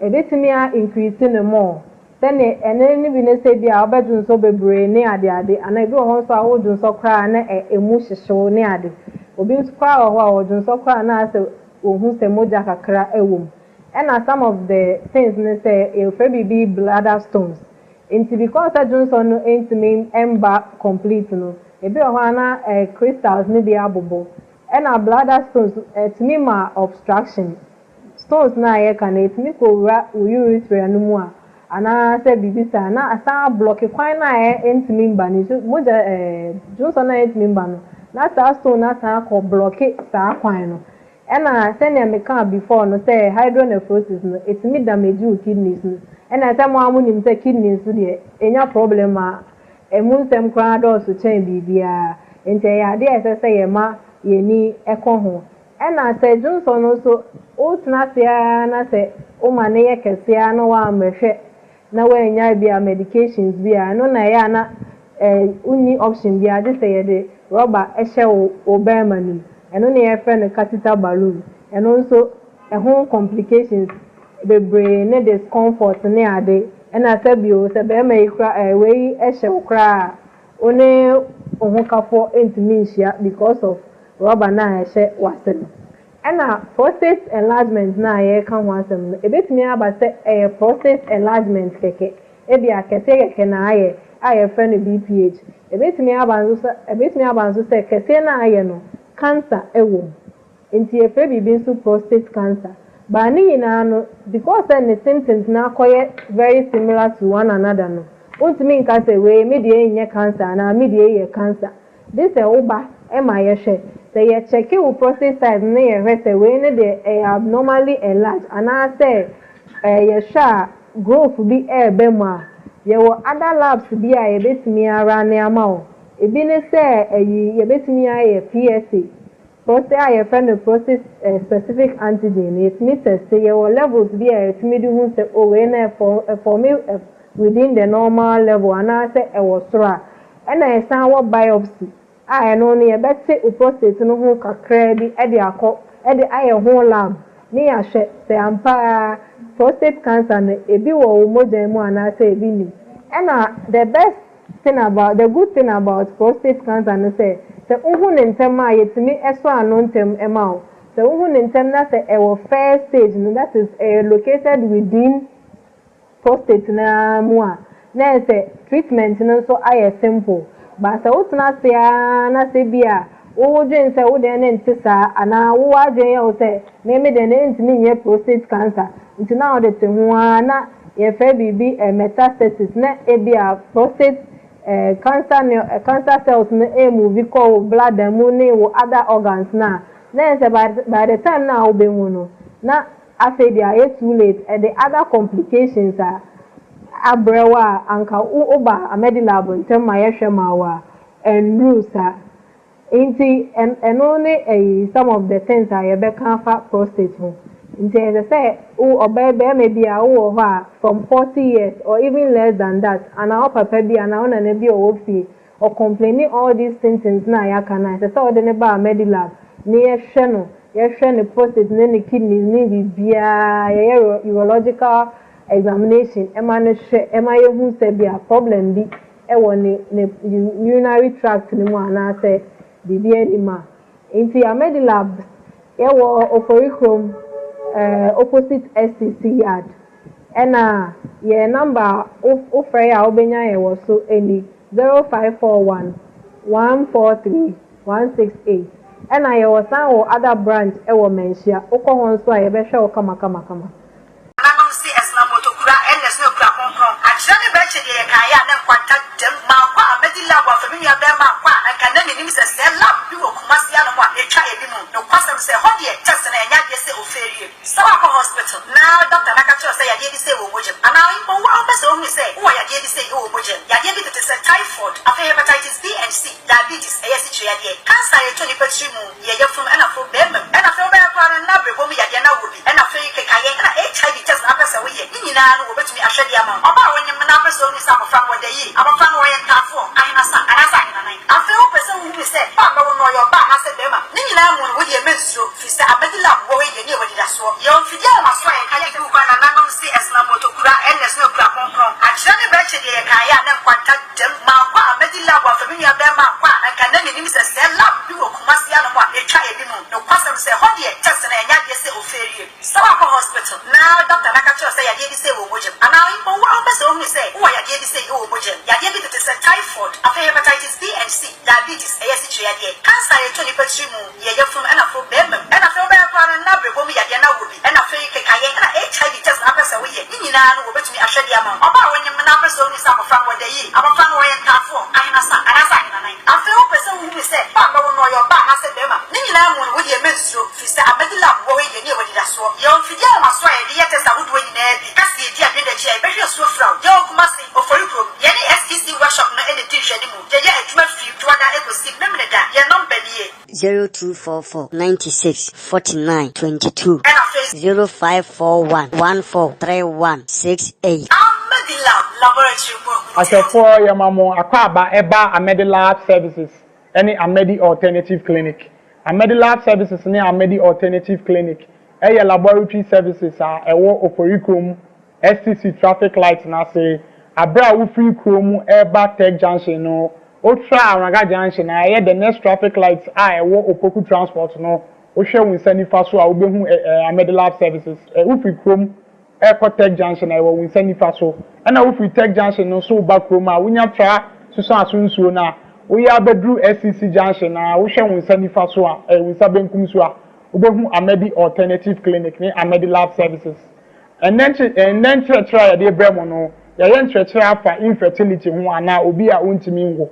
ebɛtumi a increase ne more sɛne ɛne ne bi ne sɛ bi a wobɛdwonso bebree ne ade anaa ebi wɔ hɔ nso a wodwonso koraa na emu hyehyew ne ade obi nso koraa wɔ hɔ a wɔdwonso koraa na asɛ ohun sɛ mogya kakra ɛwɔ mu ɛna some of the things ne sɛ yɛfrɛ biribi bladder stones nti because dwonso no ntumi ɛmba complete no ebi wɔ hɔ ana crystals ne bi abobɔ ɛna bladder stones ɛtumi ma obstruction stones na yɛka na ɛtumi kɔwura wo urethra no mu a anaasɛ biribi saa na asan blɔke kwan na ntumi mba ne so mogya dwonso na ntumi mba no na saa stone na asan akɔ blɔke saa kwan no ɛna sɛnea meka before no sɛ hydronephrosis no etumi damage wo kidneys no ɛna sɛ mo amonim sɛ kidneys deɛ enya problem a emunsem kra dɔɔso kyɛn bibia nti ya de ɛsɛ sɛ yɛ ma yɛni ɛkɔ ho ɛna sɛ Johnson no so wotena se na sɛ woma ne yɛ kɛseɛ na wammɛhwɛ na wanya bia medications bia no na ya na unni option bia de sɛ yɛde rubber ɛhyɛ wo bɛrima nim ɛno ne yɛfrɛ no catheter balloon ɛno nso ɛho complications bebree ne discomfort ne ade ɛna sɛ bio sɛ bɛrima yi kora wei ɛhyɛ wo koraa one ho kafo ntumi nhyia because of rubber na ɛhyɛ wase no ɛna prostate enlargement na yɛka ho asɛm no ebetumi aba sɛ prostate enlargement kɛkɛ ebi akɛse kɛkɛ na ayɛ a yɛfrɛ no BPH ebetumi aba nso sɛ kɛse na ayɛ no cancer ɛwɔ nti yɛfrɛ biribi nso prostate cancer ba ne nyinaa no because the symptoms na akɔyɛ very similar to one another no ontumi nka sɛ wei me deɛ nyɛ cancer na me deɛ yɛ cancer this woba ɛma yɛhwɛ sɛ yɛkyɛke wo prostate size ne yɛhwɛ sɛ wei ne deɛ abnormally enlarged anaasɛ yɛhwɛ a growth bi ɛɛbɛ mu a yɛwɔ other labs bi a yɛbɛtumi ara ne ama wo ebi ne sɛ yɛbɛtumi ayɛ PSA prostate a yɛfrɛ no prostate specific antigen yɛtumi test yɛwɔ levels bi a yɛtumi de hu sɛ wei na ɛfɔme within the normal level anaasɛ ɛwɔ soro a ɛna yɛsan wɔ biopsy a ɛno no yɛbɛte prostate no ho kakraa bi ɛde ayɛ ho lab ne yɛahwɛ sɛ ampa prostate cancer no ebi wɔ wo mogya mu anaasɛ ebi ni ɛna the good thing about prostate cancer no sɛ uhu ne ntem a yetimi eso ano ntem ema o sɛ uhu ne ntem na sɛ ɛwɔ first stage no that is located within prostate na mu a na sɛ treatment no so ayɛ simple ba sɛ wotena se na sɛ bia wo dwen sɛ wo de ne nte saa ana wo adwen yɛ wo sɛ me de ne ntimi nyɛ prostate cancer nti na wo de te ho a na yɛfrɛ biribi metastasis na ebia prostate cancer cells no move call blood mu ne wo other organs na say by the time na wo be hu no na afei dia it's too late the other complications are abrewa anka uba amedi lab ntem ma yehwe ma wa and rules inti and only some of the things are be can fa prostate ho inti as I say obebe maybe a wo ho from 40 years or even less than that and our papa bi and ona na bi o fi or complaining all these symptoms na ya kana say so de ne ba amedi lab ni yehwe no prostate ne kidneys ne bibia urological examination ema yehu se bia problem bi ewo ne urinary tract ni mu ana se bibia ni ma inti amedi lab ewo oforikrom opposite STC yard ena ye number of ya obenya ewo so eni 0541 143 168 ena ye wo san wo other branch ewo menhia ukọ ho so a ye be hwe wo kama hospital. Now Dr. Nakacho say you say we would and now in one person only say who are you say oh would you to say typhoid, hepatitis B and C, diabetes, ASH, cancer, 20 mu, ye from and from them, and a from and number woman Yadiana would be, and a fake and HIV test after so we in know what me actually amount. About when your numbers only some from what they eat, about from where you come from, I feel person who said, Papa will know your back, I said, Emma, Nina would be a menstrual, Fista, I bet you love what you knew what you saw. Your figure must try, I do one and I don't see as Namotokura and there's no crap on. I surely bet you, Kaya, and contact them, Mapa, Medilla, Familia Bema, and can then use a cell lab, you will Kumasiano, a child, no person say, Honey, just an Yaki say, Ophelia. Starapa Hospital. Now, Dr. Nakacho say, I did say, would you? And now in one person only say, who are you say, oh, would you? You to say typhoid, hepatitis B and C, diabetes, ASH, cancer, 20 mu, ye from and from them, and a from and number woman Yadiana would be, and a fake Kaya, and HIV test after so we in Nina will bet me a shady amount. About when your numbers only some from what they eat, about from where you come from, I feel person who said, Papa will know your back, I said, Emma, Nina would be a menstrual, Fista, I bet you love what you knew what you saw. Your figure must try the test I would win in there, because the idea in the chair, but you're so from your Kumasi or for you, any STC workshop, no any dish 0244 96 49 22 0541 143168. Asefo Yamamo Akwaba Eba Amedi Lab Services any Amedi Alternative Clinic. Amedi Lab Services ni Amedi Alternative Clinic. Eye laboratory services are ewo oporikum STC traffic lights na say abra wo free chrome Eba Tech Junction no Otra Araga Junction na eye the next traffic lights are ewo opoku transport no o hwe won sani fa so a wo behu Amedi Lab Services wo free chrome Airport Tech Junction ewo won sani fa so na wo free Tech Junction no so ba chrome a wonya tra so asunsuo na wo ya bedru STC Junction na wo hwe won sani fa so a won sa benkum so a Ubehu Amedi Alternative Clinic ni Amedi Lab Services. And then try the bremono. Ya try for infertility ho ana obi a wontimi wo.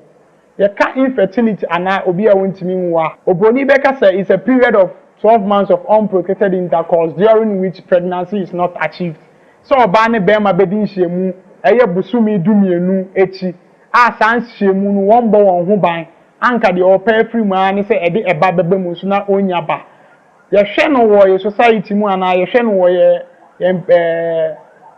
Ya ka infertility ana obi a wontimi wo a. Obroni beka say is a period of 12 months of unprotected intercourse during which pregnancy is not achieved. So oba ne bema bedin hyemu eye busumi dumienu echi. A sans hyemu no won bo won ho ban. Anka de opa free mu ani say ede eba bebe mu so na onyaba. Yehwe no wo ye society mu ana yehwe no wo ye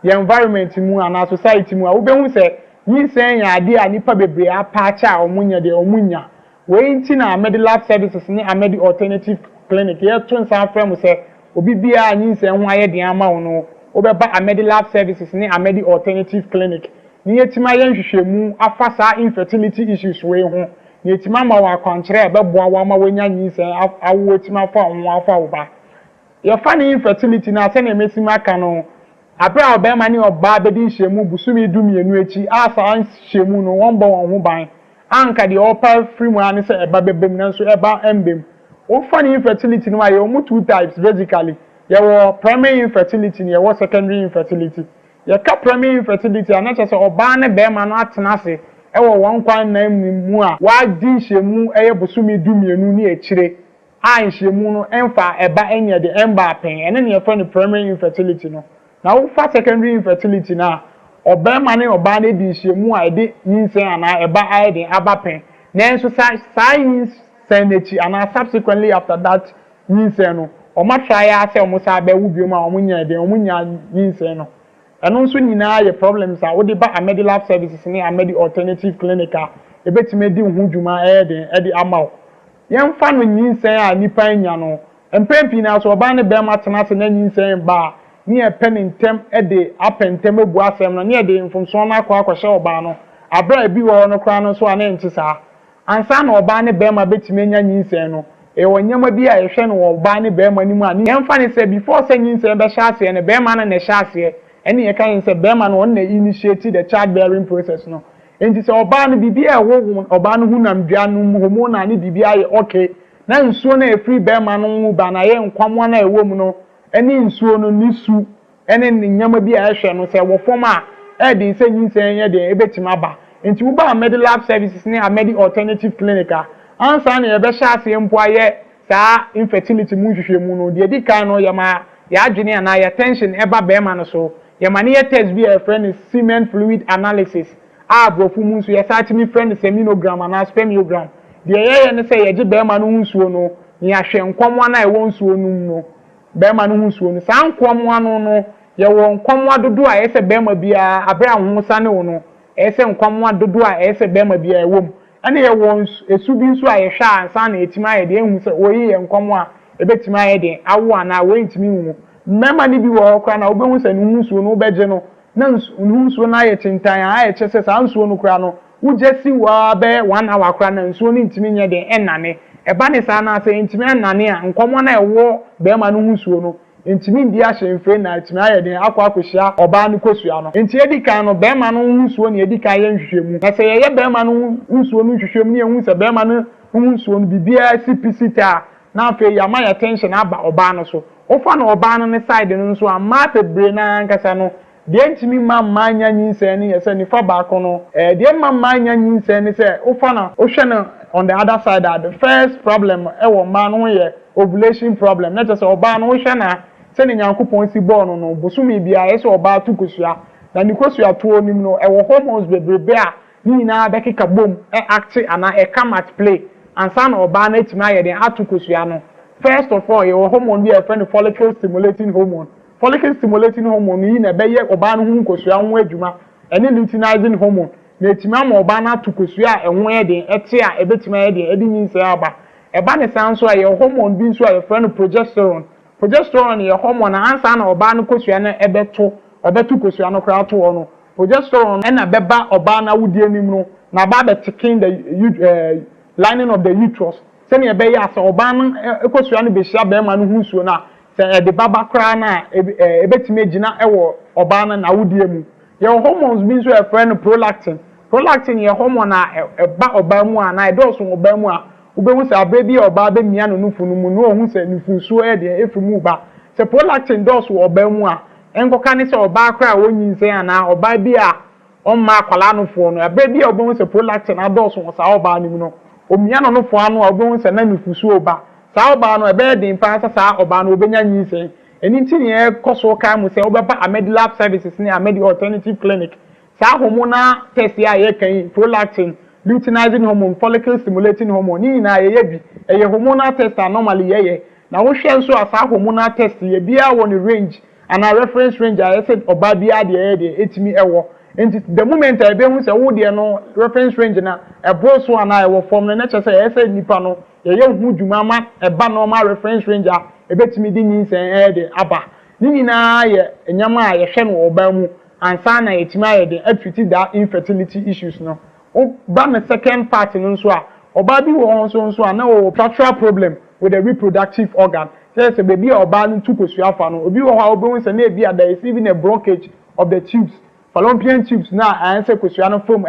environment mu ana society mu a wo behu se yinsen ya ade a nipa bebre apaacha omunya de omunya we nti na Amedi Lab Services ni Amedi Alternative Clinic ye to nsan frem se obi bia yinsen ho aye de ama wo no obeba Amedi Lab Services ni Amedi Alternative Clinic ni yetima ye nhwehwemu afa sa infertility issues we ho ni yetima ma wa kwankyere beboa wa ma wenya yinsen awo yetima fa ho afa wo ba ye fa ni infertility na se na mesima ka no abra obema ni oba bedi hyemu busumi dumienu echi asa hyemu no won bo won ho ban anka de opa free mu ani se eba bebem na so eba embem o fa ni infertility no aye o two types basically ye wo primary infertility ni ye wo secondary infertility ye ka primary infertility ana che se oba ne bema no atena se e wo won kwan na mu a wa di hyemu eye busumi dumienu ni echire a hyemu no emfa eba enye de emba pen ene ne ye fa ni primary infertility no na wo fa secondary infertility na obema ne oba ne di hyemu a ede yinsen ana eba aide abapen na enso science senechi ana subsequently after that yinsen no o ma try ase o mo sa ba wubiom a o munya de o munya yinsen no eno nso nyina ye problems a wo de ba Amedi Lab Services ni Amedi Alternative Clinic a ebetime di hu dwuma ede amaw yen fa no yinsen a nipa nya no empempi na so oba ne be ma tena se na yinsen ba ni e pentem ede apentem ebu asem no ni ede infomso na akwa oba no abra bi wo no kra no so ana ntisa ansa na oba ne be ma betime nya yinsen no e wonyama bi a ehwe no oba ne be ma ni mu a ni emfa ne se before se yinsen be sha ase ne be ma na sha ase ene ye kan se be ma no on na initiate the childbearing process no enti se oba no bibia e wo oba no hunam dua no hormone na ne bibia ye okay na nsuo na e free be ma no ba na ye nkwamo na e wo mu no eni nsuo no nisu ene nyama bi a ehwe no se wo fom a e de se yinsen ye de ebetima ba enti wo ba Amedi Lab Services ni Amedi Alternative Clinic a ansa na ye be sha ase mpo aye saa infertility mu hwehwemu no de di kan no ye ma ya adwene ana ya tension eba be ma no so ye ma ne ye test bi a friend is semen fluid analysis a brofu mu so ye sa timi friend seminogram ana spermiogram de ye ne se ye gi be ma no nsuo no ni ahwe nkwamo na e wo nsuo no bema no husuo no san nkwamo ano no ye wo nkwamo adodo a ese bema bia abra ho sane wo no ese nkwamo adodo a ese bema bia ewom ane ye wo esu bi nso a ye hwa ansa na etima ye de ehu se oyi ye nkwamo a ebetima ye de awo ana we ntimi hu mema ni bi wo kra na obehu se no husuo no beje no na husuo na ye tintan a ye chese san nsuo no kra no ujesi wa be 1 hour kra na nsuo ni ntimi nye de enane eba ne sa na se ntimi enane a nkwamo na ewo be ma no husuo no ntimi ndi a hyenfre na ntimi aye den akwa akohia oba no kosua no enti edikan no be ma no husuo ne edikan ye nhwehwemu na se ye be ma no husuo no nhwehwemu ne ehu se be ma no husuo no bibia cpcta na afi ya ma ya tension aba oba no so ofa na oba no ne side no so ama pebre na nkasa no de ntimi mamma nya nyinsen ne yese ni fa ba ko no de mamma nya nyinsen ne se ofa na ohwe na on the other side that the first problem ewo man ho ye ovulation problem na just oba no hwe na se ni nyankopon si born no bosumi bia ye se oba tu kosua na ni kosua to onim no ewo hormones bebrebe a ni na bekeka bom act ana come at play ansa na ɔbaa no atumi ayɛ den ato kosua no first of all yɛwɔ hormone bi a yɛfrɛ no follicle stimulating hormone follicle stimulating hormone yi na ɛbɛyɛ ɔbaa no ho nkosua ho adwuma ɛne luteinizing hormone na etumi ama ɔbaa no ato kosua a ɛho yɛ den ɛte a ɛbɛtumi ayɛ den ɛde nyinsɛn aba ɛba ne saa nso a yɛwɔ hormone bi nso a yɛfrɛ no progesterone yɛ hormone ansa na ɔbaa no kosua no ɔbɛto kosua no koraa to hɔ no progesterone ɛna bɛba ɔbaa no awudie nim no na aba abɛteken the lining of the uterus sɛnea ɛbɛyɛ asɛ ɔbaa no kosua no bɛhyia bɛrima no ho nsuo no a sɛ ɛde baba koraa no a ɛbɛtumi agyina ɛwɔ ɔbaa no n'awudie mu yɛwɔ hormones bi nso yɛfrɛ no prolactin yɛ hormone a ɛba ɔbaa mu a na ɛdɔɔso ɔbaa mu a wobɛhu sɛ abere bi a ɔbaa bɛmia no nufu no mu na ɔhu sɛ nufunsuo ɛdeɛ ɛfiri mu ba sɛ prolactin dɔɔso ɔbaa mu a ɛnkɔka ne sɛ ɔbaa koraa a wɔnyinsɛn anaa ɔbaa bi a ɔmma akwalaa nofoɔ no abere bi a ɔbɛhu sɛ prolactin adɔɔso wɔ saa ɔbaa no mu no omia no nofoɔ ano a ɔbɛhu sɛ na nufunsuo ba saa ɔbaa no ɛbɛyɛ den paa sɛ saa ɔbaa no ɔbɛnya nyinsɛn ɛni nti ne ɛkɔ so kaa mu sɛ wobɛba Amedi Lab Services ne Amedi Alternative Clinic saa hormonal test a yɛka yi prolactin luteinizing hormone follicle stimulating hormone ni nyinaa yɛyɛ bi ɛyɛ hormonal test a normally yɛyɛ na wohwɛ nso a saa hormonal test yɛ biara wɔ ne range ana reference range a yɛsɛ ɔbaa biara deɛ ɛyɛ deɛ ɛtumi ɛwɔ nti the moment a yɛbɛhu sɛ wo deɛ no reference range na ɛboro so ana ɛwɔ fam no n'ɛkyɛ sɛ yɛsɛ nipa no yɛyɛ ho dwuma ma ɛba normal reference range a ɛbɛtumi di nyinsɛn ɛyɛ de aba ne nyinaa yɛ nneɛma a yɛhwɛ no wɔ ɔbaa mu ansa na yɛtumi ayɛ de atwiti that infertility issues no ba ne second part no nso a ɔbaa bi wɔ hɔ nso a na wɔwɔ structural problem with the reproductive organ sɛ baabi a ɔbaa no tu kosua fa no obi wɔ hɔ a wobɛhu sɛ na ebi a there is even a blockage of the tubes fallopian tubes na ayɛ sɛ kosua no fam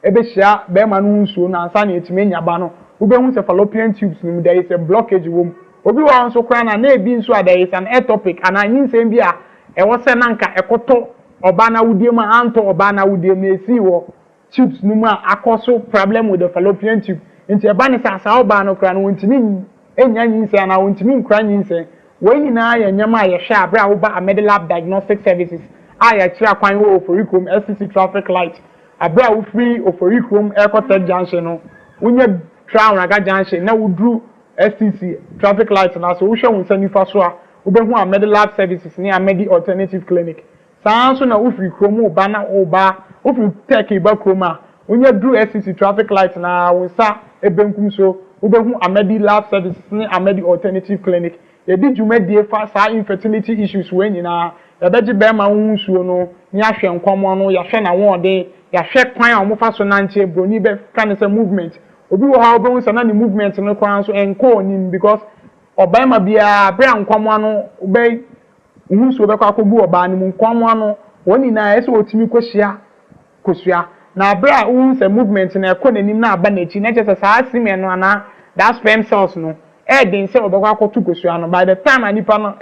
ɛbɛhyia bɛrima no nsuo no ansa na yɛtumi anya ba no wobɛhu sɛ fallopian tubes no mu there is a blockage wɔ mu obi wɔ hɔ nso koraa na ebi nso a there is an ectopic anaa nyinsɛn bi a ɛwɔ sɛ na nka ɛkɔtɔ ɔbaa no awudie mu a antɔ ɔbaa no awudie mu esi wɔ tubes no mu a akɔ so problem with the fallopian tube nti ɛba ne sɛ asa ɔbaa no koraa no wɔntumi enya nyinsɛn anaa wɔntumi nkora nyinsɛn wɔn nyinaa yɛ nneɛma a yɛhwɛ abere a woba Amedi Lab Diagnostic Services a yɛkyerɛ akwan wɔ ofori kurom SCC traffic light abere a wofiri ofori kurom ɛkɔ Tech Junction no wonye Traonaga Junction na woduru SCC traffic light na so wohwɛ wo nsa nifa so a wobɛhu Amedi Lab Services ne Amedi Alternative Clinic saa nso na wofiri kurom wo ba na wo ba wofiri Tech ba kurom a wonye duru SCC traffic light na wo nsa ebenkum so wobɛhu Amedi Lab Services ne Amedi Alternative Clinic yɛdi dwumadie fa saa infertility issues wɔ nyinaa yɛbɛgye bɛrima ho nsuo no ne ahwɛ nkɔmɔ no yɛhwɛ na wɔɔde yɛhwɛ kwan a wɔfa so nante broni bɛka ne sɛ movement obi wɔ hɔ a wobɛhu sɛ na ne movement no koraa nso ɛnkɔɔ nim because ɔbarima biara bere a nkɔmɔ no wobɛ ho nsuo bɛkɔ akɔgu ɔbaa no mu nkɔmɔ no wɔn nyinaa ɛsɛ wɔtumi kɔhyia kosua na bere a wohu sɛ movement no ɛkɔ n'anim na aba n'akyi na kyerɛ sɛ saa semen no anaa that sperm cells no ɛɛden sɛ ɔbɛkɔ akɔto kosua no by the time a nipa no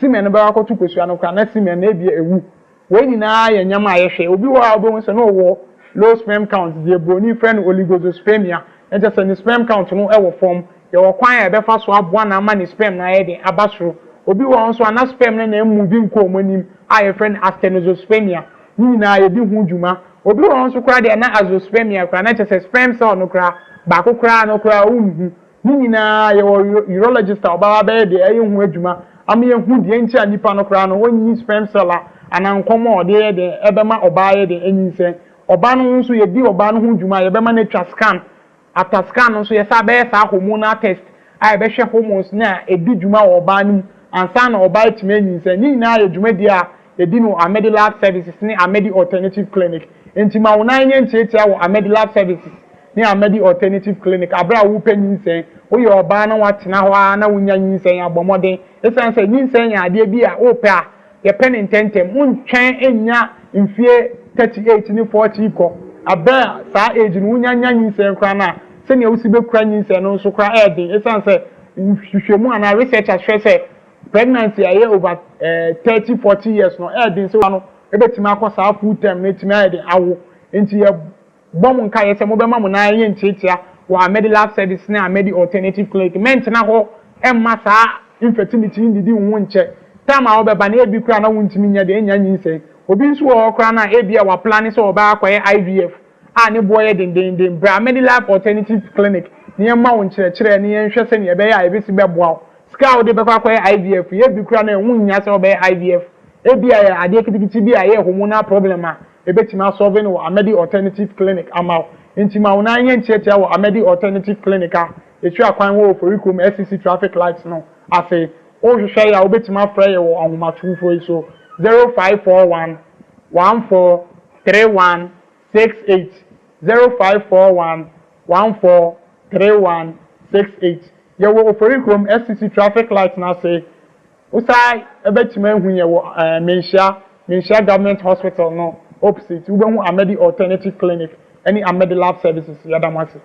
semen no bɛkɔ akɔto kosua no koraa na semen no ebi ewu wɔn nyinaa yɛ nneɛma a yɛhwɛ obi wɔ a wobɛhu sɛ na ɔwɔ low sperm count deɛ broni frɛ no oligospermia ɛkyɛ sɛ ne sperm count no ɛwɔ fam yɛwɔ kwan a yɛbɛfa so aboa na ama ne sperm no ayɛ den aba soro obi wɔ nso ana sperm no na emu bi nkɔ wɔn anim a yɛfrɛ no astenospermia ne nyinaa yɛdi ho dwuma obi wɔ nso koraa deɛ na azoospermia koraa na kyerɛ sɛ sperm cell no koraa baako koraa no koraa wonhu ne nyinaa yɛwɔ urologist a ɔbaa bɛyɛ deɛ ɛyɛ ho adwuma ama yɛhu deɛ nti a nipa no koraa no wɔnyi sperm cell a ana nkɔmɔ a ɔde yɛ deɛ ɛbɛma ɔbaa yɛ deɛ enyinsɛn ɔbaa no nso yɛdi ɔbaa no ho dwuma yɛbɛma no atwa scan after scan no nso yɛsa bɛyɛ saa hormonal test a yɛbɛhwɛ hormones na ɛdi dwuma wɔ ɔbaa no mu ansa na ɔbaa atumi enyinsɛn ne nyinaa yɛ dwumadi a yɛdi no Amedi Lab Services ne Amedi Alternative Clinic nti ma wo nan nyɛ ntiatia wɔ Amedi Lab Services ne Amedi Alternative Clinic abere a wopɛ nyinsɛn woyɛ ɔbaa na watena hɔ a na wonya nyinsɛn abɔmɔden esan sɛ nyinsɛn yɛ adeɛ bi a wopɛ a yɛpɛ ne ntɛntɛm wontwɛn enya mfie 38 ne 40 kɔ abere saa age no wonya nyinsɛn koraa na sɛnea wosi bɛkura nyinsɛn no nso koraa ɛɛden esan sɛ nhwehwɛmu ana researchers hwɛ sɛ pregnancy ayɛ over 30-40 years no ɛɛden sɛ wa no ebetumi akɔ saa full term na etumi ayɛ de awo nti yɛ bɔ mo nka yɛ sɛ mo bɛma mo na yɛ ntiatia wɔ Amedi Lab Service na Amedi Alternative Clinic mɛntena hɔ ɛmma saa infertility ndidi wo nkyɛ time a wɔbɛba na ebi kura na wontumi nya de enya nyinsɛn obi nso wɔ kura na ebi a wa plan sɛ ɔbaa akɔyɛ IVF a ne boɔ yɛ dendenden bra Amedi Lab Alternative Clinic ne ma wo nkyerɛkyerɛ ne yɛnhwɛ sɛ ne ɛbɛyɛ a ebesi bɛboa ska wo de bɛkɔ akɔyɛ IVF ye bi kura na hu nya sɛ ɔbɛyɛ IVF ebi a adeɛ kitikiti bi a yɛ hormonal problem a ebetimi asolve no wɔ Amedi Alternative Clinic ama nti ma wo na yɛ ntiatia wɔ Amedi Alternative Clinic a etwa akwan wɔ Oforikom SCC traffic lights no afi o hwehwɛ ya obetimi afrɛ yɛ wɔ ahomatufo yi so 0541 143168 0541 143168 yɛwɔ Oforikom SCC traffic lights na say usai ebetimi ehu yɛ wɔ Menhia Government Hospital no opposite ubehu Amedi Alternative Clinic any Amedi Lab Services yadamasi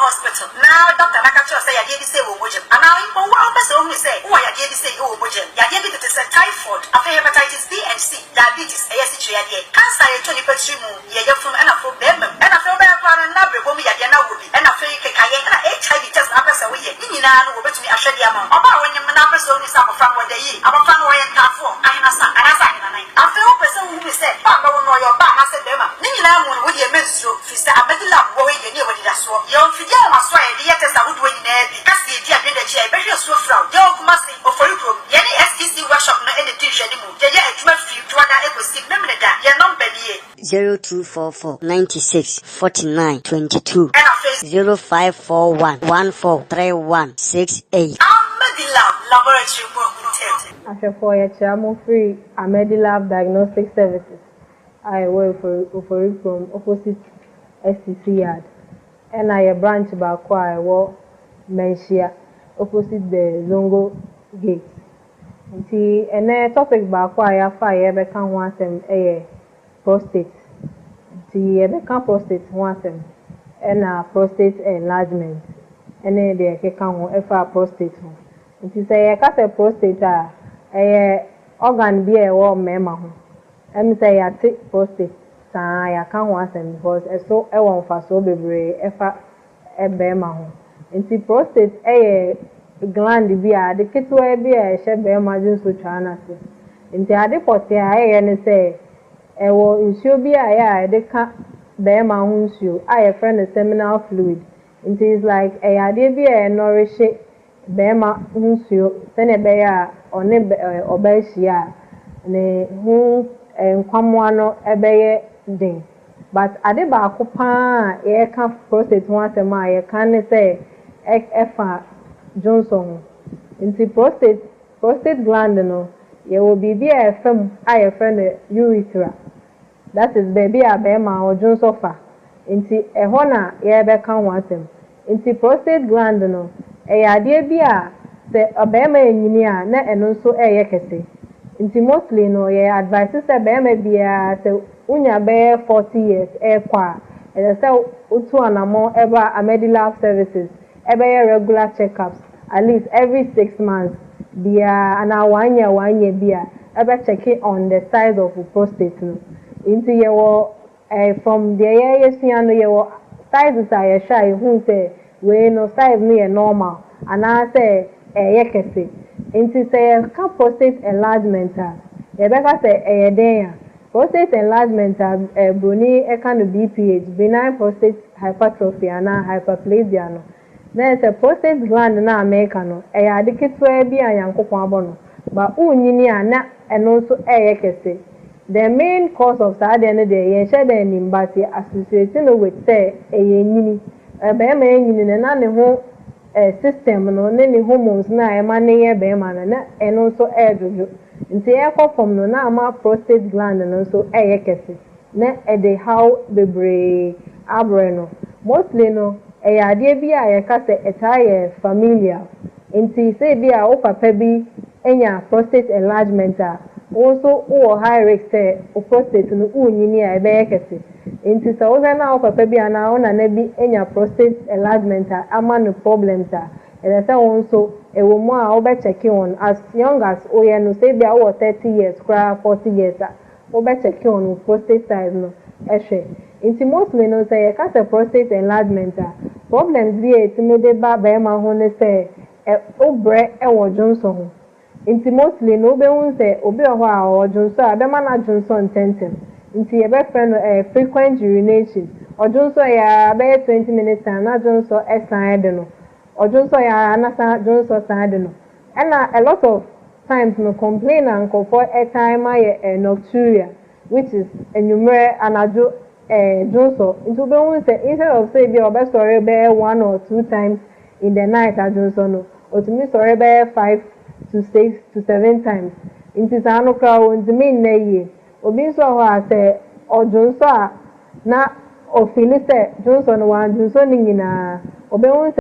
hospital now doctor nakacho say ya dey say wo mojem and now in one person who say who ya dey say wo mojem ya dey to say typhoid after hepatitis B and C diabetes e yesi twa dey cancer e to ni petri mu ye ye fun and afro dem and afro be kwa na brebo mi ya dey na wo bi and afro ke kaye na HIV test na person we ye ni nyina no wo betumi ahwe dey ama oba wonyem na person ni sa abofra wo dey yi abofra wo ye tafo ayina sa anasa ayina nine afro person who say ba ba wo no yo ba na say dem ni nyina mu no wo dey menstro fi say Amedi Lab wo we ye ni wo dey da so ye fidi ama so ye dey test a wo do nyina bi kasi e dia dey da chi e be hwe so fra ye okuma say Oforikom ye ni SDC workshop no e dey tinhwe ni mu ye ye adwuma fi tuada e go see memne da ye number ni 0244 96 49 22 0541 143168 Amedi Lab laboratory work After year, I'm free Amedi Lab Diagnostic Services. I work for Oforikom opposite STC Yard. And I branch back I work Menhia opposite the Zongo Gate. And the topic back I have fire become one sem prostate. The become prostate one sem and prostate enlargement. And then they can prostate. Nti sɛ yɛka prostate a organ bi a ɛwɔ mmarima ho ɛmi sɛ yɛate prostate saa yɛaka ho asɛm because ɛso ɛwɔ mfasoɔ bebree ɛfa barima ho nti prostate ɛyɛ gland bi a ade ketewa bi a ɛhyɛ barima dwe nso twa n'ase nti ade pɔtee a ɛyɛ ne sɛ ɛwɔ nsuo bi a yɛde ka barima ho nsuo a yɛfrɛ no seminal fluid nti it's like ɛyɛ adeɛ bi a ɛnɔrehye bema nsuo sene beya one obehyia ne hu nkwamoa no ebeye den but ade ba akopa ye ka prostate ho asem a ye kan ne se efa Johnson nti prostate gland no ye wo bibi a efam a ye friend urethra that is baby a bema o Johnson fa nti eho na ye be ka ho asem nti prostate gland no adeɛ bi a sɛ ɔbɛrima enyini a na ɛno nso ɛyɛ kɛse nti mostly no yɛ advice sɛ bɛrima biara sɛ unya bɛyɛ 40 years ɛkɔ a ɛsɛ sɛ otu anamɔ ɛba Amedi Lab Services ɛbɛyɛ regular checkups at least every 6 months biara ana 1 year bi a ɛbɛ check on the size of the prostate no nti yɛwɔ from deɛ yɛsua no yɛwɔ sizes a yɛhwɛ a yɛhu sɛ we no size no normal and I say kese nti say ka prostate enlargement a e be ka say den prostate enlargement broni e ka no BPH benign prostate hypertrophy and hyperplasia no na say prostate gland na America no ade ketwa bi a yankopon abo no ba unyini a na eno so kese the main cause of that no dey yen share the nimbati associated with say nyini bɛrima enyini na ne ho system no ne hormones na ɛma ne yɛ bɛrima no na ɛno nso ɛɛdwodwo nti ɛkɔ fam no na ama prostate gland no nso ɛyɛ kɛse na ɛde haw bebree abrɛ no mostly no ɛyɛ adeɛ bi a yɛka sɛ ɛtaa yɛ familial nti sɛ bi a wo papa bi enya prostate enlargement a wo nso wɔ high risk sɛ o prostate no unyini a ɛbɛyɛ kɛse nti sɛ wo sɛ na wo papa bi ana wo nana bi enya prostate enlargement a ama no problems a ɛsɛ sɛ wo nso ɛwɔ mu a wobɛkyɛke wɔn as young as woyɛ no sɛ bi a wowɔ 30 years koraa 40 years a wobɛkyɛke wɔn prostate size no ɛhwɛ nti mostly no sɛ yɛka sɛ prostate enlargement a problems bi a ɛtumi de ba bɛrima ho ne sɛ obre ewo Johnson ho nti mostly no be hu say obi ho a o Johnson a be ma na Johnson tentem nti ye be friend frequent urination o Johnson ya be 20 minutes time na Johnson side no o Johnson ya na sa Johnson side no and a lot of times no complain and call for a time nocturia which is enumerate anajo Johnson into be hu say instead of say be o be sorry be 1 or 2 times in the night at Johnson no or to me sorry be 5 to 6 to 7 times inti sa no kra won ti me nna ye obi so ho a say o Johnson na o feel say Johnson wa Johnson ni nyina obe